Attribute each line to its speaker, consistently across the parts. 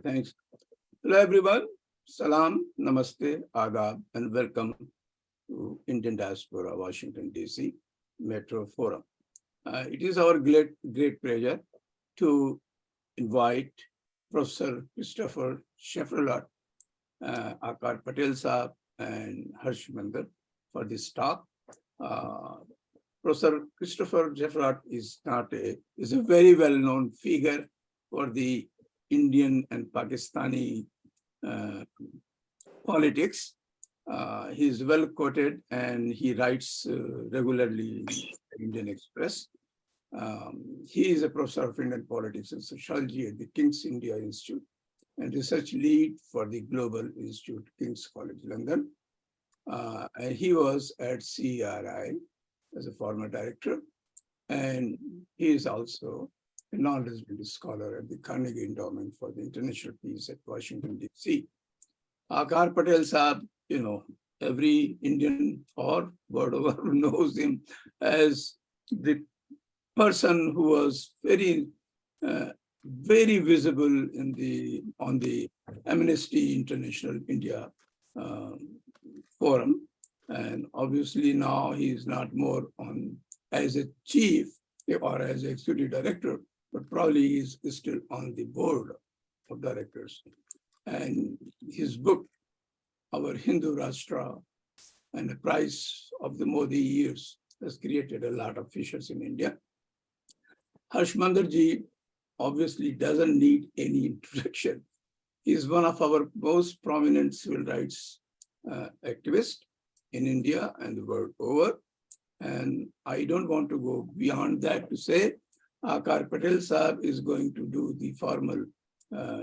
Speaker 1: thanks. Hello, everyone. Salam, namaste, adab, and welcome to Indian Diaspora, Washington, D.C. Metro Forum. It is our great pleasure to invite Professor Christophe Jaffrelot, Akar Patel Saab, and Harsh Mandar for this talk. Professor Christophe Jaffrelot is a very well-known figure for the Indian and Pakistani politics. He is well quoted and he writes regularly in the Indian Express. He is a professor of Indian politics and sociology at the King's India Institute and research lead for the Global Institute, King's College London. And he was at CRI as a former director, and he is also a non-resident scholar at the Carnegie Endowment for the International Peace at Washington, D.C. Akar Patel Saab, every Indian or world over knows him as the person who was very visible on the Amnesty International India forum. And obviously now he is not more on as a chief or as executive director, but probably he is still on the board of directors. And his book, Our Hindu Rashtra and the Price of the Modi Years, has created a lot of fissures in India. Harsh Mandarji obviously doesn't need any introduction. He is one of our most prominent civil rights activists in India and the world over. And I don't want to go beyond that to say Akar Patel Saab is going to do the formal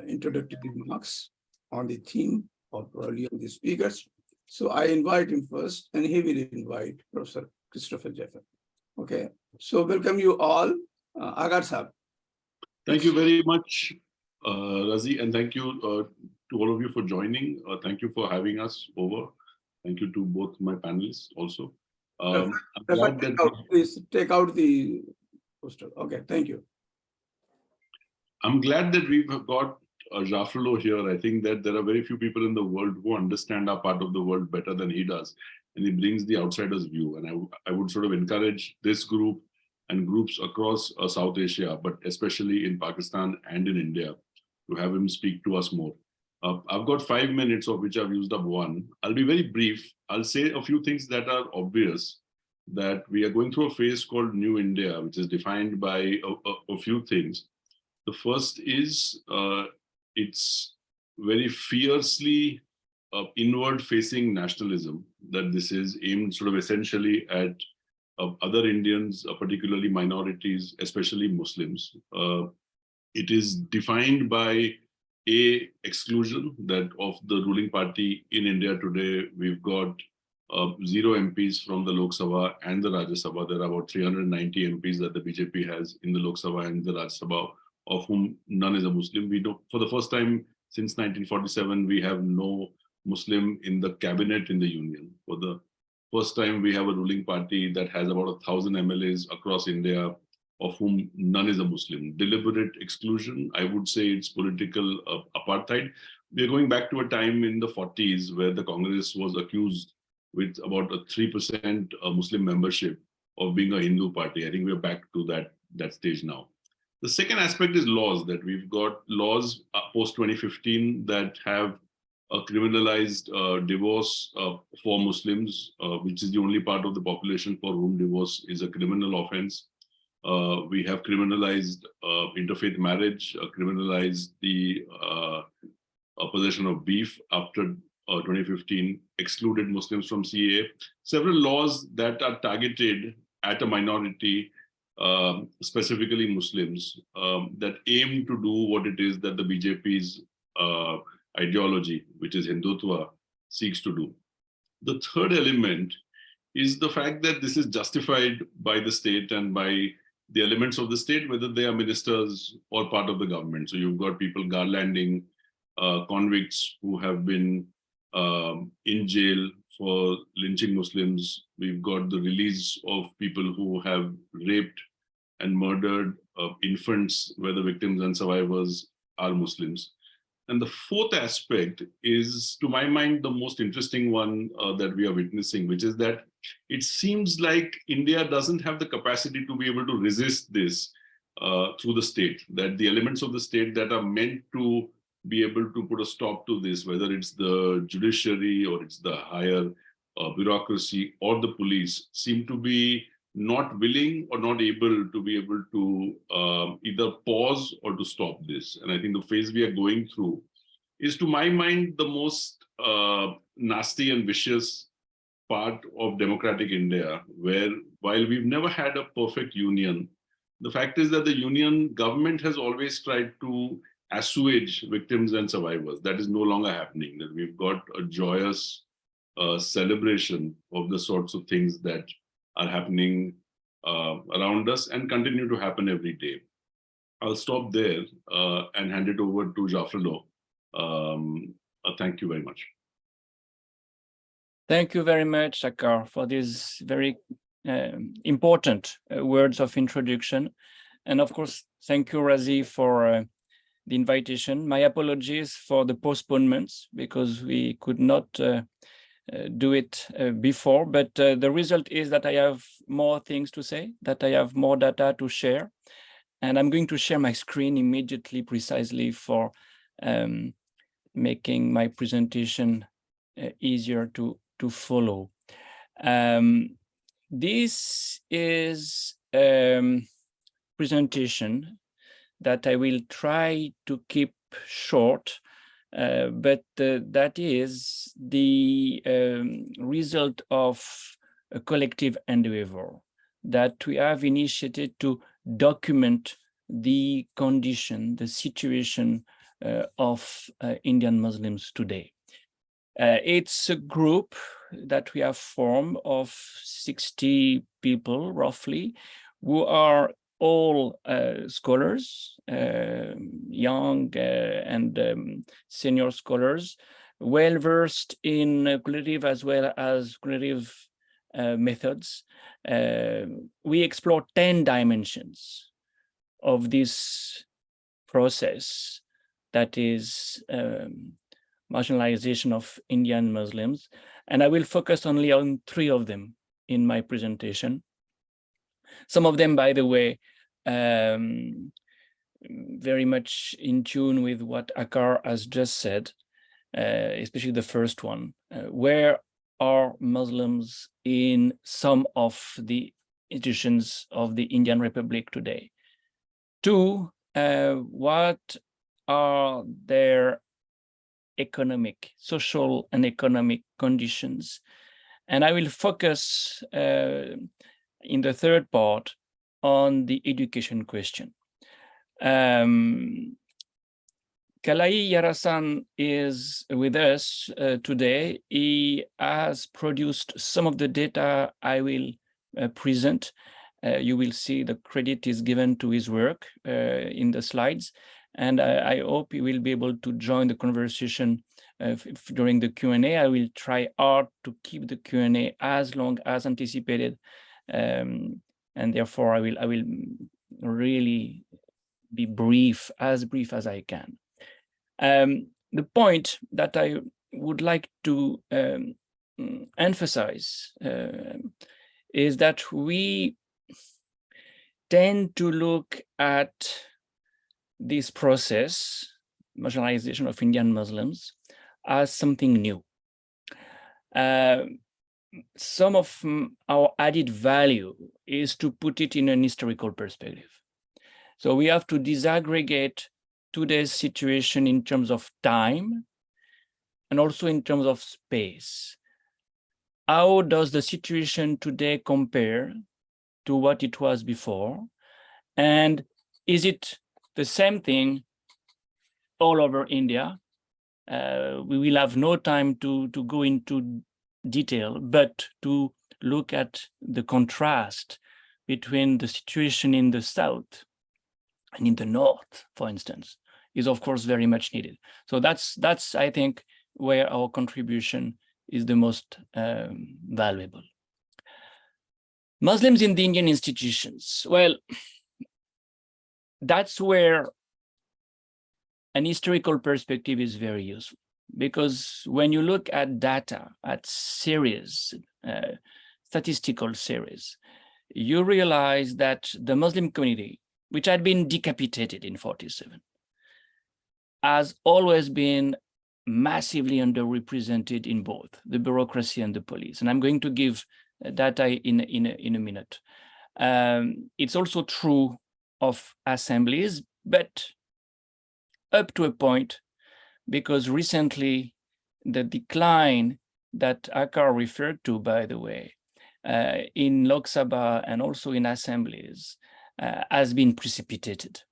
Speaker 1: introductory remarks on the theme of probably on the speakers. So I invite him first and he will invite Professor Christophe Jaffrelot. Okay, so welcome you all. Akar Saab.
Speaker 2: Thank you very much, Razi, and thank you to all of you for joining. Thank you for having us over. Thank you to both my panelists also.
Speaker 1: Please take out the poster. Okay, thank you.
Speaker 2: I'm glad that we've got Jaffrelot here. I think that there are very few people in the world who understand our part of the world better than he does. And he brings the outsider's view. And I would sort of encourage this group and groups across South Asia, but especially in Pakistan and in India, to have him speak to us more. I've got 5 minutes, of which I've used up 1. I'll be very brief. I'll say a few things that are obvious, that we are going through a phase called New India, which is defined by a few things. The first is it's very fiercely inward-facing nationalism, that this is aimed sort of essentially at other Indians, particularly minorities, especially Muslims. It is defined by exclusion, that of the ruling party in India today, we've got 0 MPs from the Lok Sabha and the Rajya Sabha. There are about 390 MPs that the BJP has in the Lok Sabha and the Rajya Sabha, of whom none is a Muslim. We know for the first time since 1947, we have no Muslim in the cabinet in the union. For the first time, we have a ruling party that has about 1,000 MLAs across India, of whom none is a Muslim. Deliberate exclusion, I would say it's political apartheid. We're going back to a time in the 40s where the Congress was accused with about a 3% Muslim membership of being a Hindu party. I think we're back to that stage now. The second aspect is laws, that we've got laws post-2015 that have criminalized divorce for Muslims, which is the only part of the population for whom divorce is a criminal offense. We have criminalized interfaith marriage, criminalized the possession of beef after 2015, excluded Muslims from CAA. Several laws that are targeted at a minority, specifically Muslims, that aim to do what it is that the BJP's ideology, which is Hindutva, seeks to do. The third element is the fact that this is justified by the state and by the elements of the state, whether they are ministers or part of the government. So you've got people garlanding convicts who have been in jail for lynching Muslims. We've got the release of people who have raped and murdered infants, where the victims and survivors are Muslims. And the fourth aspect is, to my mind, the most interesting one that we are witnessing, which is that it seems like India doesn't have the capacity to be able to resist this through the state, that the elements of the state that are meant to be able to put a stop to this, whether it's the judiciary or it's the higher bureaucracy or the police, seem to be not willing or not able to be able to either pause or to stop this. And I think the phase we are going through is, to my mind, the most nasty and vicious part of democratic India, where while we've never had a perfect union, the fact is that the union government has always tried to assuage victims and survivors. That is no longer happening, that we've got a joyous celebration of the sorts of things that are happening around us and continue to happen every day. I'll stop there and hand it over to Jaffrelot. Thank you very much.
Speaker 3: Thank you very much, Akar, for these very important words of introduction. And of course, thank you, Razi, for the invitation. My apologies for the postponements, because we could not do it before, but the result is that I have more things to say, that I have more data to share, and I'm going to share my screen immediately, precisely for making my presentation easier to follow. This is a presentation that I will try to keep short, but that is the result of a collective endeavor that we have initiated to document the condition, the situation of Indian Muslims today. It's a group that we have formed of 60 people, roughly, who are all scholars, young and senior scholars, well-versed in qualitative as well as quantitative methods. We explore 10 dimensions of this process, that is marginalization of Indian Muslims. And I will focus only on 3 of them in my presentation. Some of them, by the way, very much in tune with what Akar has just said, especially the first one. Where are Muslims in some of the institutions of the Indian Republic today? 2, what are their economic, social and economic conditions? And I will focus in the third part on the education question. Kalai Yarasan is with us today. He has produced some of the data I will present. You will see the credit is given to his work in the slides. And I hope you will be able to join the conversation during the Q&A. I will try hard to keep the Q&A as long as anticipated. And therefore, I will really be brief as I can. The point that I would like to emphasize is that we tend to look at this process, marginalization of Indian Muslims, as something new. Some of our added value is to put it in an historical perspective. So we have to disaggregate today's situation in terms of time and also in terms of space. How does the situation today compare to what it was before? And is it the same thing all over India? We will have no time to go into detail, but to look at the contrast between the situation in the south and in the north, for instance, is of course very much needed. So that's I think where our contribution is the most valuable. Muslims in the Indian institutions. Well, that's where an historical perspective is very useful, because when you look at data, at series, statistical series, you realize that the Muslim community, which had been decapitated in 47, has always been massively underrepresented in both the bureaucracy and the police. And I'm going to give data in a minute. It's also true of assemblies, but up to a point, because recently the decline that Akar referred to, by the way, in Lok Sabha and also in assemblies has been precipitated.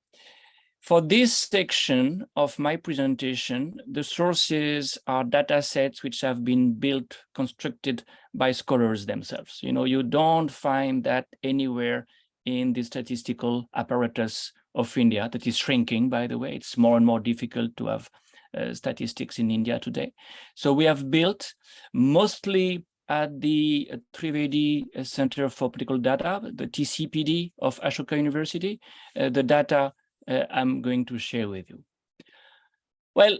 Speaker 3: For this section of my presentation, the sources are data sets which have been built, constructed by scholars themselves. You know, you don't find that anywhere in the statistical apparatus of India, that is shrinking, by the way. It's more and more difficult to have statistics in India today. So we have built, mostly at the Trivedi Center for Political Data, the TCPD of Ashoka University, the data I'm going to share with you. Well,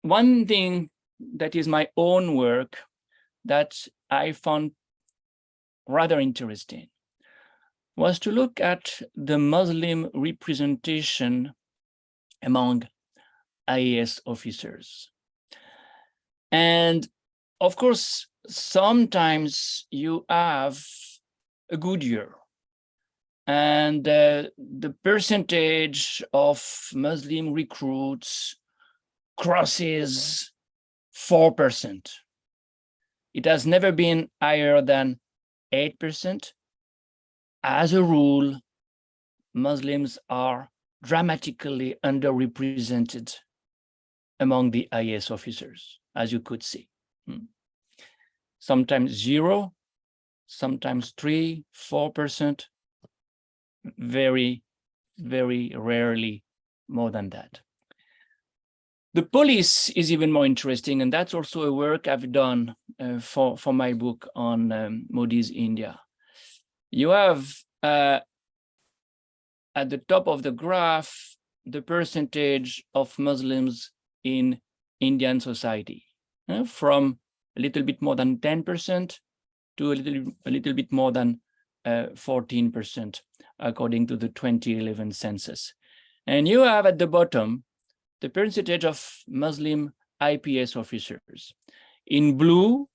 Speaker 3: one thing that is my own work that I found rather interesting was to look at the Muslim representation among IAS officers. And of course, sometimes you have a good year, and the percentage of Muslim recruits crosses 4%. It has never been higher than 8%. As a rule, Muslims are dramatically underrepresented among the IAS officers, as you could see. Sometimes 0, sometimes 3, 4%, very, very rarely more than that. The police is even more interesting, and that's also a work I've done for my book on Modi's India. You have at the top of the graph the percentage of Muslims in Indian society, from a little bit more than 10% to a little bit more than 14%, according to the 2011 census. And you have at the bottom the percentage of Muslim IPS officers. In blue,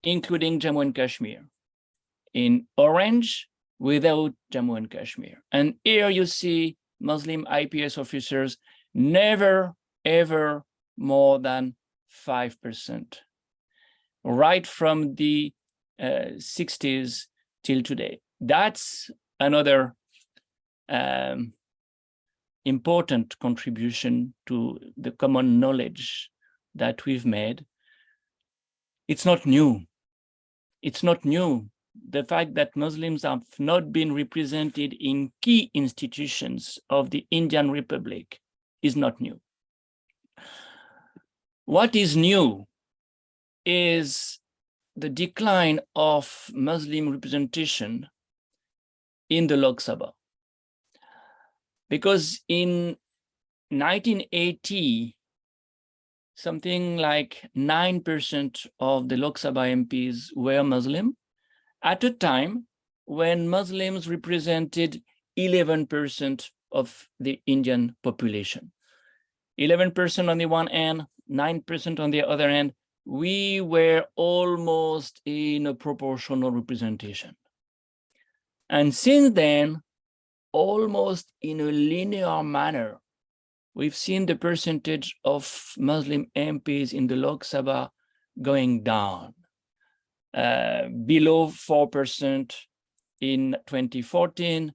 Speaker 3: including Jammu and Kashmir. In orange, without Jammu and Kashmir. And here you see Muslim IPS officers never, ever more than 5%, right from the 60s till today. That's another important contribution to the common knowledge that we've made. It's not new. It's not new. The fact that Muslims have not been represented in key institutions of the Indian Republic is not new. What is new is the decline of Muslim representation in the Lok Sabha. Because in 1980, something like 9% of the Lok Sabha MPs were Muslim, at a time when Muslims represented 11% of the Indian population. 11% on the one hand, 9% on the other hand. We were almost in a proportional representation. And since then, almost in a linear manner, we've seen the percentage of Muslim MPs in the Lok Sabha going down, below 4% in 2014,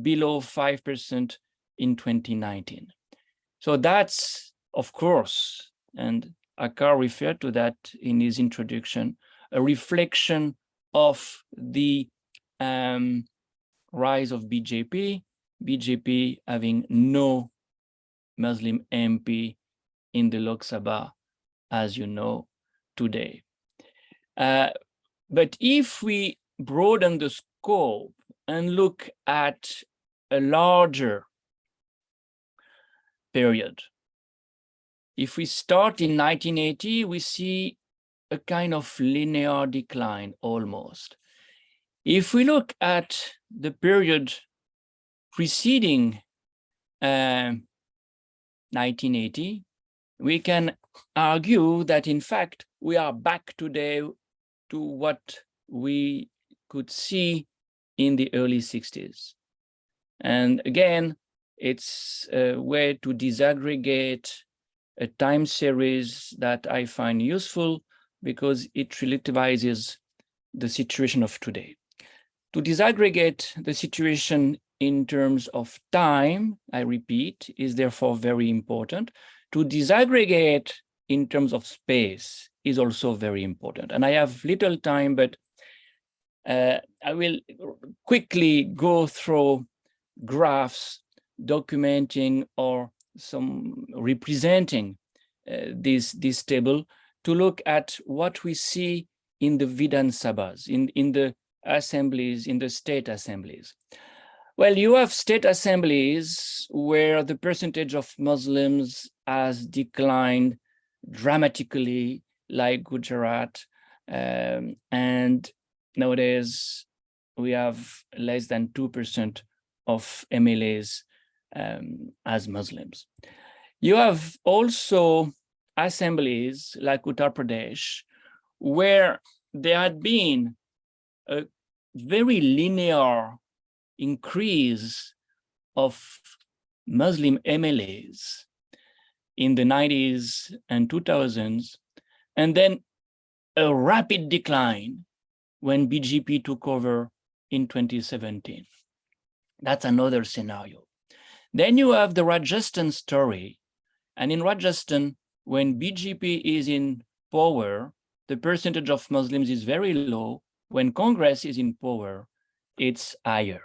Speaker 3: below 5% in 2019. So that's, of course, and Akar referred to that in his introduction, a reflection of the rise of BJP having no Muslim MP in the Lok Sabha, as you know, today. But if we broaden the scope and look at a larger period, If we start in 1980, we see a kind of linear decline almost. If we look at the period preceding 1980, we can argue that in fact, we are back today to what we could see in the early 60s. And again, it's a way to disaggregate a time series that I find useful because it relativizes the situation of today. To disaggregate the situation in terms of time, I repeat, is therefore very important. To disaggregate in terms of space is also very important. And I have little time, but I will quickly go through graphs documenting or some representing this table to look at what we see in the Vidhan Sabhas, in the assemblies, in the state assemblies. Well, you have state assemblies where the percentage of Muslims has declined dramatically, like Gujarat, and nowadays we have less than 2% of MLAs as Muslims. You have also assemblies like Uttar Pradesh, where there had been a very linear increase of Muslim MLAs in the 90s and 2000s, and then a rapid decline when BJP took over in 2017. That's another scenario. Then you have the Rajasthan story. And in Rajasthan, when BJP is in power, the percentage of Muslims is very low. When Congress is in power, it's higher.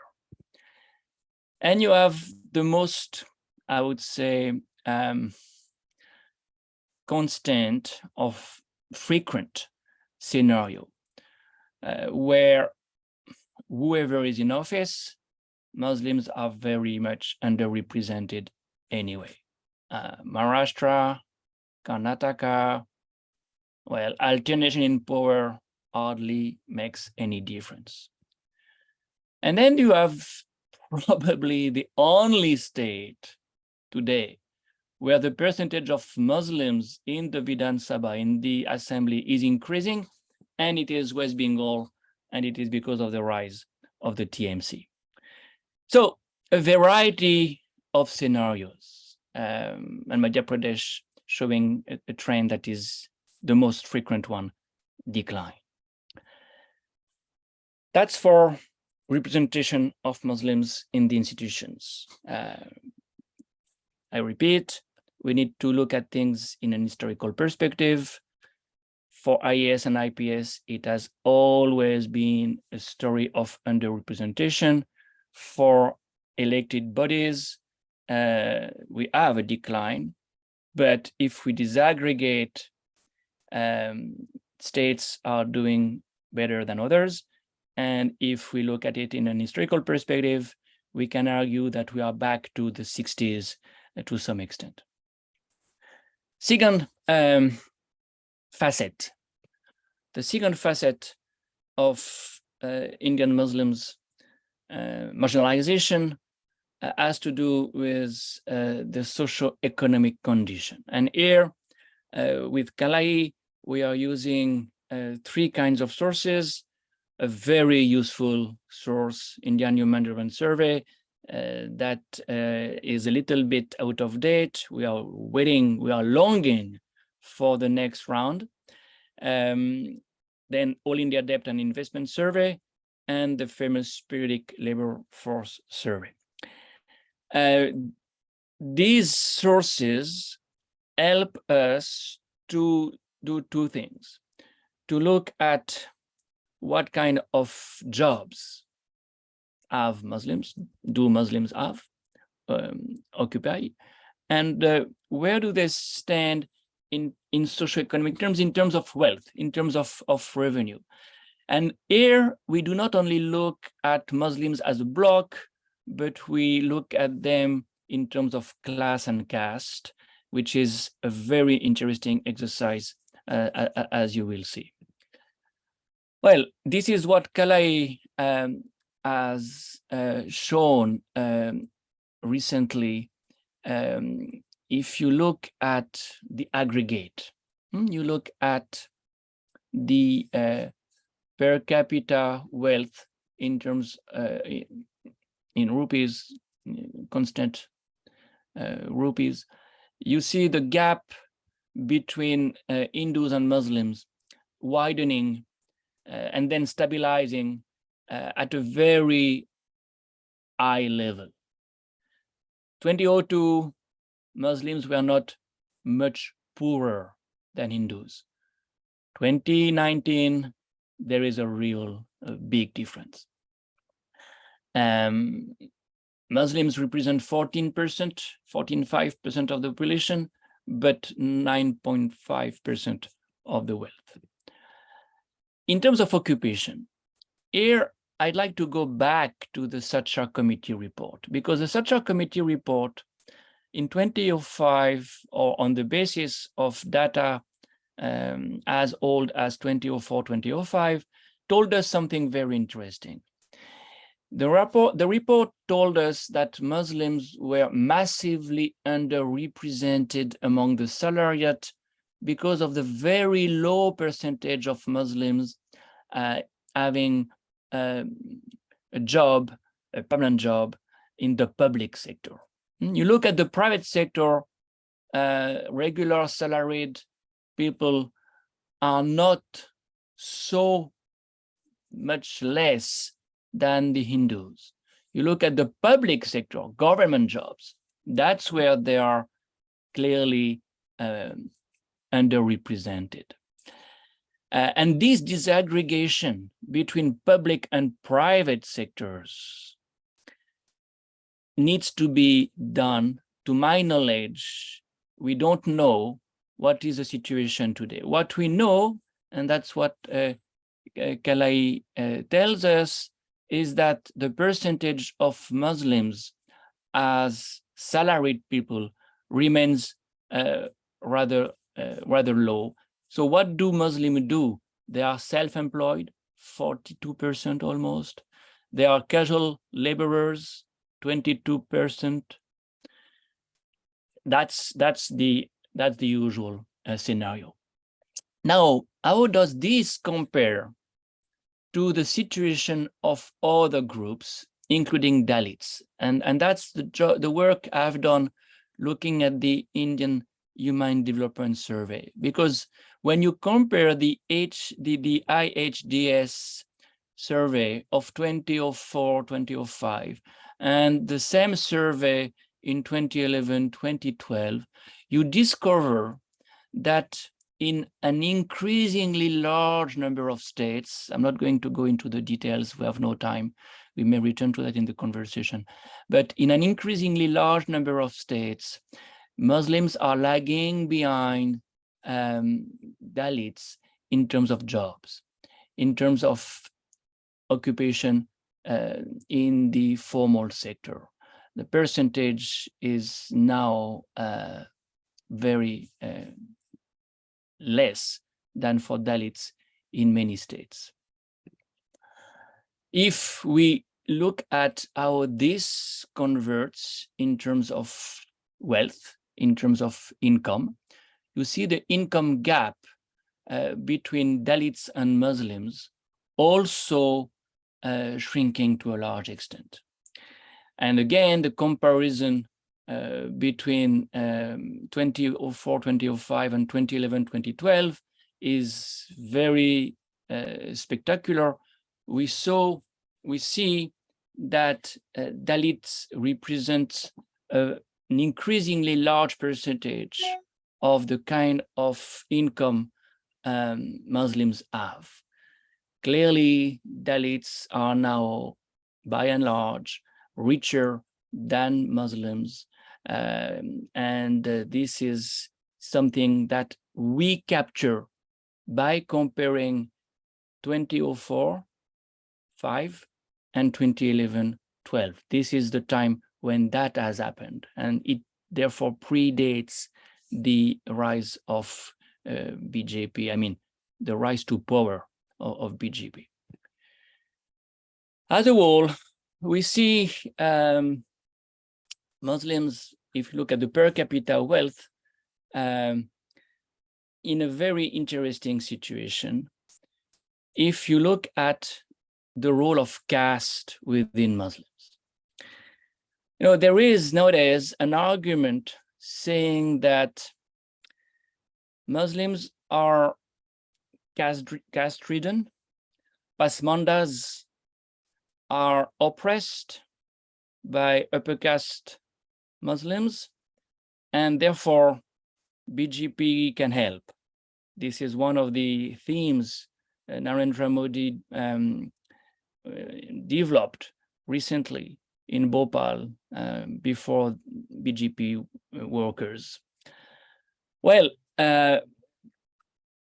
Speaker 3: And you have the most, I would say, constant of frequent scenario, where whoever is in office, Muslims are very much underrepresented anyway. Maharashtra, Karnataka, well, alternation in power hardly makes any difference. And then you have probably the only state today where the percentage of Muslims in the Vidhan Sabha, in the assembly, is increasing, and it is West Bengal, and it is because of the rise of the TMC. So a variety of scenarios, and Madhya Pradesh showing a trend that is the most frequent one, decline. That's for representation of Muslims in the institutions. I repeat, we need to look at things in an historical perspective. For IAS and IPS, it has always been a story of underrepresentation. For elected bodies, we have a decline, but if we disaggregate, states are doing better than others. And if we look at it in an historical perspective, we can argue that we are back to the 60s to some extent. Second facet. The second facet of Indian Muslims marginalization has to do with the socio-economic condition. And here, with Kalai, we are using 3 kinds of sources. A very useful source, Indian Human Driven Survey, that is a little bit out of date. We are waiting, we are longing for the next round. Then All India Debt and Investment Survey, and the famous periodic labor force survey. These sources help us to do 2 things. To look at what kind of jobs do Muslims have, occupy, and where do they stand in socioeconomic terms, in terms of wealth, in terms of revenue. And here we do not only look at Muslims as a block, but we look at them in terms of class and caste. which is a very interesting exercise, as you will see. Well, this is what Kalai has shown recently. If you look at the aggregate, you look at the per capita wealth in terms in rupees, constant rupees, you see the gap between Hindus and Muslims widening and then stabilizing at a very high level. 2002, Muslims were not much poorer than Hindus. 2019, there is a real big difference. Muslims represent 14.5% of the population, but 9.5% of the wealth. In terms of occupation, here I'd like to go back to the Sachar Committee report, because the Sachar Committee report in 2005, or on the basis of data as old as 2004, 2005, told us something very interesting. The report told us that Muslims were massively underrepresented among the salariat because of the very low percentage of Muslims having a job, a permanent job in the public sector. You look at the private sector, regular salaried people are not so much less than the Hindus. You look at the public sector, government jobs, that's where they are clearly underrepresented. And this disaggregation between public and private sectors needs to be done. To my knowledge, we don't know what is the situation today. What we know, and that's what Kalai tells us, is that the percentage of Muslims as salaried people remains rather low. So what do Muslims do? They are self-employed, 42% almost. They are casual laborers, 22%. That's the usual scenario. Now, how does this compare to the situation of other groups, including Dalits? And that's the work I've done looking at the Indian Human Development Survey. Because when you compare the IHDS survey of 2004, 2005, and the same survey in 2011, 2012, you discover that in an increasingly large number of states, I'm not going to go into the details, we have no time, we may return to that in the conversation, but in an increasingly large number of states, Muslims are lagging behind Dalits in terms of jobs, in terms of occupation in the formal sector. The percentage is now very less than for Dalits in many states. If we look at how this converts in terms of wealth, in terms of income, you see the income gap between Dalits and Muslims also shrinking to a large extent. And again, the comparison between 2004, 2005 and 2011, 2012 is very spectacular. We see that Dalits represent an increasingly large percentage of the kind of income Muslims have. Clearly, Dalits are now, by and large, richer than Muslims. And this is something that we capture by comparing 2004, 5 and 2011, 12. This is the time when that has happened, and it therefore predates the rise of BJP, I mean, the rise to power of BJP. As a whole, we see Muslims, if you look at the per capita wealth, in a very interesting situation. If you look at the role of caste within Muslims, you know, there is nowadays an argument saying that Muslims are caste-ridden, Pasmandas are oppressed by upper caste Muslims, and therefore BJP can help. This is one of the themes Narendra Modi developed recently in Bhopal before BJP workers. Well,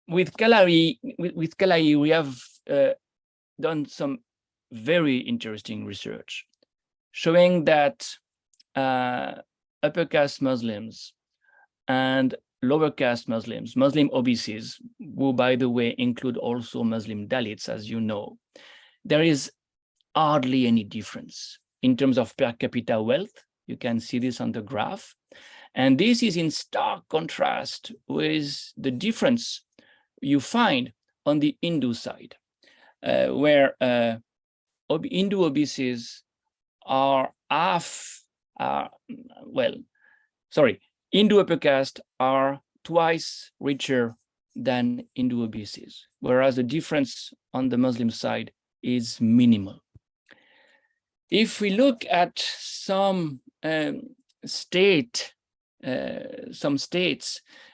Speaker 3: with Kalari, we have done some very interesting research showing that upper caste Muslims and lower caste Muslims, Muslim OBCs, who by the way include also Muslim Dalits, as you know, there is hardly any difference in terms of per capita wealth. You can see this on the graph. And this is in stark contrast with the difference you find on the Hindu side, where Hindu OBCs are Hindu upper caste are twice richer than Hindu OBCs, whereas the difference on the Muslim side is minimal. If we look at some states,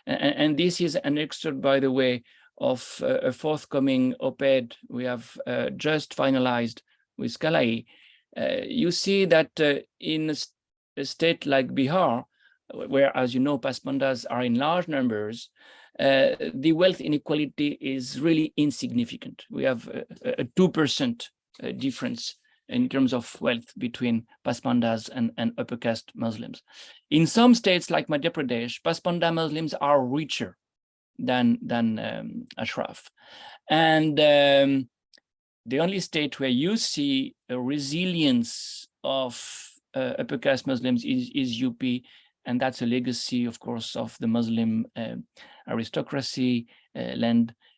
Speaker 3: and this is an excerpt, by the way, of a forthcoming op-ed we have just finalized with Kalai, you see that in a state like Bihar, where, as you know, Pasmandas are in large numbers, the wealth inequality is really insignificant. We have a 2% difference in terms of wealth between Pasmandas and upper caste Muslims. In some states like Madhya Pradesh, Pasmanda Muslims are richer than Ashraf. And the only state where you see a resilience of upper caste Muslims is UP, and that's a legacy, of course, of the Muslim aristocracy,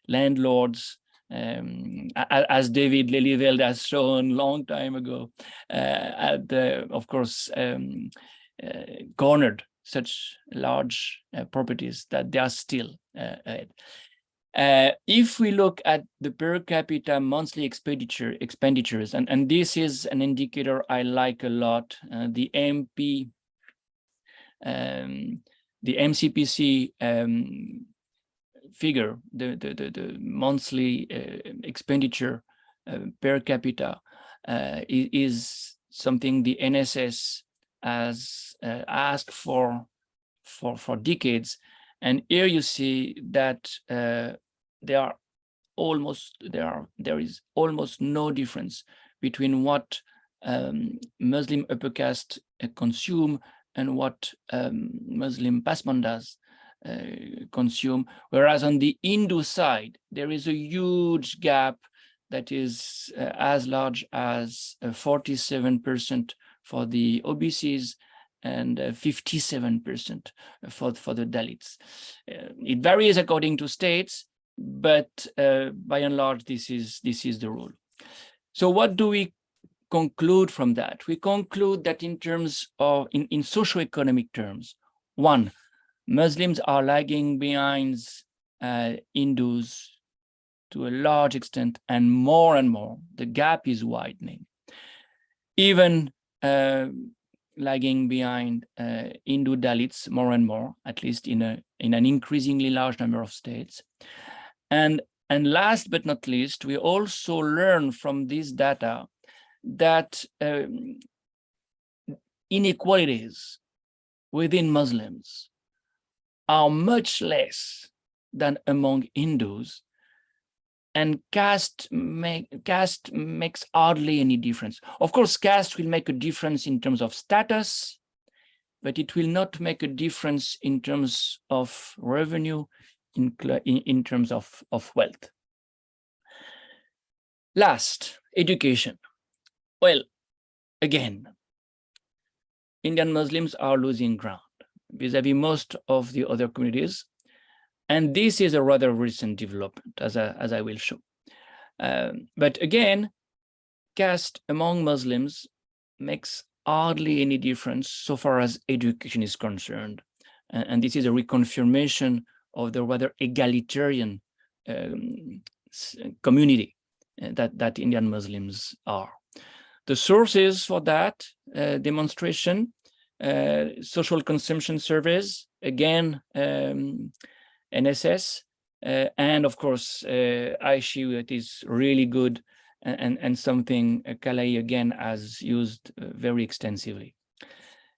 Speaker 3: landlords, as David Lelyveld has shown long time ago, of course, garnered such large properties that they are still ahead. If we look at the per capita monthly expenditures, and this is an indicator I like a lot, the MCPC figure, the monthly expenditure per capita is something the NSS has asked for decades, and here you see that there is almost no difference between what Muslim upper caste consume and what Muslim Pasmandas consume, whereas on the Hindu side, there is a huge gap that is as large as 47% for the OBCs and 57% for the Dalits. It varies according to states, but by and large, this is the rule. So what do we conclude from that? We conclude that in terms of, in socioeconomic terms, one, Muslims are lagging behind Hindus to a large extent, and more, the gap is widening. Even lagging behind Hindu Dalits more and more, at least in an increasingly large number of states. And last but not least, we also learn from this data that inequalities within Muslims are much less than among Hindus, and caste makes hardly any difference. Of course, caste will make a difference in terms of status, but it will not make a difference in terms of revenue, in terms of wealth. Last, education. Well, again, Indian Muslims are losing ground vis-a-vis most of the other communities. And this is a rather recent development, as I will show. But again, caste among Muslims makes hardly any difference so far as education is concerned. And this is a reconfirmation of the rather egalitarian community that Indian Muslims are. The sources for that demonstration, social consumption surveys, again, NSS, and of course, ISHU, that is really good, and something Kalai again has used very extensively.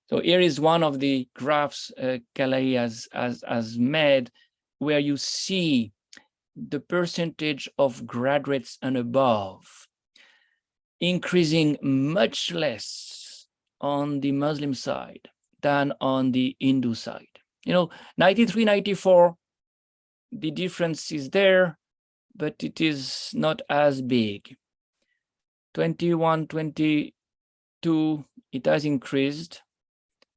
Speaker 3: So here is one of the graphs Kalai has made, where you see the percentage of graduates and above increasing much less on the Muslim side than on the Hindu side. You know, 93, 94, the difference is there, but it is not as big. 21, 22, it has increased.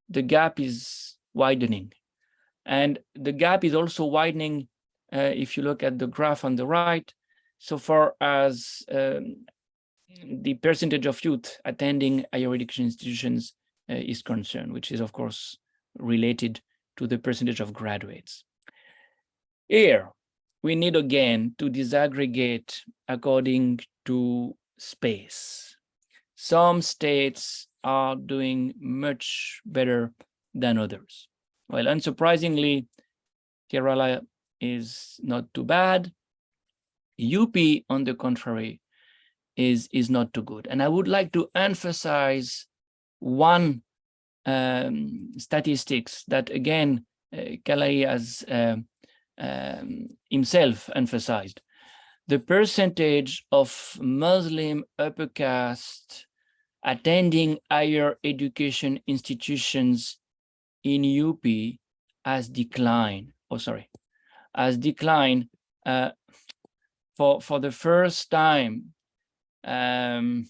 Speaker 3: The gap is widening. And the gap is also widening if you look at the graph on the right, so far as the percentage of youth attending higher education institutions is concerned, which is of course related to the percentage of graduates. Here, we need again to disaggregate according to space. Some states are doing much better than others. Well, unsurprisingly, Kerala is not too bad. UP, on the contrary, is not too good. And I would like to emphasize one statistics that, again, Kalai has himself emphasized. The percentage of Muslim upper caste attending higher education institutions in UP has declined. Has declined for the first time. In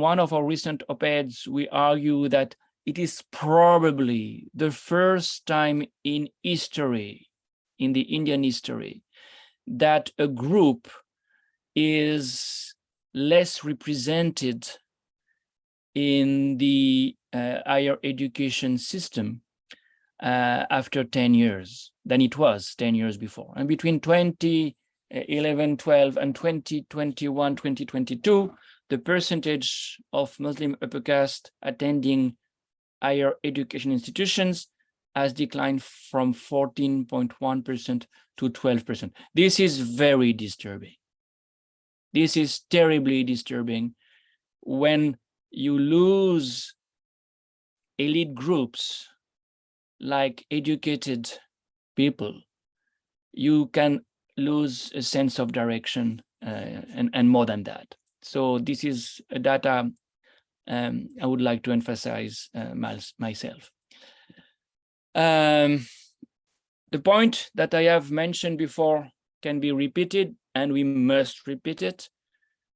Speaker 3: one of our recent op-eds, we argue that it is probably the first time in history, in the Indian history, that a group is less represented in the higher education system after 10 years than it was 10 years before. And between 2011, 12 and 2021, 2022, the percentage of Muslim upper caste attending higher education institutions has declined from 14.1% to 12%. This is very disturbing. This is terribly disturbing when you lose elite groups like educated people. You can lose a sense of direction and more than that. So this is a data I would like to emphasize myself. The point that I have mentioned before can be repeated, and we must repeat it.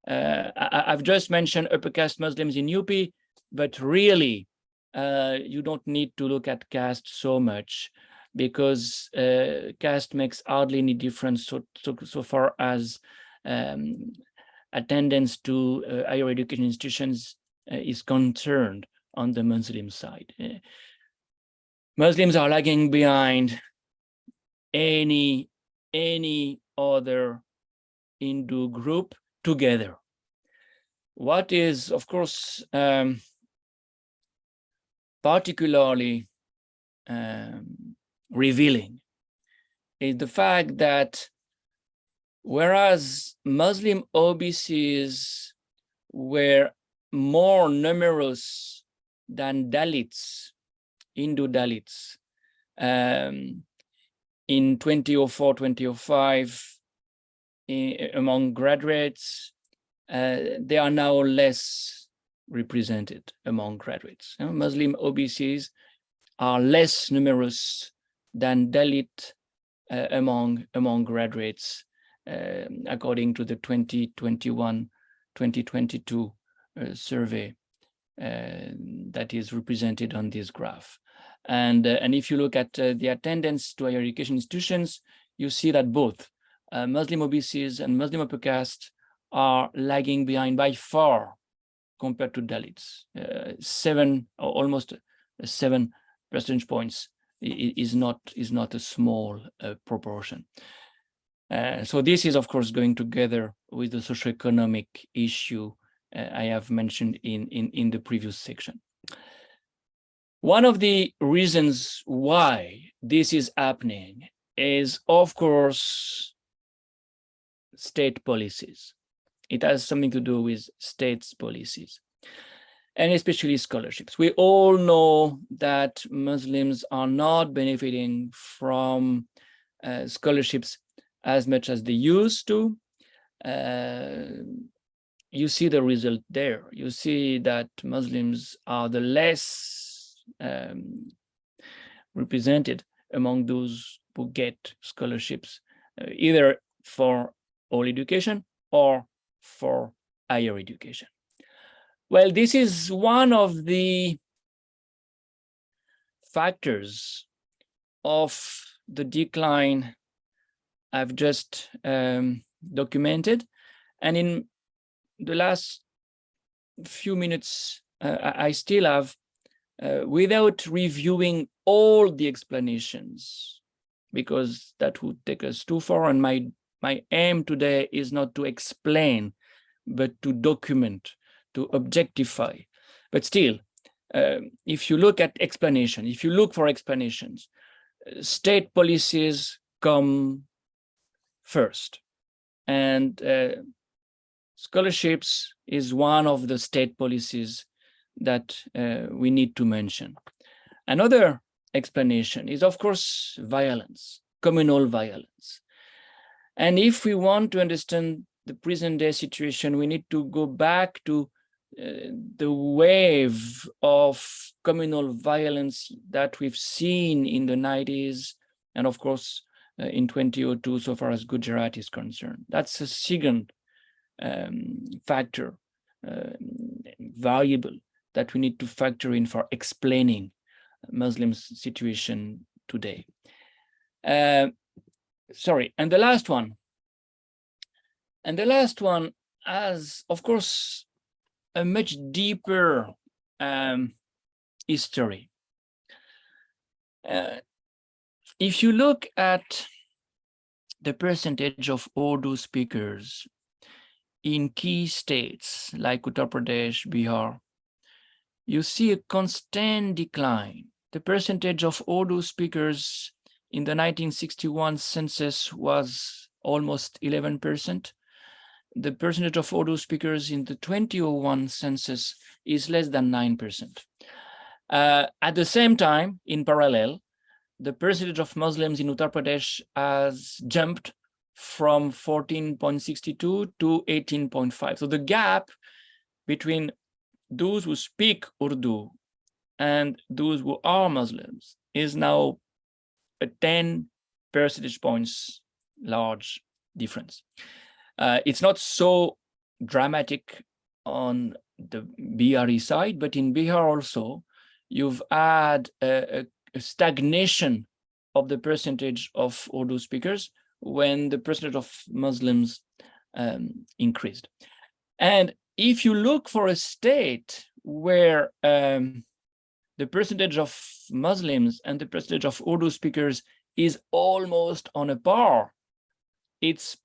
Speaker 3: I've just mentioned upper caste Muslims in UP, but really, you don't need to look at caste so much, because caste makes hardly any difference so far as attendance to higher education institutions is concerned on the Muslim side. Muslims are lagging behind any other Hindu group together. What is, of course, particularly revealing is the fact that whereas Muslim OBCs were more numerous than Dalits, Hindu Dalits, in 2004, 2005, among graduates, they are now less represented among graduates. Muslim OBCs are less numerous than Dalit among graduates, according to the 2021-2022 survey that is represented on this graph. And if you look at the attendance to higher education institutions, you see that both Muslim OBCs and Muslim upper caste are lagging behind by far compared to Dalits. Almost 7 percentage points is not a small proportion. So this is, of course, going together with the socioeconomic issue I have mentioned in the previous section. One of the reasons why this is happening is, of course, state policies. It has something to do with states' policies, and especially scholarships. We all know that Muslims are not benefiting from scholarships as much as they used to. You see the result there. You see that Muslims are the less represented among those who get scholarships, either for all education or for higher education. Well, this is one of the factors of the decline I've just documented. And in the last few minutes, I still have, without reviewing all the explanations, because that would take us too far, and my aim today is not to explain, but to document, to objectify. But still, if you look at explanation, if you look for explanations, state policies come first. And scholarships is one of the state policies that we need to mention. Another explanation is, of course, violence, communal violence. And if we want to understand the present day situation, we need to go back to the wave of communal violence that we've seen in the 90s, and of course, in 2002, so far as Gujarat is concerned. That's a second factor, valuable, that we need to factor in for explaining Muslims' situation today. Sorry, and the last one has, of course, a much deeper history. If you look at the percentage of Urdu speakers in key states like Uttar Pradesh, Bihar, you see a constant decline. The percentage of Urdu speakers in the 1961 census was almost 11%. The percentage of Urdu speakers in the 2001 census is less than 9%. At the same time, in parallel, the percentage of Muslims in Uttar Pradesh has jumped from 14.62 to 18.5. So the gap between those who speak Urdu and those who are Muslims is now a 10 percentage points large difference. It's not so dramatic on the BRE side, but in Bihar also, you've had a stagnation of the percentage of Urdu speakers when the percentage of Muslims increased. And if you look for a state where the percentage of Muslims and the percentage of Urdu speakers is almost on a par, it's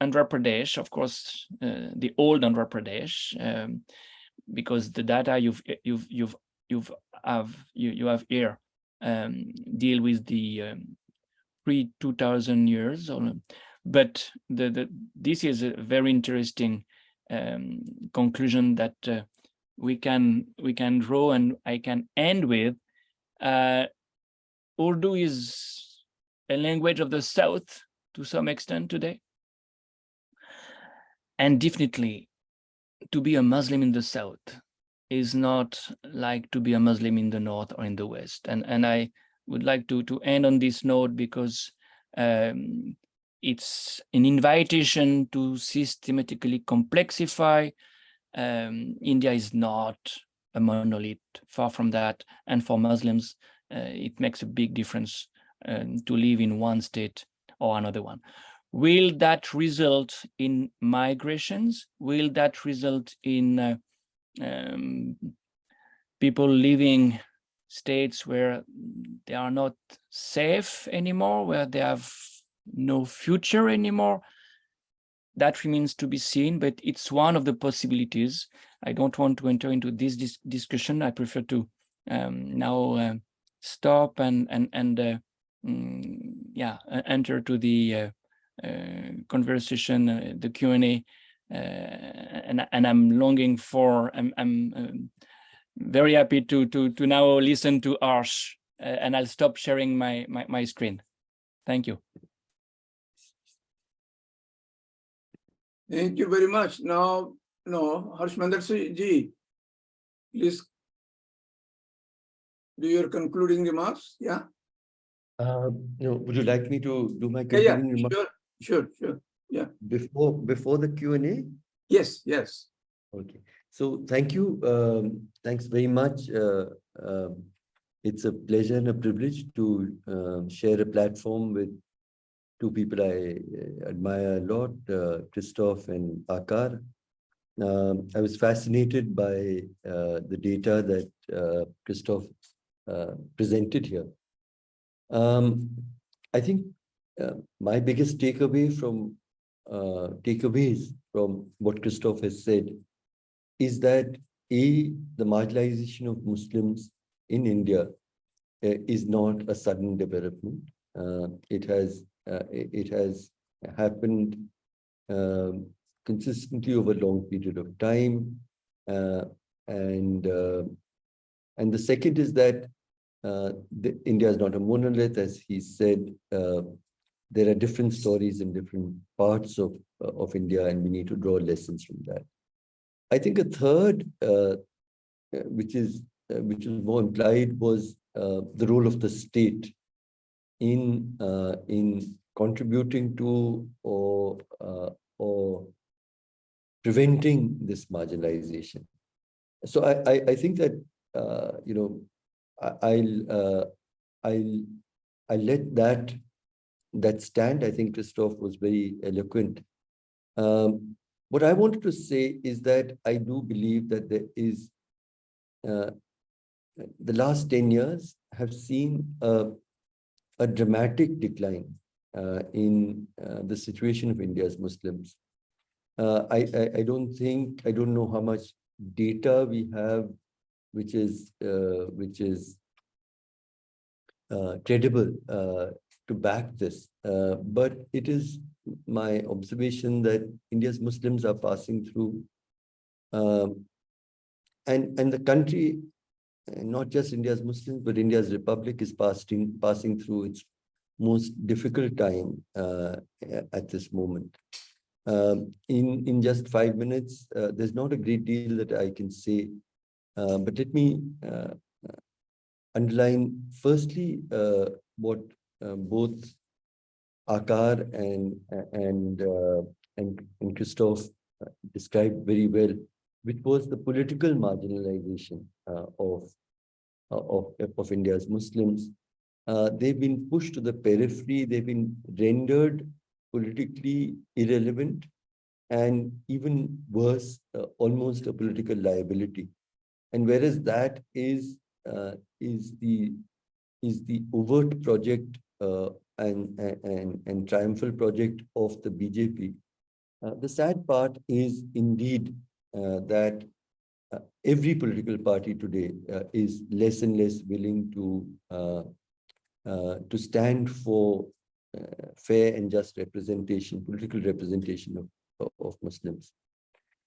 Speaker 3: Andhra Pradesh, of course, the old Andhra Pradesh, because the data you have here deal with the pre-2000 years, but this is a very interesting conclusion that we can draw, and I can end with. Urdu is a language of the South to some extent today, and definitely to be a Muslim in the South is not like to be a Muslim in the North or in the West. And I would like to end on this note, because it's an invitation to systematically complexify. India is not a monolith, far from that. And for Muslims, it makes a big difference to live in one state or another one. Will that result in migrations? Will that result in people leaving states where they are not safe anymore, where they have no future anymore? That remains to be seen, but it's one of the possibilities. I don't want to enter into this discussion. I prefer to now stop and enter to the conversation, the Q&A, and I'm longing for. I'm very happy to now listen to Arsh, and I'll stop sharing my screen. Thank you.
Speaker 1: Thank you very much. Now, Harshmander ji, please do your concluding remarks. Yeah.
Speaker 4: Would you like me to do my concluding remarks?
Speaker 1: Sure. Yeah.
Speaker 4: Before the Q&A?
Speaker 1: Yes.
Speaker 4: Okay. So thank you. Thanks very much. It's a pleasure and a privilege to share a platform with two people I admire a lot, Christophe and Akar. I was fascinated by the data that Christophe presented here. I think my biggest takeaways from what Christophe has said is that the marginalization of Muslims in India is not a sudden development. It has happened consistently over a long period of time, and the second is that India is not a monolith, as he said. There are different stories in different parts of India, and we need to draw lessons from that. I think a third, which is more implied, was the role of the state in contributing to or preventing this marginalization. So I think that I'll let that stand. I think Christophe was very eloquent. What I wanted to say is that I do believe that there is the last 10 years have seen a dramatic decline in the situation of India's Muslims. I don't know how much data we have, which is credible to back this, but it is my observation that India's Muslims are passing through, and the country, not just India's Muslims, but India's Republic is passing through its most difficult time at this moment. In just 5 minutes, there's not a great deal that I can say, but let me underline firstly what both Akar and Christophe described very well, which was the political marginalization of India's Muslims. They've been pushed to the periphery. They've been rendered politically irrelevant, and even worse, almost a political liability. And whereas that is the overt project and triumphal project of the BJP, the sad part is indeed that every political party today is less and less willing to stand for fair and just representation, political representation of Muslims.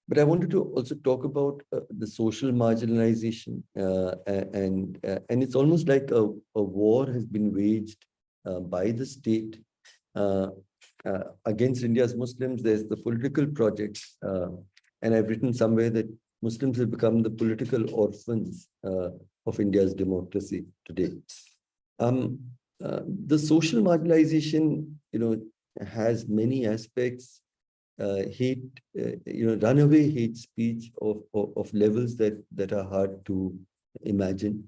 Speaker 4: But I wanted to also talk about the social marginalization, and it's almost like a war has been waged by the state against India's Muslims. There's the political project and I've written somewhere that Muslims have become the political orphans of India's democracy today. The social marginalization, has many aspects. Hate, runaway hate speech of levels that are hard to imagine.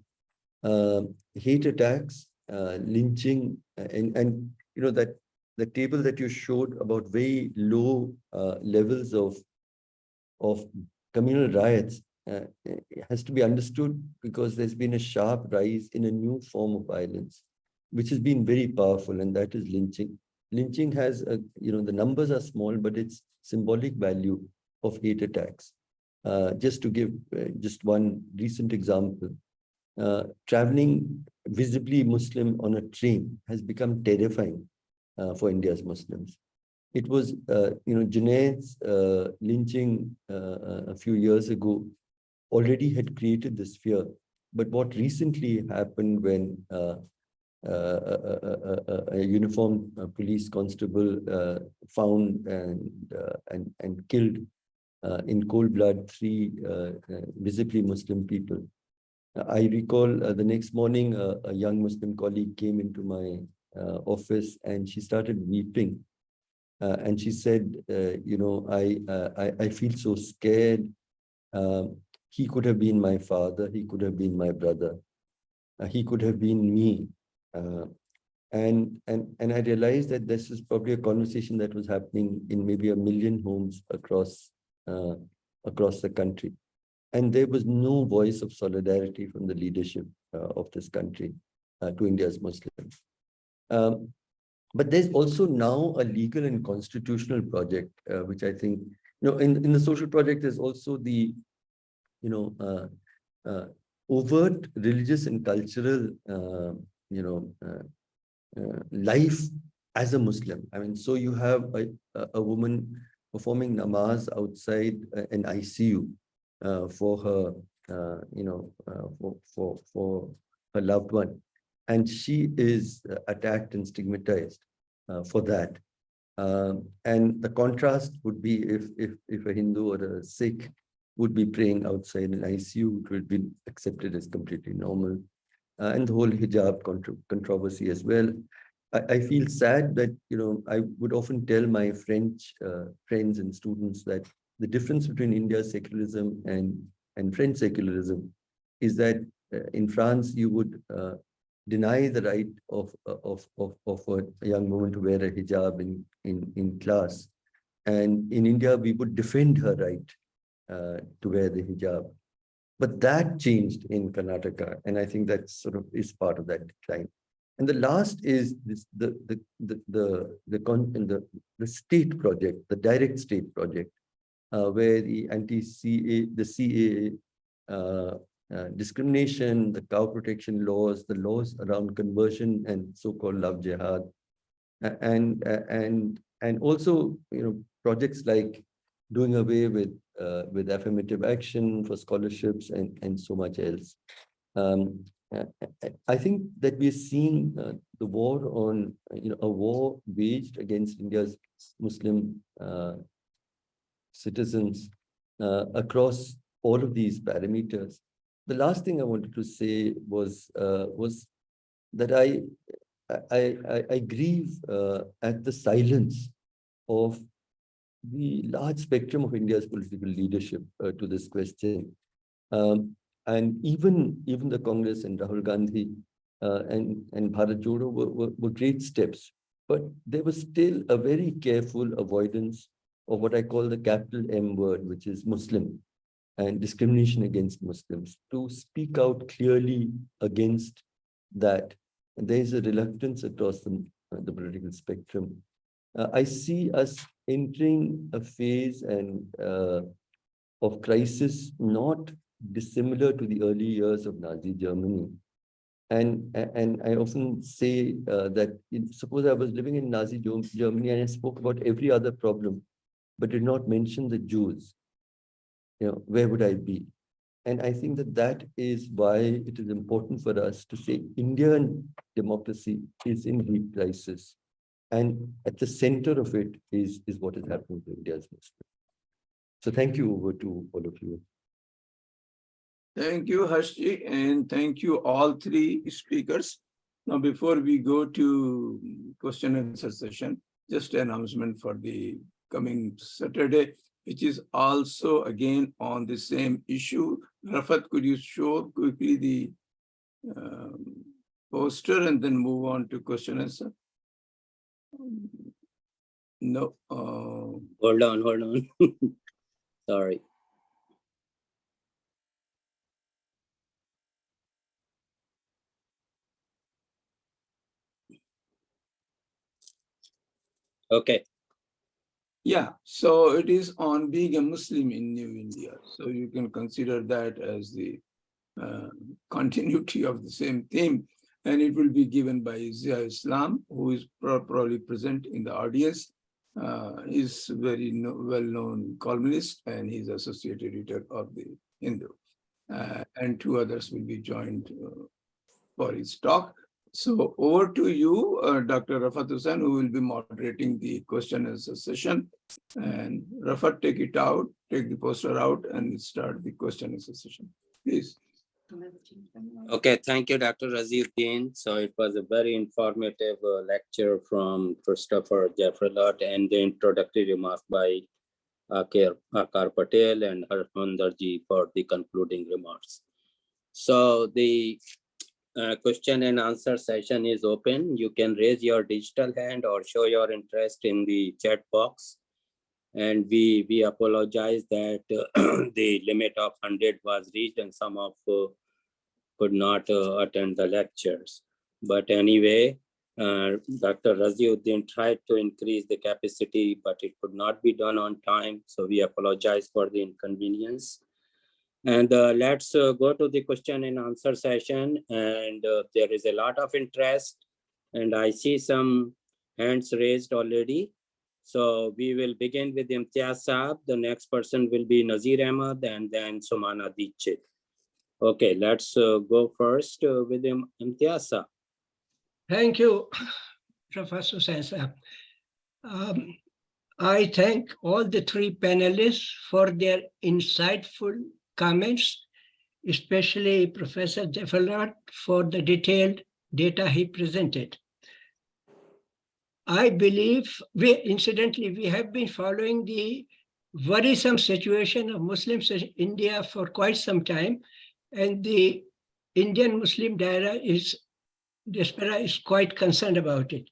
Speaker 4: Hate attacks, lynching, and that the table that you showed about very low levels of communal riots has to be understood, because there's been a sharp rise in a new form of violence, which has been very powerful, and that is lynching. Lynching has, the numbers are small, but it's symbolic value of hate attacks. Just to give just one recent example, traveling visibly Muslim on a train has become terrifying for India's Muslims. It was, Junaid's lynching a few years ago already had created this fear. But what recently happened when a uniformed police constable found and killed in cold blood 3 visibly Muslim people. I recall the next morning, a young Muslim colleague came into my office, and she started weeping. And she said, I feel so scared. He could have been my father. He could have been my brother. He could have been me. And I realized that this is probably a conversation that was happening in maybe 1 million homes across the country. And there was no voice of solidarity from the leadership of this country to India's Muslims. But there's also now a legal and constitutional project, which I think, in the social project, there's also the, overt religious and cultural, life as a Muslim. I mean, so you have a woman performing namaz outside an ICU for her, for her loved one, and she is attacked and stigmatized for that. And the contrast would be if a Hindu or a Sikh would be praying outside an ICU, it would be accepted as completely normal. And the whole hijab controversy as well. I feel sad that, I would often tell my French friends and students that the difference between India's secularism and French secularism is that in France, you would deny the right of a young woman to wear a hijab in class. And in India, we would defend her right to wear the hijab. But that changed in Karnataka, and I think that sort of is part of that decline. And the last is this, the state project, the direct state project, where the CAA, discrimination, the cow protection laws, the laws around conversion and so-called love jihad, and also, projects like doing away with affirmative action for scholarships and so much else. I think that we're seeing the war on, a war waged against India's Muslim citizens across all of these parameters. The last thing I wanted to say was that I grieve at the silence of the large spectrum of India's political leadership to this question. And even the Congress and Rahul Gandhi and Bharat Jodo were great steps, but there was still a very careful avoidance of what I call the capital M word, which is Muslim, and discrimination against Muslims, to speak out clearly against that. And there is a reluctance across the political spectrum. I see us entering a phase of crisis not dissimilar to the early years of Nazi Germany. And I often say that suppose I was living in Nazi Germany and I spoke about every other problem, but did not mention the Jews, where would I be? And I think that is why it is important for us to say Indian democracy is in deep crisis. And at the center of it is what is happening to India's Muslims. So thank you over to all of you.
Speaker 1: Thank you, Harshji, and thank you all three speakers. Now, before we go to question and answer session, just an announcement for the coming Saturday, which is also again on the same issue. Rafat, could you show quickly the poster and then move on to question and answer? No.
Speaker 5: Hold on. Sorry. Okay.
Speaker 1: Yeah, so it is on being a Muslim in New India. So you can consider that as the continuity of the same theme. And it will be given by Zia Islam, who is probably present in the audience. He's very well-known columnist, and he's associate editor of the Hindu. And two others will be joined for his talk. So over to you, Dr. Rafat Hussain, who will be moderating the question and answer session. And Rafat, take it out, take the poster out, and start the question and answer session. Please.
Speaker 5: Okay, thank you, Dr. Raziuddin. So it was a very informative lecture from Christophe, Jaffrelot, and the introductory remark by Akar Patel and Harmandarji for the concluding remarks. So the question and answer session is open. You can raise your digital hand or show your interest in the chat box. And we apologize that the limit of 100 was reached and some of could not attend the lectures. But anyway, Dr. Raziuddin tried to increase the capacity, but it could not be done on time. So we apologize for the inconvenience. And let's go to the question and answer session. And there is a lot of interest. And I see some hands raised already. So we will begin with Imtiaz Saab. The next person will be Nazir Ahmad and then Sumana Dikshit. Okay, let's go first with Imtiaz Saab.
Speaker 6: Thank you, Professor Saab. I thank all the three panelists for their insightful comments, especially Professor Jaffrelot for the detailed data he presented. I believe, incidentally, we have been following the worrisome situation of Muslims in India for quite some time, and the Indian Muslim diaspora is quite concerned about it.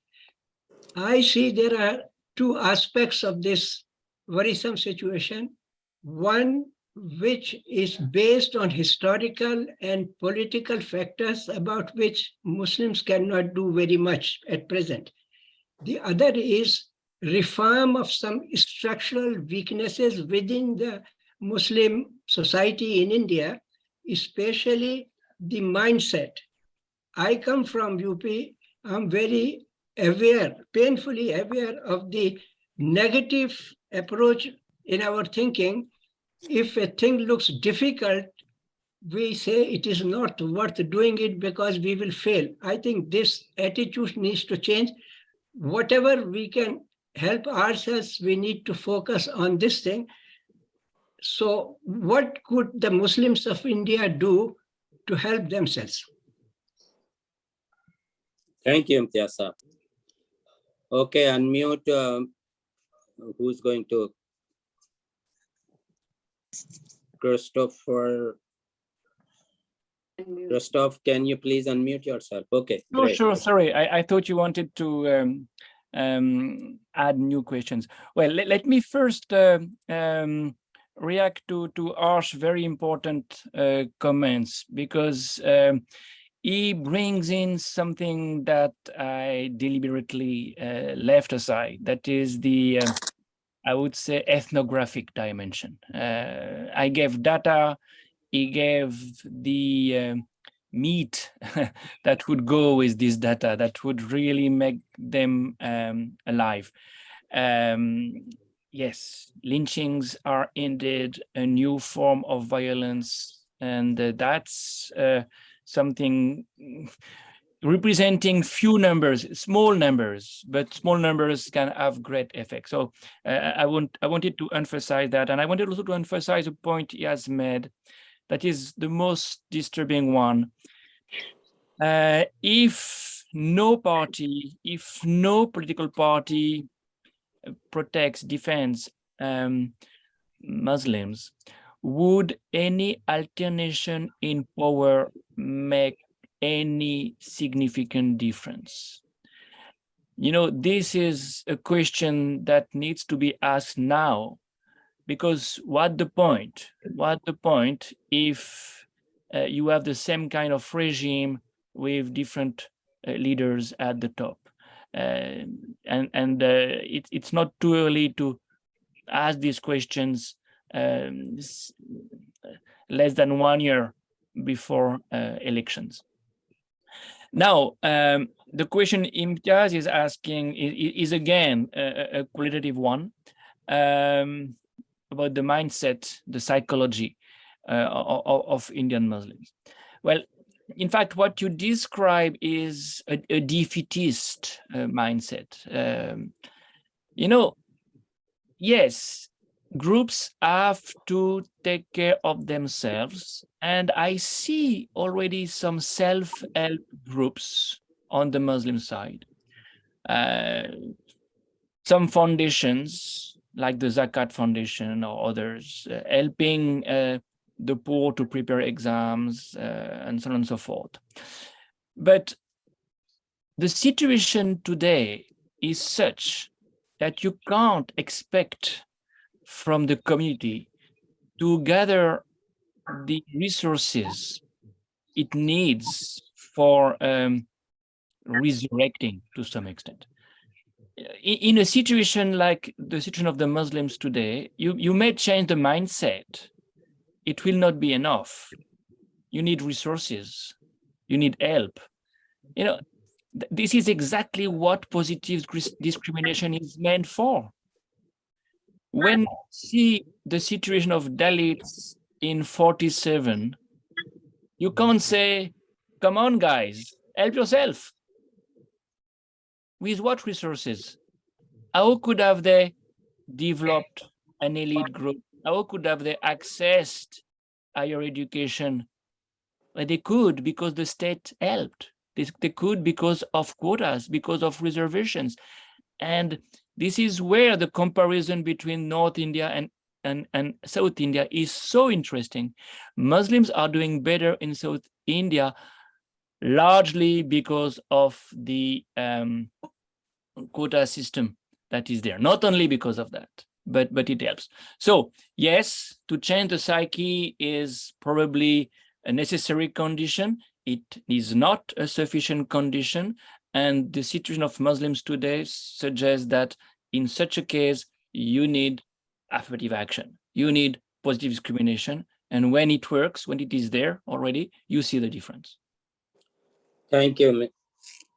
Speaker 6: I see there are two aspects of this worrisome situation. One, which is based on historical and political factors about which Muslims cannot do very much at present. The other is reform of some structural weaknesses within the Muslim society in India, especially the mindset. I come from UP. I'm very aware, painfully aware of the negative approach in our thinking. If a thing looks difficult, we say it is not worth doing it because we will fail. I think this attitude needs to change. Whatever we can help ourselves, we need to focus on this thing. So what could the Muslims of India do to help themselves?
Speaker 5: Thank you, Imtiaz Saab. Okay, unmute. Who's going to? Christophe, can you please unmute yourself? Okay.
Speaker 3: Oh,
Speaker 5: great.
Speaker 3: sure. Sorry, I thought you wanted to add new questions. Well, let me first react to Arsh's very important comments, because he brings in something that I deliberately left aside. That is the, I would say, ethnographic dimension. I gave data. He gave the meat that would go with this data, that would really make them alive. Yes, lynchings are indeed a new form of violence, and that's something representing few numbers, small numbers, but small numbers can have great effect. So I wanted to emphasize that, and I wanted also to emphasize a point he has made that is the most disturbing one. If no party, if no political party protects, defends Muslims, would any alternation in power make any significant difference? You know, this is a question that needs to be asked now, because what the point? What the point if you have the same kind of regime with different leaders at the top? It's not too early to ask these questions less than 1 year before elections. Now, the question Imtiaz is asking is again a qualitative one about the mindset, the psychology of Indian Muslims. Well, in fact, what you describe is a defeatist mindset. You know, yes, groups have to take care of themselves, and I see already some self-help groups on the Muslim side. Some foundations like the Zakat Foundation or others helping the poor to prepare exams and so on and so forth. But the situation today is such that you can't expect from the community to gather the resources it needs for resurrecting to some extent. In a situation like the situation of the Muslims today, you may change the mindset. It will not be enough. You need resources. You need help. You know, this is exactly what positive discrimination is meant for. When you see the situation of Dalits in 47, you can't say, come on, guys, help yourself. With what resources? How could have they developed an elite group? How could have they accessed higher education? Well, they could because the state helped. They could because of quotas, because of reservations. And this is where the comparison between North India and South India is so interesting. Muslims are doing better in South India largely because of the quota system that is there. Not only because of that, but it helps. So yes, to change the psyche is probably a necessary condition. It is not a sufficient condition. And the situation of Muslims today suggests that in such a case, you need affirmative action. You need positive discrimination. And when it works, when it is there already, you see the difference.
Speaker 5: Thank you.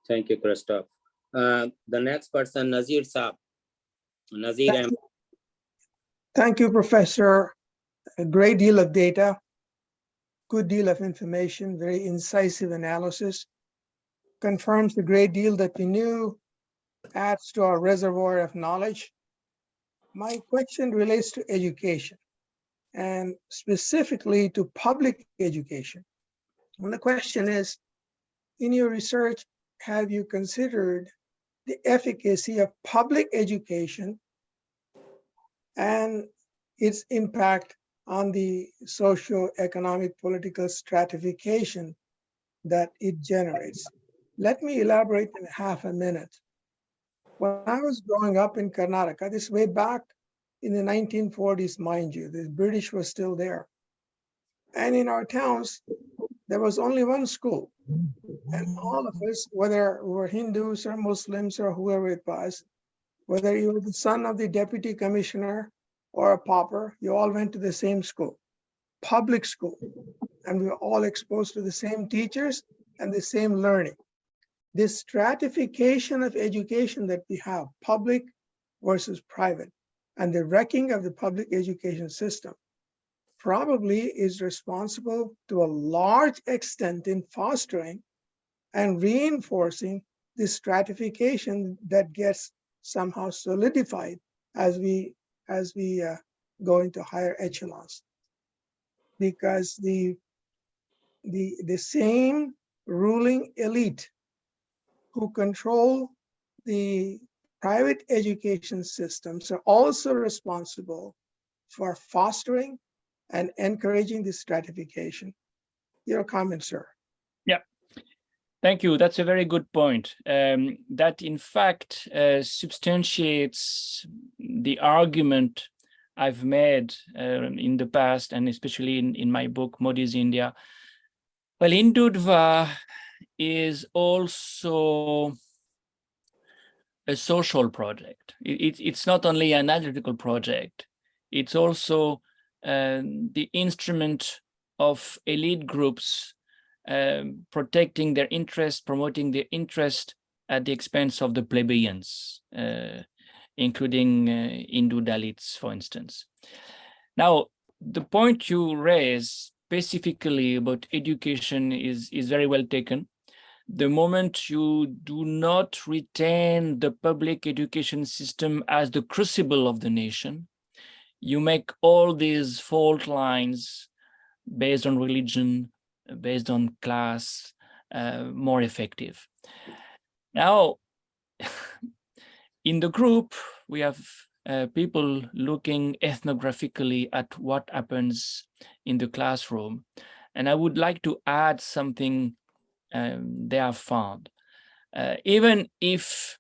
Speaker 5: Thank you, Christophe. The next person, Nazir Saab. Nazir.
Speaker 7: Thank you, Professor. A great deal of data, good deal of information, very incisive analysis, confirms the great deal that we knew, adds to our reservoir of knowledge. My question relates to education, and specifically to public education. And the question is, in your research, have you considered the efficacy of public education and its impact on the socio-economic political stratification that it generates? Let me elaborate in half a minute. When I was growing up in Karnataka, this way back in the 1940s, mind you, the British was still there. And in our towns, there was only one school. And all of us, whether we were Hindus or Muslims or whoever it was, whether you were the son of the deputy commissioner or a pauper, you all went to the same school, public school. And we were all exposed to the same teachers and the same learning. This stratification of education that we have, public versus private, and the wrecking of the public education system probably is responsible to a large extent in fostering and reinforcing the stratification that gets somehow solidified as we go into higher echelons. Because the same ruling elite who control the private education systems are also responsible for fostering and encouraging this stratification. Your comment, sir.
Speaker 3: Yeah, thank you. That's a very good point. That in fact substantiates the argument I've made in the past, and especially in my book, Modi's India. Well, Hindutva is also a social project. It's not only an analytical project, it's also the instrument of elite groups protecting their interest, promoting their interest at the expense of the plebeians, including Hindu Dalits, for instance. Now, the point you raise specifically about education is very well taken. The moment you do not retain the public education system as the crucible of the nation, you make all these fault lines based on religion, based on class, more effective. Now, in the group, we have people looking ethnographically at what happens in the classroom. And I would like to add something they have found. Even if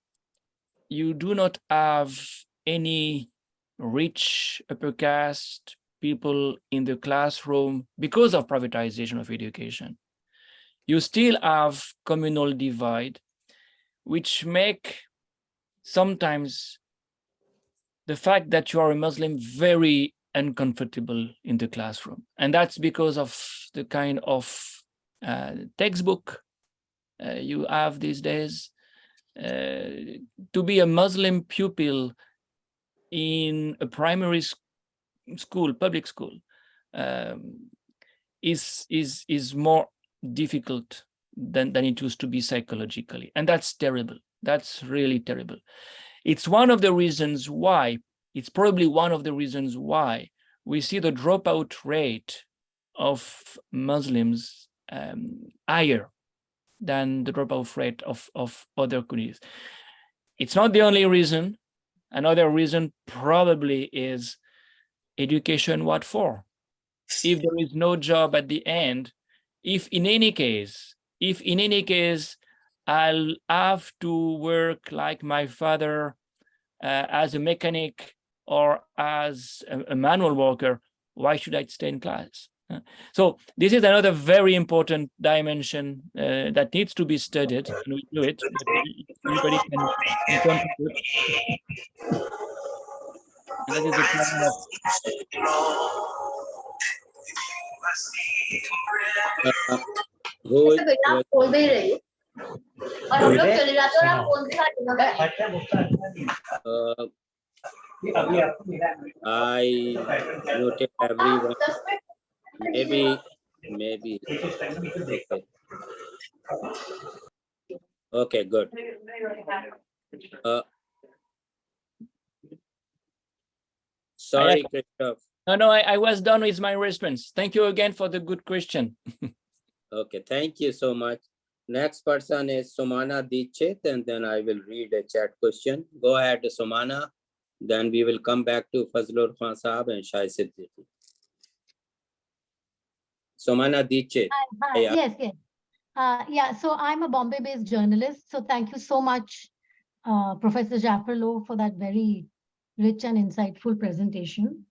Speaker 3: you do not have any rich upper caste people in the classroom because of privatization of education, you still have communal divide, which make sometimes the fact that you are a Muslim very uncomfortable in the classroom. And that's because of the kind of textbook you have these days. To be a Muslim pupil in a primary school, public school, is more difficult than it used to be psychologically. And that's terrible. That's really terrible. It's one of the reasons why, it's probably one of the reasons why we see the dropout rate of Muslims higher than the dropout rate of other communities. It's not the only reason. Another reason probably is education, what for? If there is no job at the end, if in any case I'll have to work like my father as a mechanic or as a manual worker, why should I stay in class? So this is another very important dimension that needs to be studied, and we do it. Everybody can contribute. And that is the problem of
Speaker 5: who I noted everyone. Maybe. Okay, good. Sorry, Christophe.
Speaker 3: No, I was done with my response. Thank you again for the good question.
Speaker 5: Okay, thank you so much. Next person is Somana Dikshit, and then I will read a chat question. Go ahead, Somana. Then we will come back to Fazlur Khan Saab and Shai Siddiqui. Somana Dikshit.
Speaker 8: Yes. Yeah, so I'm a Bombay-based journalist. So thank you so much, Professor Jaffrelot, for that very rich and insightful presentation.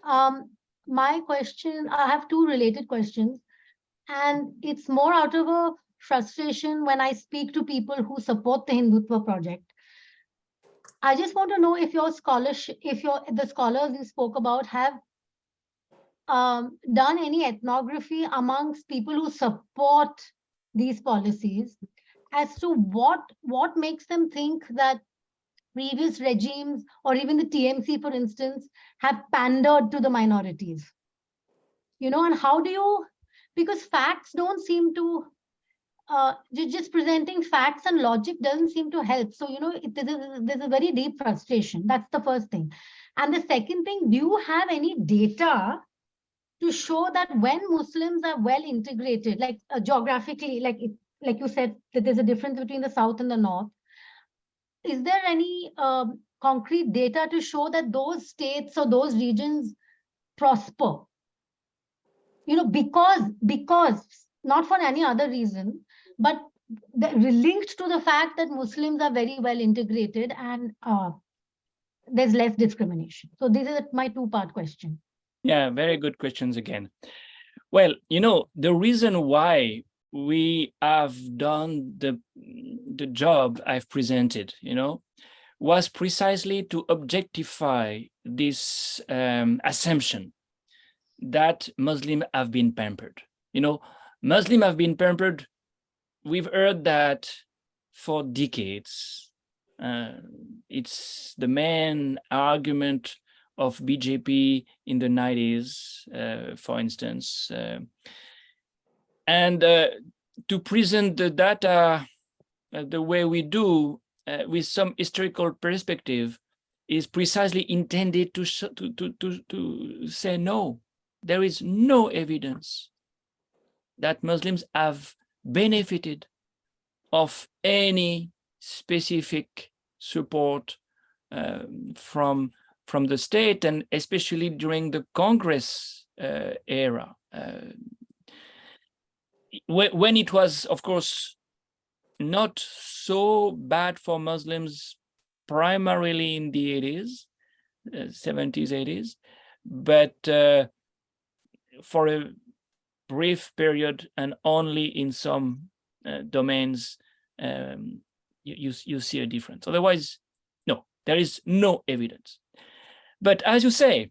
Speaker 8: My question, I have two related questions, and it's more out of a frustration when I speak to people who support the Hindutva project. I just want to know if your scholarship, the scholars you spoke about have done any ethnography amongst people who support these policies as to what makes them think that previous regimes or even the TMC, for instance, have pandered to the minorities. You know, and how do you, because facts don't seem to just presenting facts and logic doesn't seem to help. So, there's a very deep frustration. That's the first thing. And the second thing, do you have any data to show that when Muslims are well integrated, like geographically, like you said, that there's a difference between the South and the North? Is there any concrete data to show that those states or those regions prosper? Because not for any other reason, but linked to the fact that Muslims are very well integrated and there's less discrimination. So this is my two-part question.
Speaker 3: Yeah, very good questions again. Well, the reason why we have done the job I've presented, was precisely to objectify this assumption that Muslims have been pampered. Muslims have been pampered. We've heard that for decades. It's the main argument of BJP in the 90s, for instance. And to present the data the way we do, with some historical perspective, is precisely intended to say no. There is no evidence that Muslims have benefited of any specific support from the state, and especially during the Congress era, when it was, of course, not so bad for Muslims, primarily in the 80s, 70s, 80s, but for a brief period and only in some domains, you see a difference. Otherwise, no, there is no evidence. But as you say,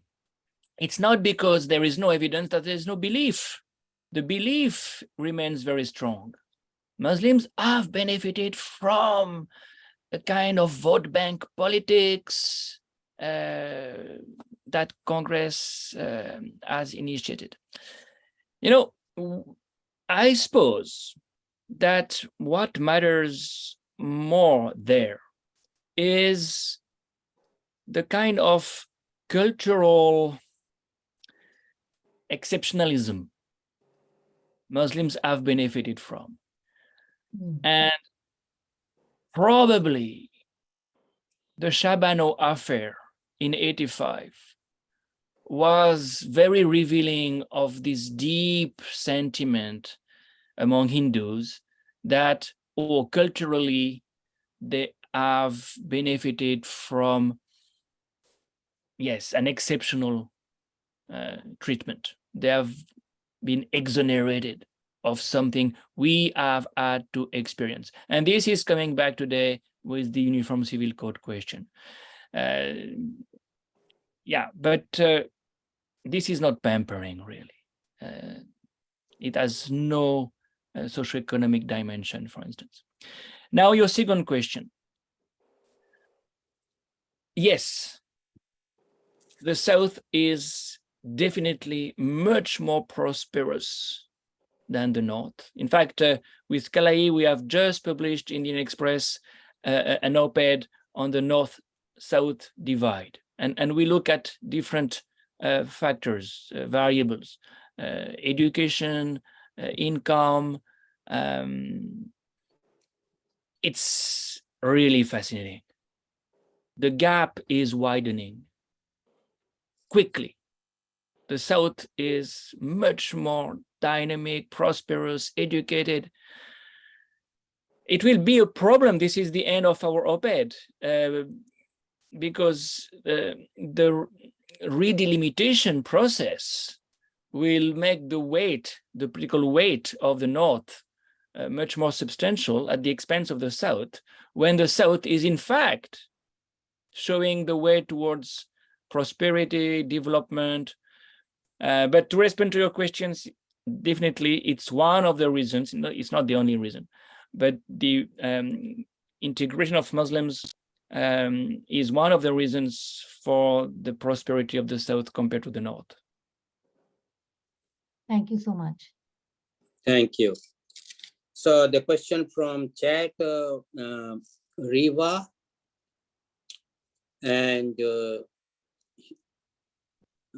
Speaker 3: it's not because there is no evidence that there is no belief. The belief remains very strong. Muslims have benefited from a kind of vote bank politics that Congress has initiated. I suppose that what matters more there is the kind of cultural exceptionalism Muslims have benefited from. And probably the Shabano affair in 85 was very revealing of this deep sentiment among Hindus that, culturally, they have benefited from, yes, an exceptional treatment. They have been exonerated of something we have had to experience. And this is coming back today with the Uniform Civil Code question. But this is not pampering, really. It has no socioeconomic dimension, for instance. Now, your second question. Yes, the South is definitely much more prosperous than the North. In fact, with Kalai, we have just published in Indian Express an op-ed on the North-South divide. And we look at different factors, variables, education, income. It's really fascinating. The gap is widening quickly. The South is much more dynamic, prosperous, educated. It will be a problem. This is the end of our op-ed, because the redelimitation process will make the political weight of the North much more substantial at the expense of the South, when the South is in fact showing the way towards prosperity, development. But to respond to your questions, definitely it's one of the reasons, it's not the only reason, but the integration of Muslims is one of the reasons for the prosperity of the South compared to the North.
Speaker 8: Thank you so much.
Speaker 5: Thank you. So the question from chat, Riva, and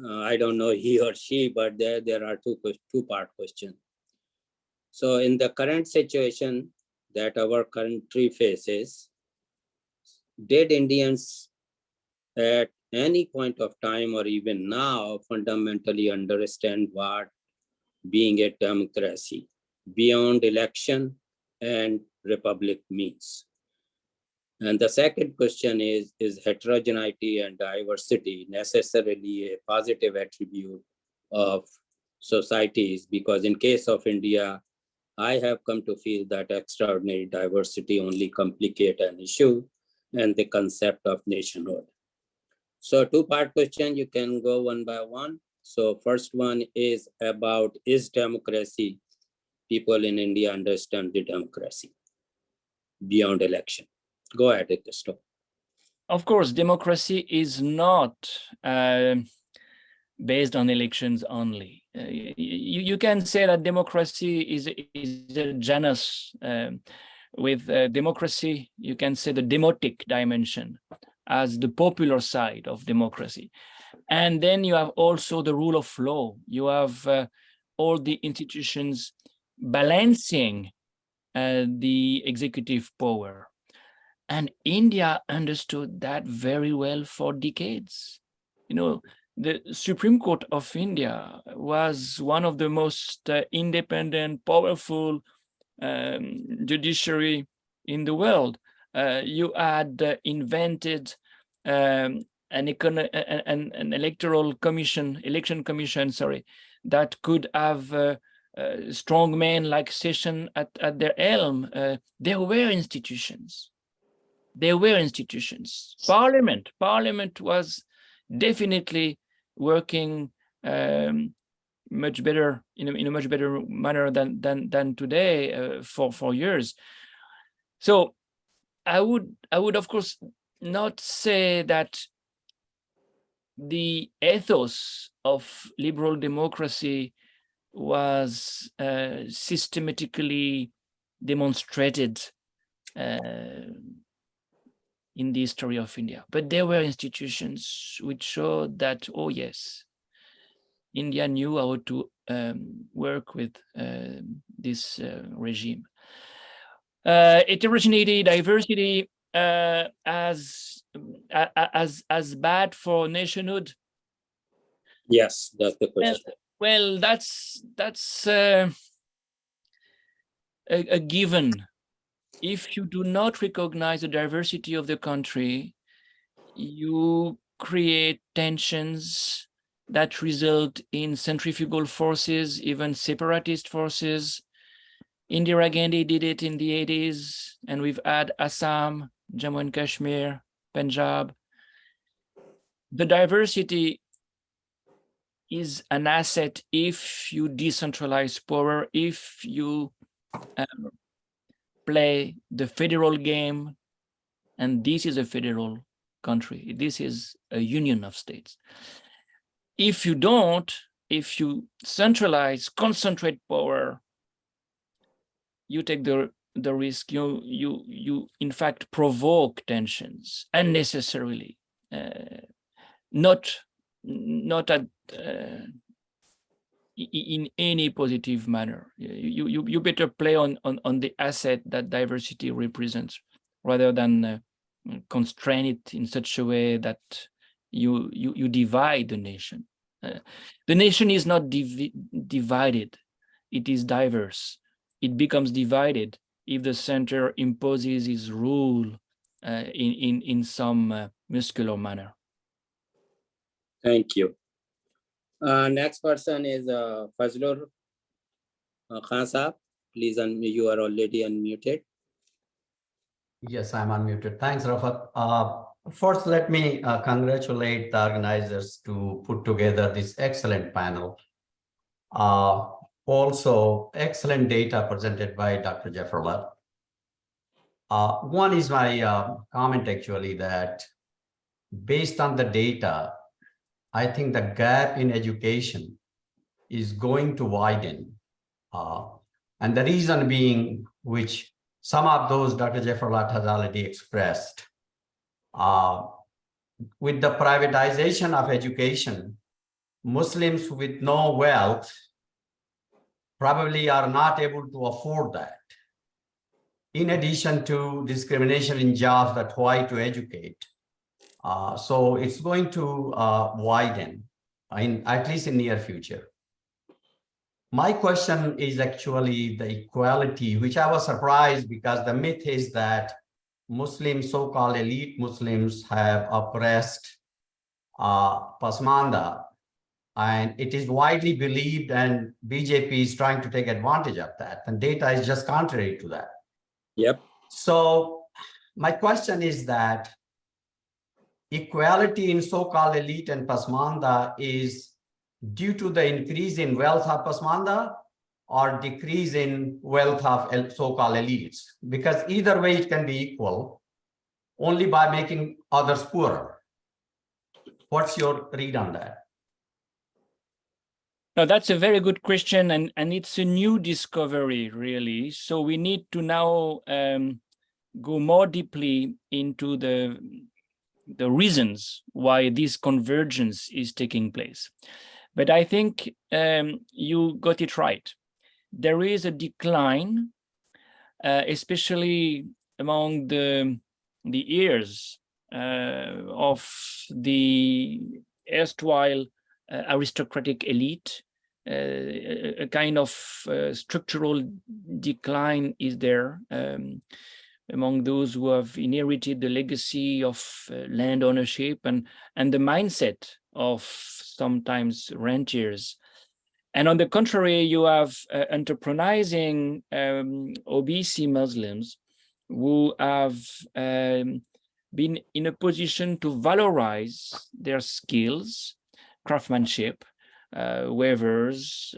Speaker 5: I don't know he or she, but there are two-part question. So in the current situation that our country faces, did Indians at any point of time or even now fundamentally understand what being a democracy beyond election and republic means? And the second question is heterogeneity and diversity necessarily a positive attribute of societies? Because in case of India, I have come to feel that extraordinary diversity only complicate an issue and the concept of nationhood. So two-part question, you can go one by one. So first one is about, is democracy, people in India understand the democracy beyond election? Go ahead, Christophe.
Speaker 3: Of course, democracy is not based on elections only. You can say that democracy is a genus. With democracy, you can say the demotic dimension as the popular side of democracy. And then you have also the rule of law. You have all the institutions balancing the executive power. And India understood that very well for decades. You know, the Supreme Court of India was one of the most independent, powerful judiciary in the world. You had invented an electoral commission, election commission, sorry, that could have strong men like Session at their helm. There were institutions. There were institutions. Parliament was definitely working much better in a much better manner than today for years. So I would of course not say that the ethos of liberal democracy was systematically demonstrated in the history of India. But there were institutions which showed that, oh yes, India knew how to work with this regime. Heterogeneity, diversity as bad for nationhood.
Speaker 5: Yes, that's the question.
Speaker 3: Well, that's a given. If you do not recognize the diversity of the country, you create tensions that result in centrifugal forces, even separatist forces. Indira Gandhi did it in the 80s, and we've had Assam, Jammu and Kashmir, Punjab. The diversity is an asset if you decentralize power, if you play the federal game, and this is a federal country. This is a union of states. If you don't, if you centralize, concentrate power, you take the risk. You in fact provoke tensions unnecessarily, not at in any positive manner. You better play on the asset that diversity represents, rather than constrain it in such a way that you divide the nation. The nation is not divided; it is diverse. It becomes divided if the center imposes its rule in some muscular manner.
Speaker 5: Thank you. Next person is Fazlur Khan Saab. Please, you are already unmuted.
Speaker 9: Yes, I'm unmuted. Thanks, Rafat. First, let me congratulate the organizers to put together this excellent panel. Also, excellent data presented by Dr. Jaffrelot. One is my comment actually that based on the data, I think the gap in education is going to widen. And the reason being which some of those Dr. Jaffrelot has already expressed. With the privatization of education, Muslims with no wealth probably are not able to afford that. In addition to discrimination in jobs that why to educate. So it's going to widen, at least in near future. My question is actually the equality, which I was surprised because the myth is that Muslims, so-called elite Muslims, have oppressed Pasmanda, and it is widely believed, and BJP is trying to take advantage of that, and data is just contrary to that.
Speaker 5: Yep.
Speaker 9: So my question is that equality in so-called elite and Pasmanda is due to the increase in wealth of Pasmanda or decrease in wealth of so-called elites? Because either way it can be equal only by making others poorer. What's your read on that?
Speaker 3: No, that's a very good question, and it's a new discovery, really. So we need to now go more deeply into the reasons why this convergence is taking place. But I think you got it right. There is a decline, especially among the ears of the erstwhile aristocratic elite. A kind of structural decline is there among those who have inherited the legacy of land ownership and the mindset of sometimes rentiers. And on the contrary, you have enterprising OBC Muslims who have been in a position to valorize their skills, craftsmanship, weavers,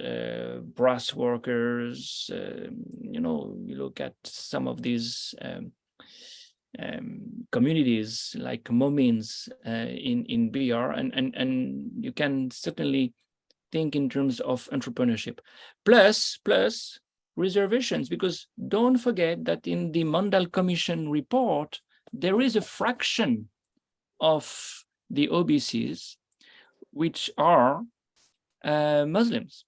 Speaker 3: brass workers, you look at some of these communities like Momins in BR, and you can certainly think in terms of entrepreneurship, plus reservations, because don't forget that in the Mandal Commission report, there is a fraction of the OBCs which are Muslims,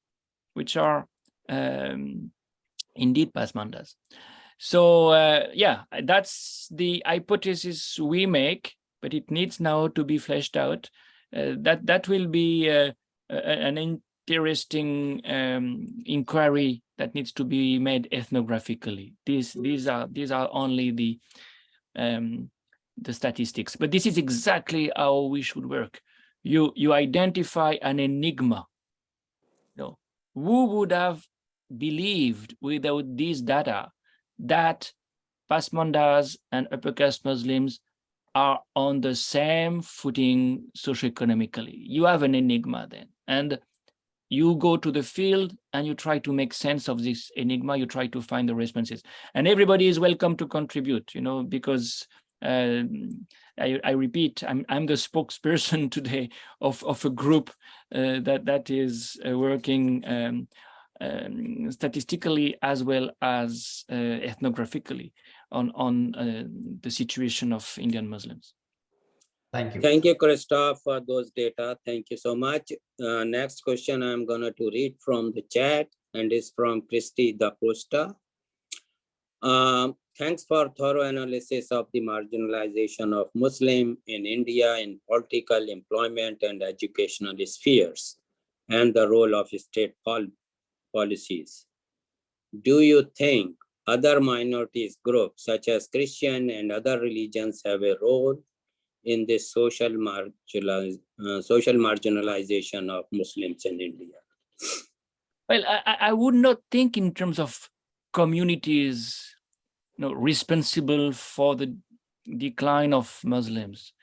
Speaker 3: which are indeed Pasmandas. So yeah, that's the hypothesis we make, but it needs now to be fleshed out. That will be an interesting inquiry that needs to be made ethnographically. These are only the statistics, but this is exactly how we should work. You identify an enigma. Who would have believed without this data that Pasmandas and upper caste Muslims are on the same footing socioeconomically? You have an enigma then, and you go to the field and you try to make sense of this enigma. You try to find the responses, and everybody is welcome to contribute, because I repeat, I'm the spokesperson today of a group that is working statistically as well as ethnographically on the situation of Indian Muslims.
Speaker 9: Thank you.
Speaker 5: Thank you, Christophe, for those data. Thank you so much. Next question I'm going to read from the chat, and is from Christy Da Costa. Thanks for thorough analysis of the marginalization of Muslim in India in political, employment, and educational spheres, and the role of state policies. Do you think other minorities groups such as Christian and other religions have a role in this social marginalization of Muslims in India?
Speaker 3: Well, I would not think in terms of communities responsible for the decline of Muslims.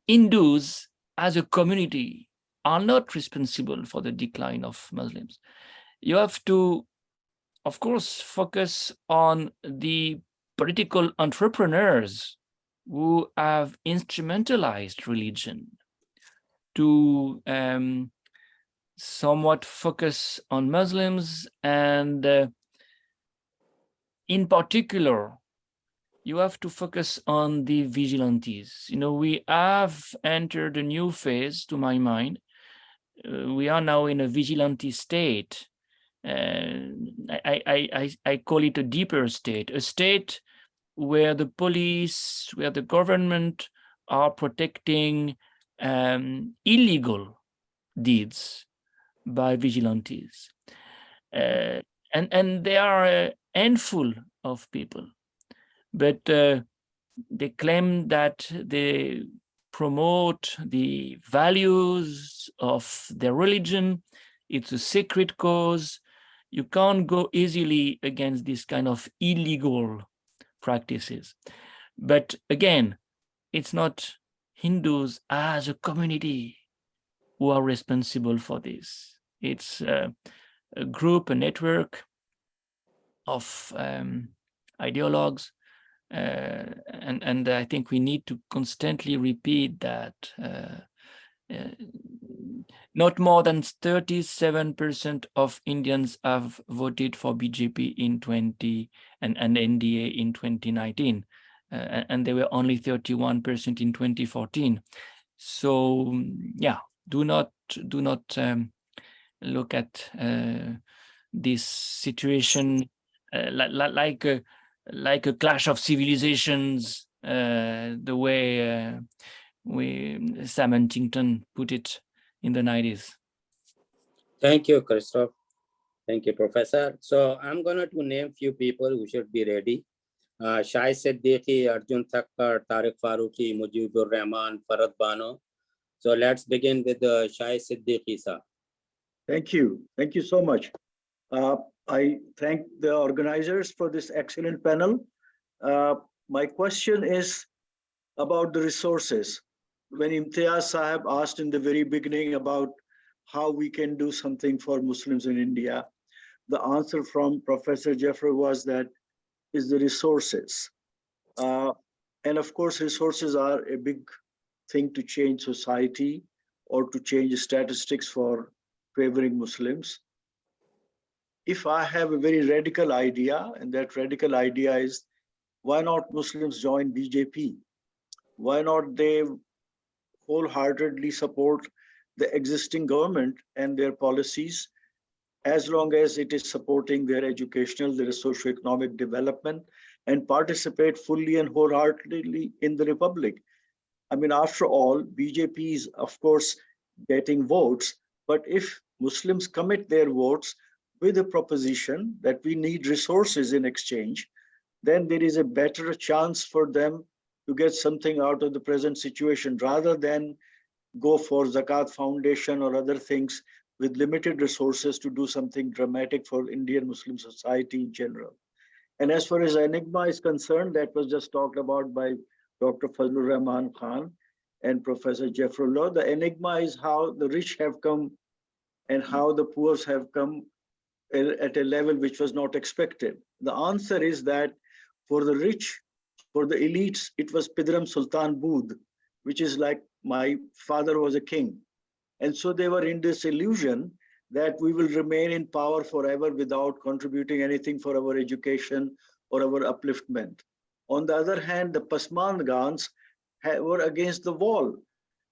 Speaker 3: Hindus as a community are not responsible for the decline of Muslims. You have to, of course, focus on the political entrepreneurs who have instrumentalized religion to somewhat focus on Muslims and in particular, you have to focus on the vigilantes. You know, we have entered a new phase, to my mind. We are now in a vigilante state. I call it a deeper state, a state where the police, where the government are protecting illegal deeds by vigilantes. And there are a handful of people, but they claim that they promote the values of their religion. It's a sacred cause. You can't go easily against this kind of illegal practices. But again, it's not Hindus as a community who are responsible for this. It's a group, a network of ideologues. And I think we need to constantly repeat that not more than 37% of Indians have voted for BJP in 20 and NDA in 2019, and they were only 31% in 2014. So yeah, do not look at this situation like a clash of civilizations, the way Sam Huntington put it in the 90s.
Speaker 5: Thank you, Christophe. Thank you, Professor. So I'm going to name few people who should be ready. Shai Siddiqui, Arjun Thakkar, Tariq Farooqi, Mujibur Rahman, Farad Bano. So let's begin with Shai Siddiqui, sir.
Speaker 10: Thank you. Thank you so much. I thank the organizers for this excellent panel. My question is about the resources. When Imtiaz Sahib asked in the very beginning about how we can do something for Muslims in India, the answer from Professor Jaffrelot was that is the resources. And of course, resources are a big thing to change society or to change statistics for favoring Muslims. If I have a very radical idea, and that radical idea is, why not Muslims join BJP? Why not they wholeheartedly support the existing government and their policies, as long as it is supporting their educational, their socio-economic development, and participate fully and wholeheartedly in the Republic? I mean, after all, BJP is, of course, getting votes, but if Muslims commit their votes with a proposition that we need resources in exchange, then there is a better chance for them to get something out of the present situation, rather than go for Zakat Foundation or other things with limited resources to do something dramatic for Indian Muslim society in general. And as far as Enigma is concerned, that was just talked about by Dr. Fazlur Rahman Khan and Professor Jaffrelot. The enigma is how the rich have come and how the poor have come at a level which was not expected. The answer is that for the rich, for the elites, it was Pidram Sultan Bood, which is like my father was a king. And so they were in this illusion that we will remain in power forever without contributing anything for our education or our upliftment. On the other hand, the Pasmandgans were against the wall.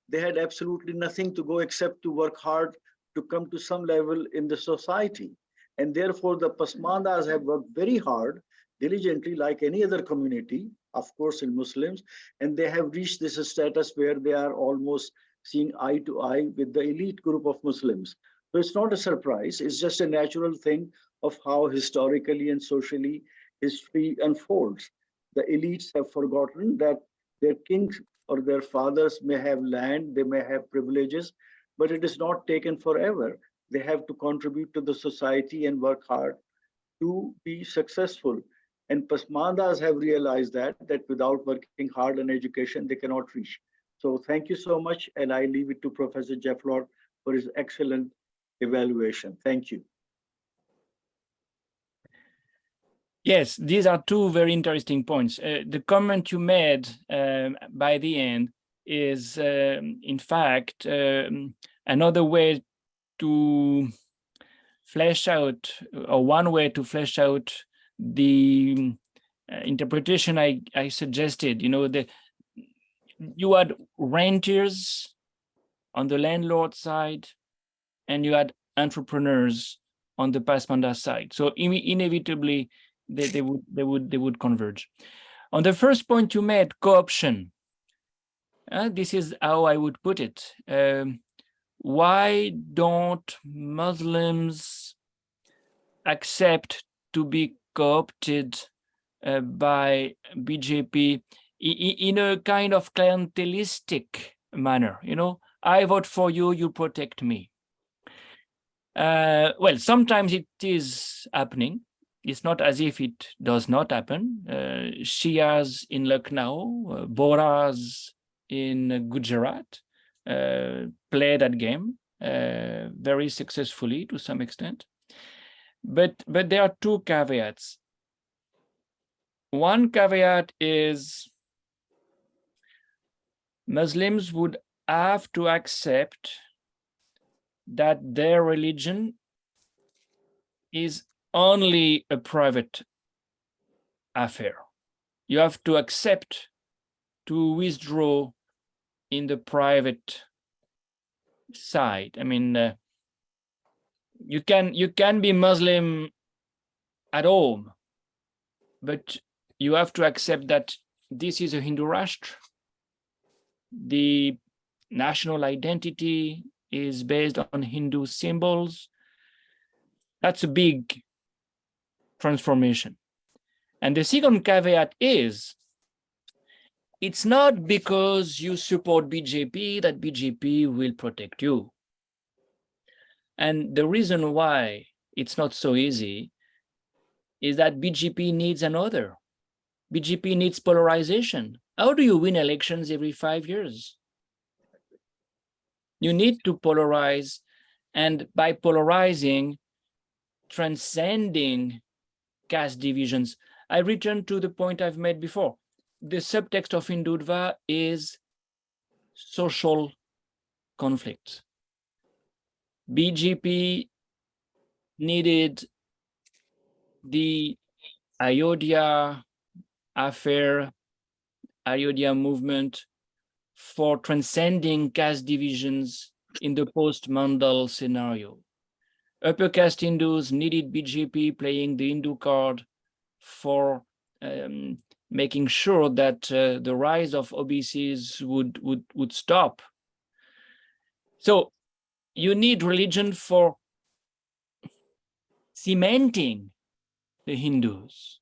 Speaker 10: They had absolutely nothing to go except to work hard to come to some level in the society. And therefore, the Pasmandas have worked very hard, diligently, like any other community, of course, in Muslims, and they have reached this status where they are almost seeing eye to eye with the elite group of Muslims. So it's not a surprise, it's just a natural thing of how historically and socially history unfolds. The elites have forgotten that their kings or their fathers may have land, they may have privileges, but it is not taken forever. They have to contribute to the society and work hard to be successful. And Pasmandas have realized that without working hard on education, they cannot reach. So thank you so much. And I leave it to Professor Jaffrelot for his excellent evaluation. Thank you.
Speaker 3: Yes, these are two very interesting points. The comment you made by the end is, in fact, another way to flesh out, or one way to flesh out the interpretation I suggested. You had rentiers on the landlord side, and you had entrepreneurs on the passenger side. So inevitably, they would converge. On the first point you made, co-option. This is how I would put it. Why don't Muslims accept to be co-opted by BJP in a kind of clientelistic manner? I vote for you, you protect me. Well, sometimes it is happening. It's not as if it does not happen. Shias in Lucknow, Bohras in Gujarat play that game very successfully to some extent. But there are two caveats. One caveat is Muslims would have to accept that their religion is only a private affair. You have to accept to withdraw in the private side. I mean, you can be Muslim at home, but you have to accept that this is a Hindu Rashtra. The national identity is based on Hindu symbols. That's a big transformation. And the second caveat is, it's not because you support BJP that BJP will protect you. And the reason why it's not so easy is that BJP needs another. BJP needs polarization. How do you win elections every 5 years? You need to polarize, and by polarizing, transcending caste divisions. I return to the point I've made before. The subtext of Hindutva is social conflict. BJP needed the Ayodhya affair, Ayodhya movement for transcending caste divisions in the post-Mandal scenario. Upper caste Hindus needed BJP playing the Hindu card for making sure that the rise of OBCs would stop. So you need religion for cementing the Hindus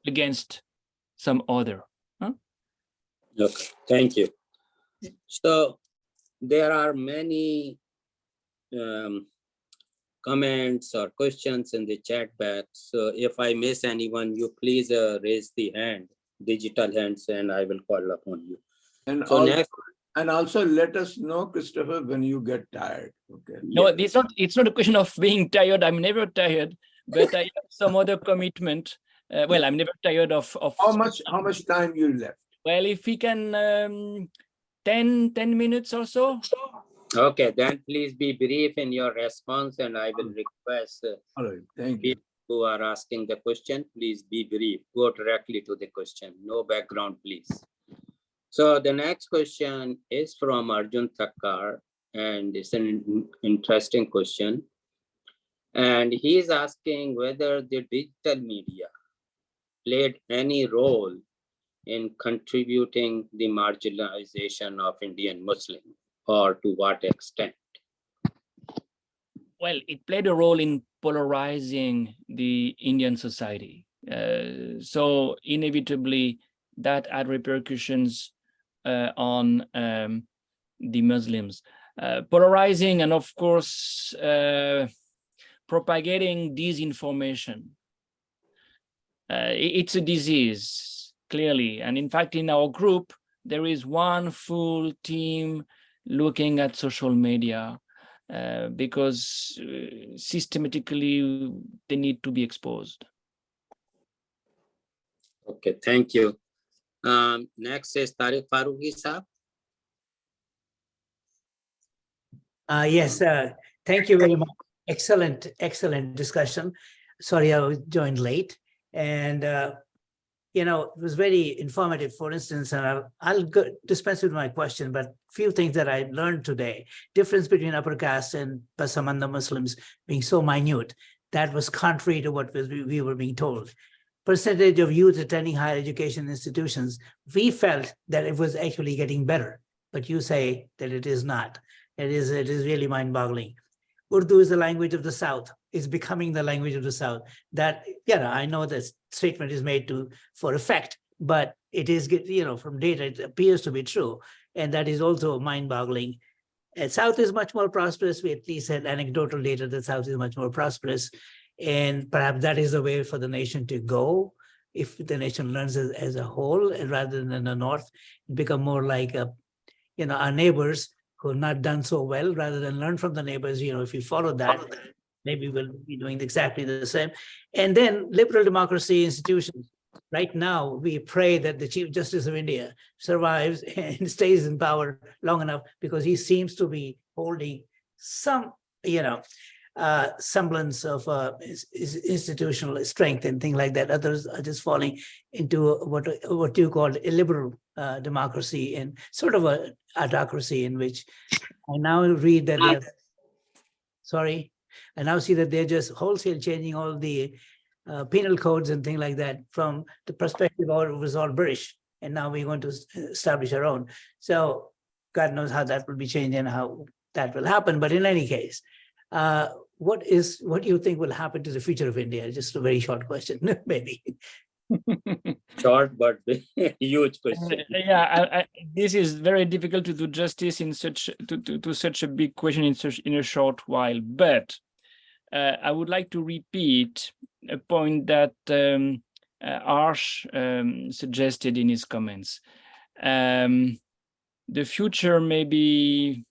Speaker 3: against some other. Huh?
Speaker 5: Okay, thank you. So there are many comments or questions in the chat box. So if I miss anyone, you please raise the hand, digital hands, and I will call upon you.
Speaker 1: And
Speaker 5: So
Speaker 1: also let us know, Christopher, when you get tired. Okay.
Speaker 3: No, it's not a question of being tired. I'm never tired, but I have some other commitment. Well, I'm never tired of
Speaker 1: How much time you left?
Speaker 3: Well, if we can 10 minutes or so.
Speaker 5: Okay, then please be brief in your response, and I will request
Speaker 1: All right, thank you.
Speaker 5: people who are asking the question, please be brief. Go directly to the question. No background, please. So the next question is from Arjun Thakkar, and it's an interesting question. And he is asking whether the digital media played any role in contributing the marginalization of Indian Muslims, or to what extent?
Speaker 3: Well, it played a role in polarizing the Indian society. So inevitably, that had repercussions on the Muslims. Polarizing and, of course, propagating disinformation. It's a disease, clearly. And in fact, in our group, there is one full team looking at social media because systematically they need to be exposed.
Speaker 5: Okay, thank you. Next is Tariq Farooqi Saab.
Speaker 11: Yes, thank you very much. Excellent discussion. Sorry, I joined late. And, you know, it was very informative, for instance, and I'll dispense with my question, but few things that I learned today, difference between upper caste and Pasamanda Muslims being so minute, that was contrary to what we were being told. Percentage of youth attending higher education institutions, we felt that it was actually getting better, but you say that it is not. It is really mind-boggling. Urdu is the language of the South. It's becoming the language of the South. That, you know, I know that statement is made for effect, but it is, you know, from data, it appears to be true. And that is also mind-boggling. And South is much more prosperous. We at least had anecdotal data that South is much more prosperous. And perhaps that is the way for the nation to go. If the nation learns as a whole, and rather than the North, become more like, you know, our neighbors who have not done so well, rather than learn from the neighbors. You know, if you follow that, maybe we'll be doing exactly the same. And then liberal democracy institutions. Right now, we pray that the Chief Justice of India survives and stays in power long enough, because he seems to be holding some, you know, semblance of institutional strength and things like that. Others are just falling into what you call illiberal democracy, and sort of a autocracy, in which I now read that I now see that they're just wholesale changing all the penal codes and things like that from the perspective of it was all British, and now we're going to establish our own. So God knows how that will be changed and how that will happen. But in any case, what do you think will happen to the future of India? Just a very short question, maybe.
Speaker 5: Short but huge question.
Speaker 3: Yeah, this is very difficult to do justice in such to such a big question in a short while. But I would like to repeat a point that Arsh suggested in his comments. The future may be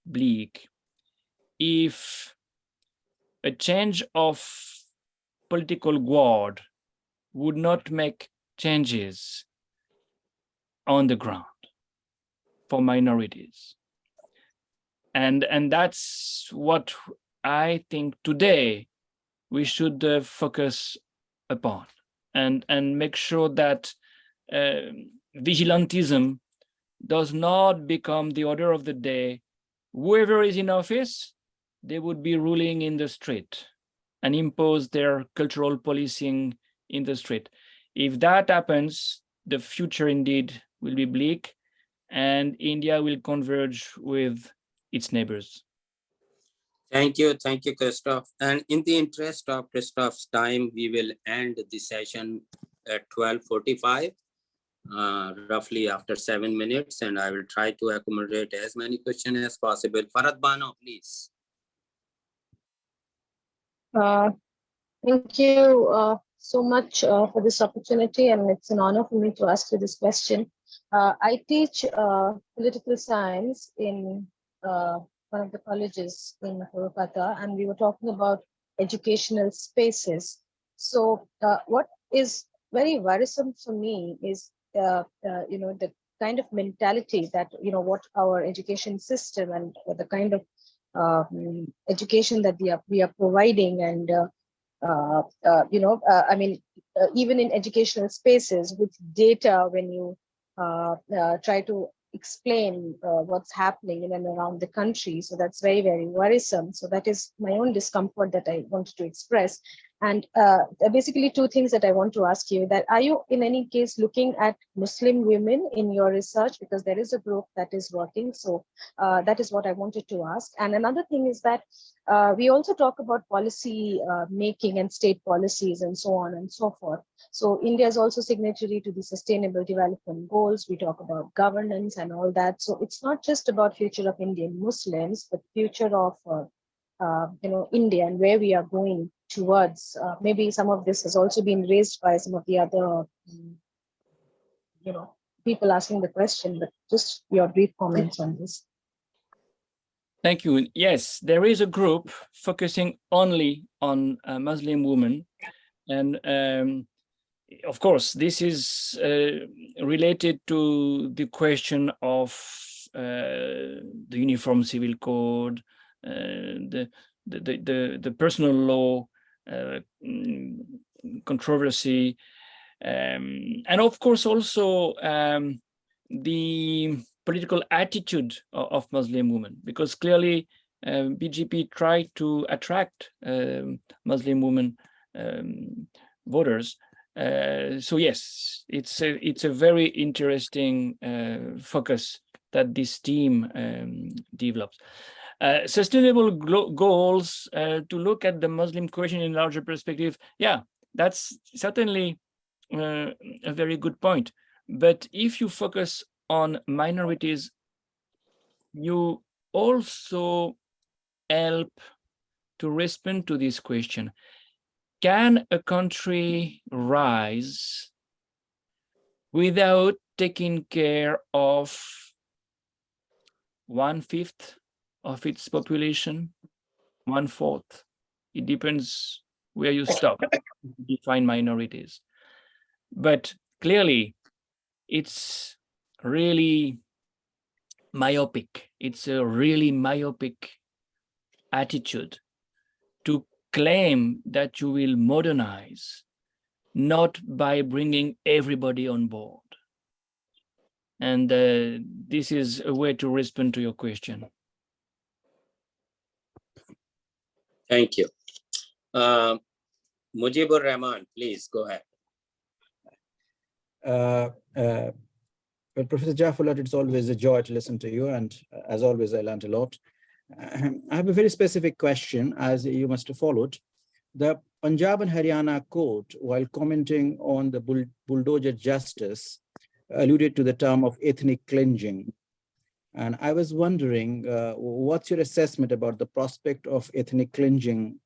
Speaker 3: bleak if a change of political guard would not make changes on the ground for minorities. And that's what I think today we should focus upon, and make sure that vigilantism does not become the order of the day. Whoever is in office, they would be ruling in the street and impose their cultural policing in the street. If that happens, the future indeed will be bleak, and India will converge with its neighbors.
Speaker 5: Thank you, Christophe. And in the interest of Christophe's time, we will end the session at 12:45, roughly after 7 minutes, and I will try to accommodate as many questions as possible. Farad Bano, please.
Speaker 12: Thank you so much for this opportunity, and it's an honor for me to ask you this question. I teach political science in one of the colleges in Kolkata, and we were talking about educational spaces. So what is very worrisome for me is you know, the kind of mentality that, you know, what our education system and the kind of education that we are providing, and you know, I mean, even in educational spaces with data, when you try to explain what's happening in and around the country. So that's very, very worrisome. So that is my own discomfort that I wanted to express. And basically two things that I want to ask you, that are you in any case looking at Muslim women in your research? Because there is a group that is working. So that is what I wanted to ask. And another thing is that we also talk about policy making and state policies and so on and so forth. So India is also signatory to the Sustainable Development Goals. We talk about governance and all that. So it's not just about future of Indian Muslims, but future of you know, India and where we are going towards. Maybe some of this has also been raised by some of the other, you know, people asking the question, but just your brief comments on this.
Speaker 3: Thank you. Yes, there is a group focusing only on Muslim women. And of course, this is related to the question of the Uniform Civil Code, the personal law controversy, and of course also the political attitude of Muslim women, because clearly BJP tried to attract Muslim women voters. So yes, it's a very interesting focus that this team develops. Sustainable goals to look at the Muslim question in a larger perspective. Yeah, that's certainly a very good point. But if you focus on minorities, you also help to respond to this question. Can a country rise without taking care of 1/5 of its population? 1/4? It depends where you stop to define minorities. But clearly, it's really myopic. It's a really myopic attitude to claim that you will modernize, not by bringing everybody on board. And this is a way to respond to your question.
Speaker 5: Thank you. Mujibur Rahman, please go ahead.
Speaker 13: Well, Professor Jaffrelot, it's always a joy to listen to you, and as always, I learned a lot. I have a very specific question, as you must have followed. The Punjab and Haryana court, while commenting on the bulldozer justice, alluded to the term of ethnic cleansing. And I was wondering, what's your assessment about the prospect of ethnic cleansing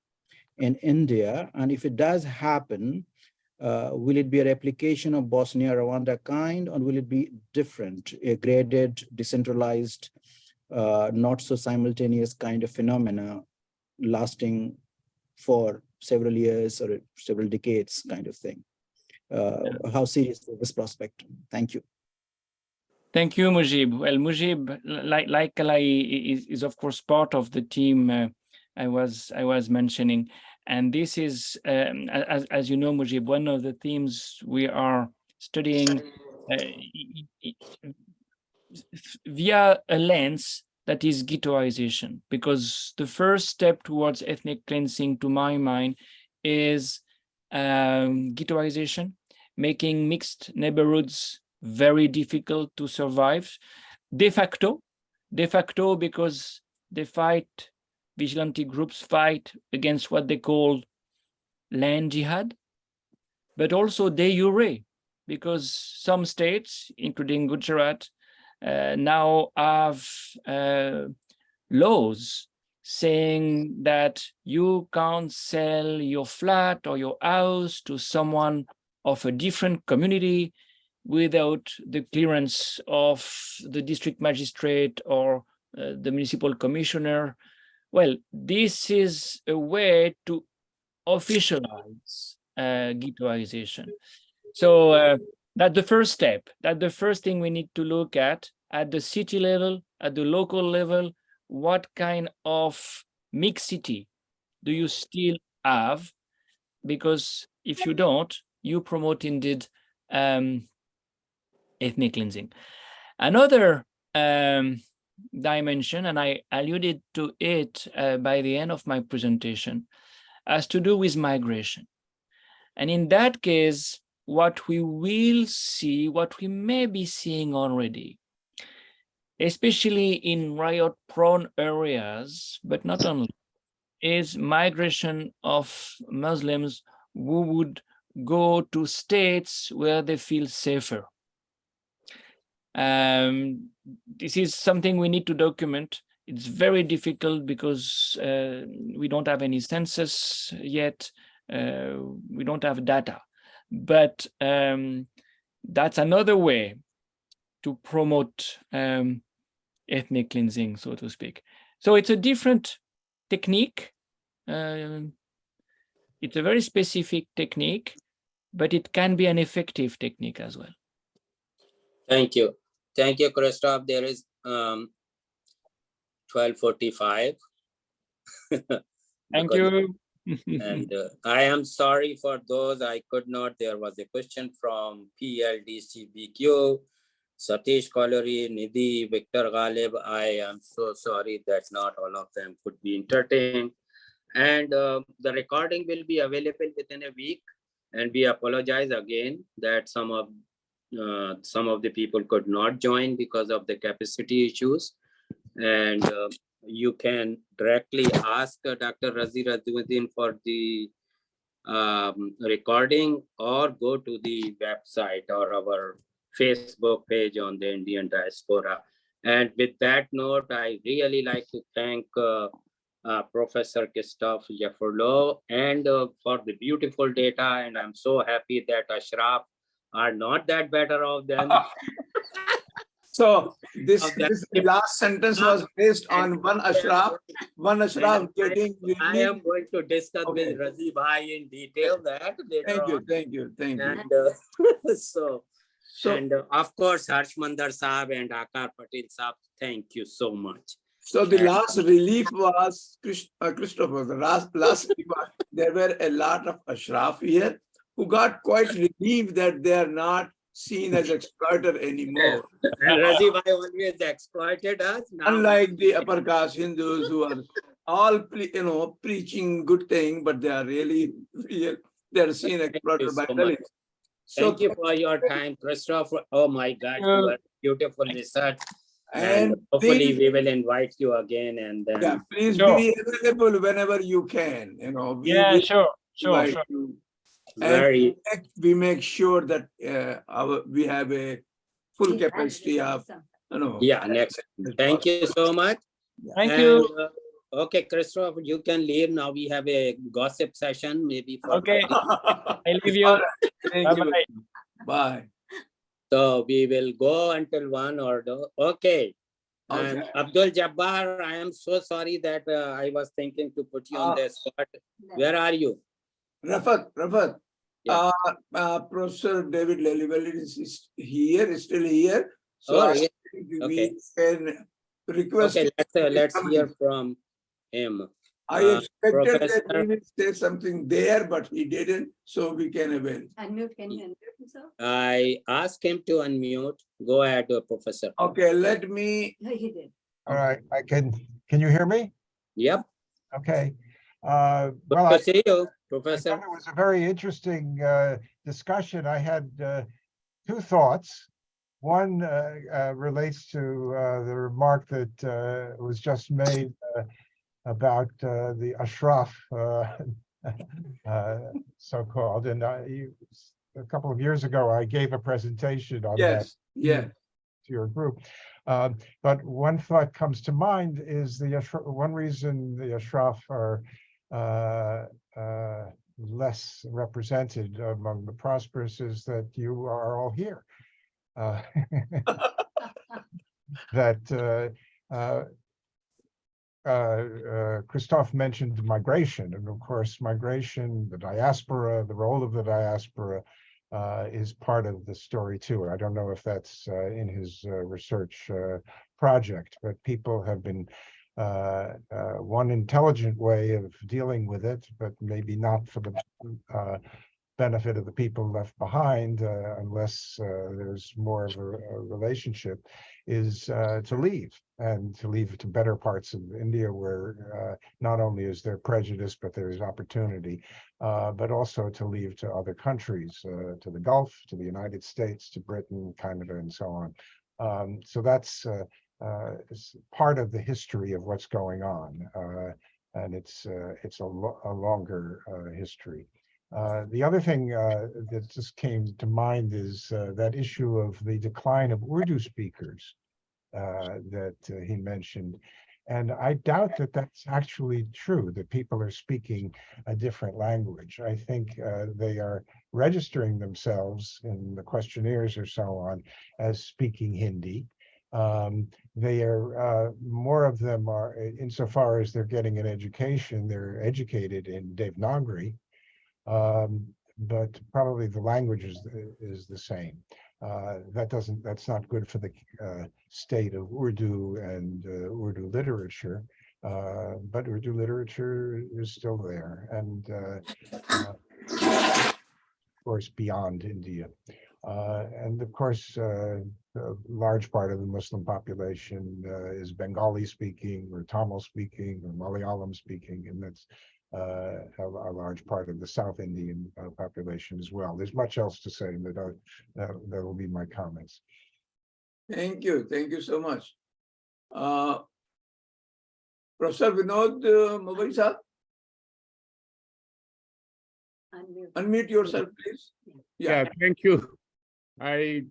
Speaker 13: in India? And if it does happen, will it be a replication of Bosnia-Rwanda kind, or will it be different, a graded, decentralized, not so simultaneous kind of phenomena lasting for several years or several decades kind of thing? How serious is this prospect? Thank you.
Speaker 3: Thank you, Mujib. Well, Mujib, like Kalai, is of course part of the team I was mentioning. And this is, as you know, Mujib, one of the themes we are studying via a lens that is ghettoization, because the first step towards ethnic cleansing, to my mind, is ghettoization, making mixed neighborhoods very difficult to survive, de facto because they fight, vigilante groups fight against what they call land jihad, but also de jure, because some states, including Gujarat, now have laws saying that you can't sell your flat or your house to someone of a different community without the clearance of the district magistrate or the municipal commissioner. Well, this is a way to officialize ghettoization. So that's the first step. That's the first thing we need to look at the city level, at the local level. What kind of mixity do you still have? Because if you don't, you promote indeed ethnic cleansing. Another dimension, and I alluded to it by the end of my presentation, has to do with migration. And in that case, what we will see, what we may be seeing already, especially in riot-prone areas, but not only, is migration of Muslims who would go to states where they feel safer. This is something we need to document. It's very difficult because we don't have any census yet. We don't have data, but that's another way to promote ethnic cleansing, so to speak. So it's a different technique. It's a very specific technique, but it can be an effective technique as well.
Speaker 5: Thank you. Thank you, Christophe. There is 12:45.
Speaker 3: Thank you.
Speaker 5: And I am sorry for those I could not. There was a question from PLDCBQ, Satish Kolori, Nidhi, Victor Ghalib. I am so sorry that not all of them could be entertained. And the recording will be available within a week. And we apologize again that some of the people could not join because of the capacity issues. And you can directly ask Dr. Razi Razuddin for the recording, or go to the website or our Facebook page on the Indian diaspora. And with that note, I really like to thank Professor Christophe Jaffrelot and for the beautiful data. And I'm so happy that Ashraf are not that better off than.
Speaker 1: So this last sentence was based on one Ashraf getting.
Speaker 5: I am going to discuss with Razi Bhai in detail that later on.
Speaker 1: Thank you.
Speaker 5: And and of course, Harshmander Saab and Akar Patel Saab, thank you so much.
Speaker 1: So the last relief was Christophe. The last relief was, there were a lot of Ashraf here who got quite relieved that they are not seen as exploiter anymore.
Speaker 5: And Razi Bhai always exploited us. Now.
Speaker 1: Unlike the upper caste Hindus who are all preaching good thing, but they are really real. They are seen exploited by Dalits.
Speaker 5: Thank you for your time, Christophe. Oh my God, you are beautiful research. And hopefully we will invite you again. And then
Speaker 1: please be available whenever you can.
Speaker 3: Sure.
Speaker 1: We make sure that we have a full capacity of.
Speaker 5: Next. Thank you so much.
Speaker 3: Thank you.
Speaker 5: Okay, Christophe, you can leave now. We have a gossip session, maybe.
Speaker 3: Okay, I leave you.
Speaker 1: Thank you. Bye.
Speaker 5: So we will go until 1 or 2. Okay. And Abdul Jabbar, I am so sorry that I was thinking to put you on the spot. Where are you?
Speaker 1: Rafat.
Speaker 5: Yeah.
Speaker 1: Professor David Lelyveld is still here. So
Speaker 5: okay.
Speaker 1: We can request.
Speaker 5: Okay, let's hear from him.
Speaker 1: I expected that he will say something there, but he didn't, so we can avail.
Speaker 14: Unmute, can you unmute himself?
Speaker 5: I asked him to unmute. Go ahead, Professor.
Speaker 1: Okay, let me.
Speaker 14: No, he did.
Speaker 15: All right, can you hear me?
Speaker 5: Yep.
Speaker 15: Okay.
Speaker 5: Good to see you, Professor.
Speaker 15: It was a very interesting discussion. I had 2 thoughts. One relates to the remark that was just made about the Ashraf, so-called. And a couple of years ago, I gave a presentation on that to your group. But one thought comes to mind is one reason the Ashraf are less represented among the prosperous is that you are all here. That Christophe mentioned migration, and of course migration, the diaspora, the role of the diaspora is part of the story too. I don't know if that's in his research project, but people have been one intelligent way of dealing with it, but maybe not for the benefit of the people left behind, unless there's more of a relationship, is to leave, and to leave to better parts of India where not only is there prejudice, but there's opportunity, but also to leave to other countries, to the Gulf, to the United States, to Britain, Canada, and so on. So that's part of the history of what's going on, and it's a longer history. The other thing that just came to mind is that issue of the decline of Urdu speakers that he mentioned. And I doubt that that's actually true, that people are speaking a different language. I think they are registering themselves in the questionnaires or so on as speaking Hindi. They are, more of them are, insofar as they're getting an education, they're educated in Devanagari. But probably the language is the same. That's not good for the state of Urdu and Urdu literature. but Urdu literature is still there, and of course beyond India. And of course, a large part of the Muslim population is Bengali speaking or Tamil speaking or Malayalam speaking, and that's a large part of the South Indian population as well. There's much else to say, but that will be my comments.
Speaker 1: Thank you. Thank you so much. Professor Vinod Mobari sir, unmute yourself, please.
Speaker 16: Yeah, thank you. I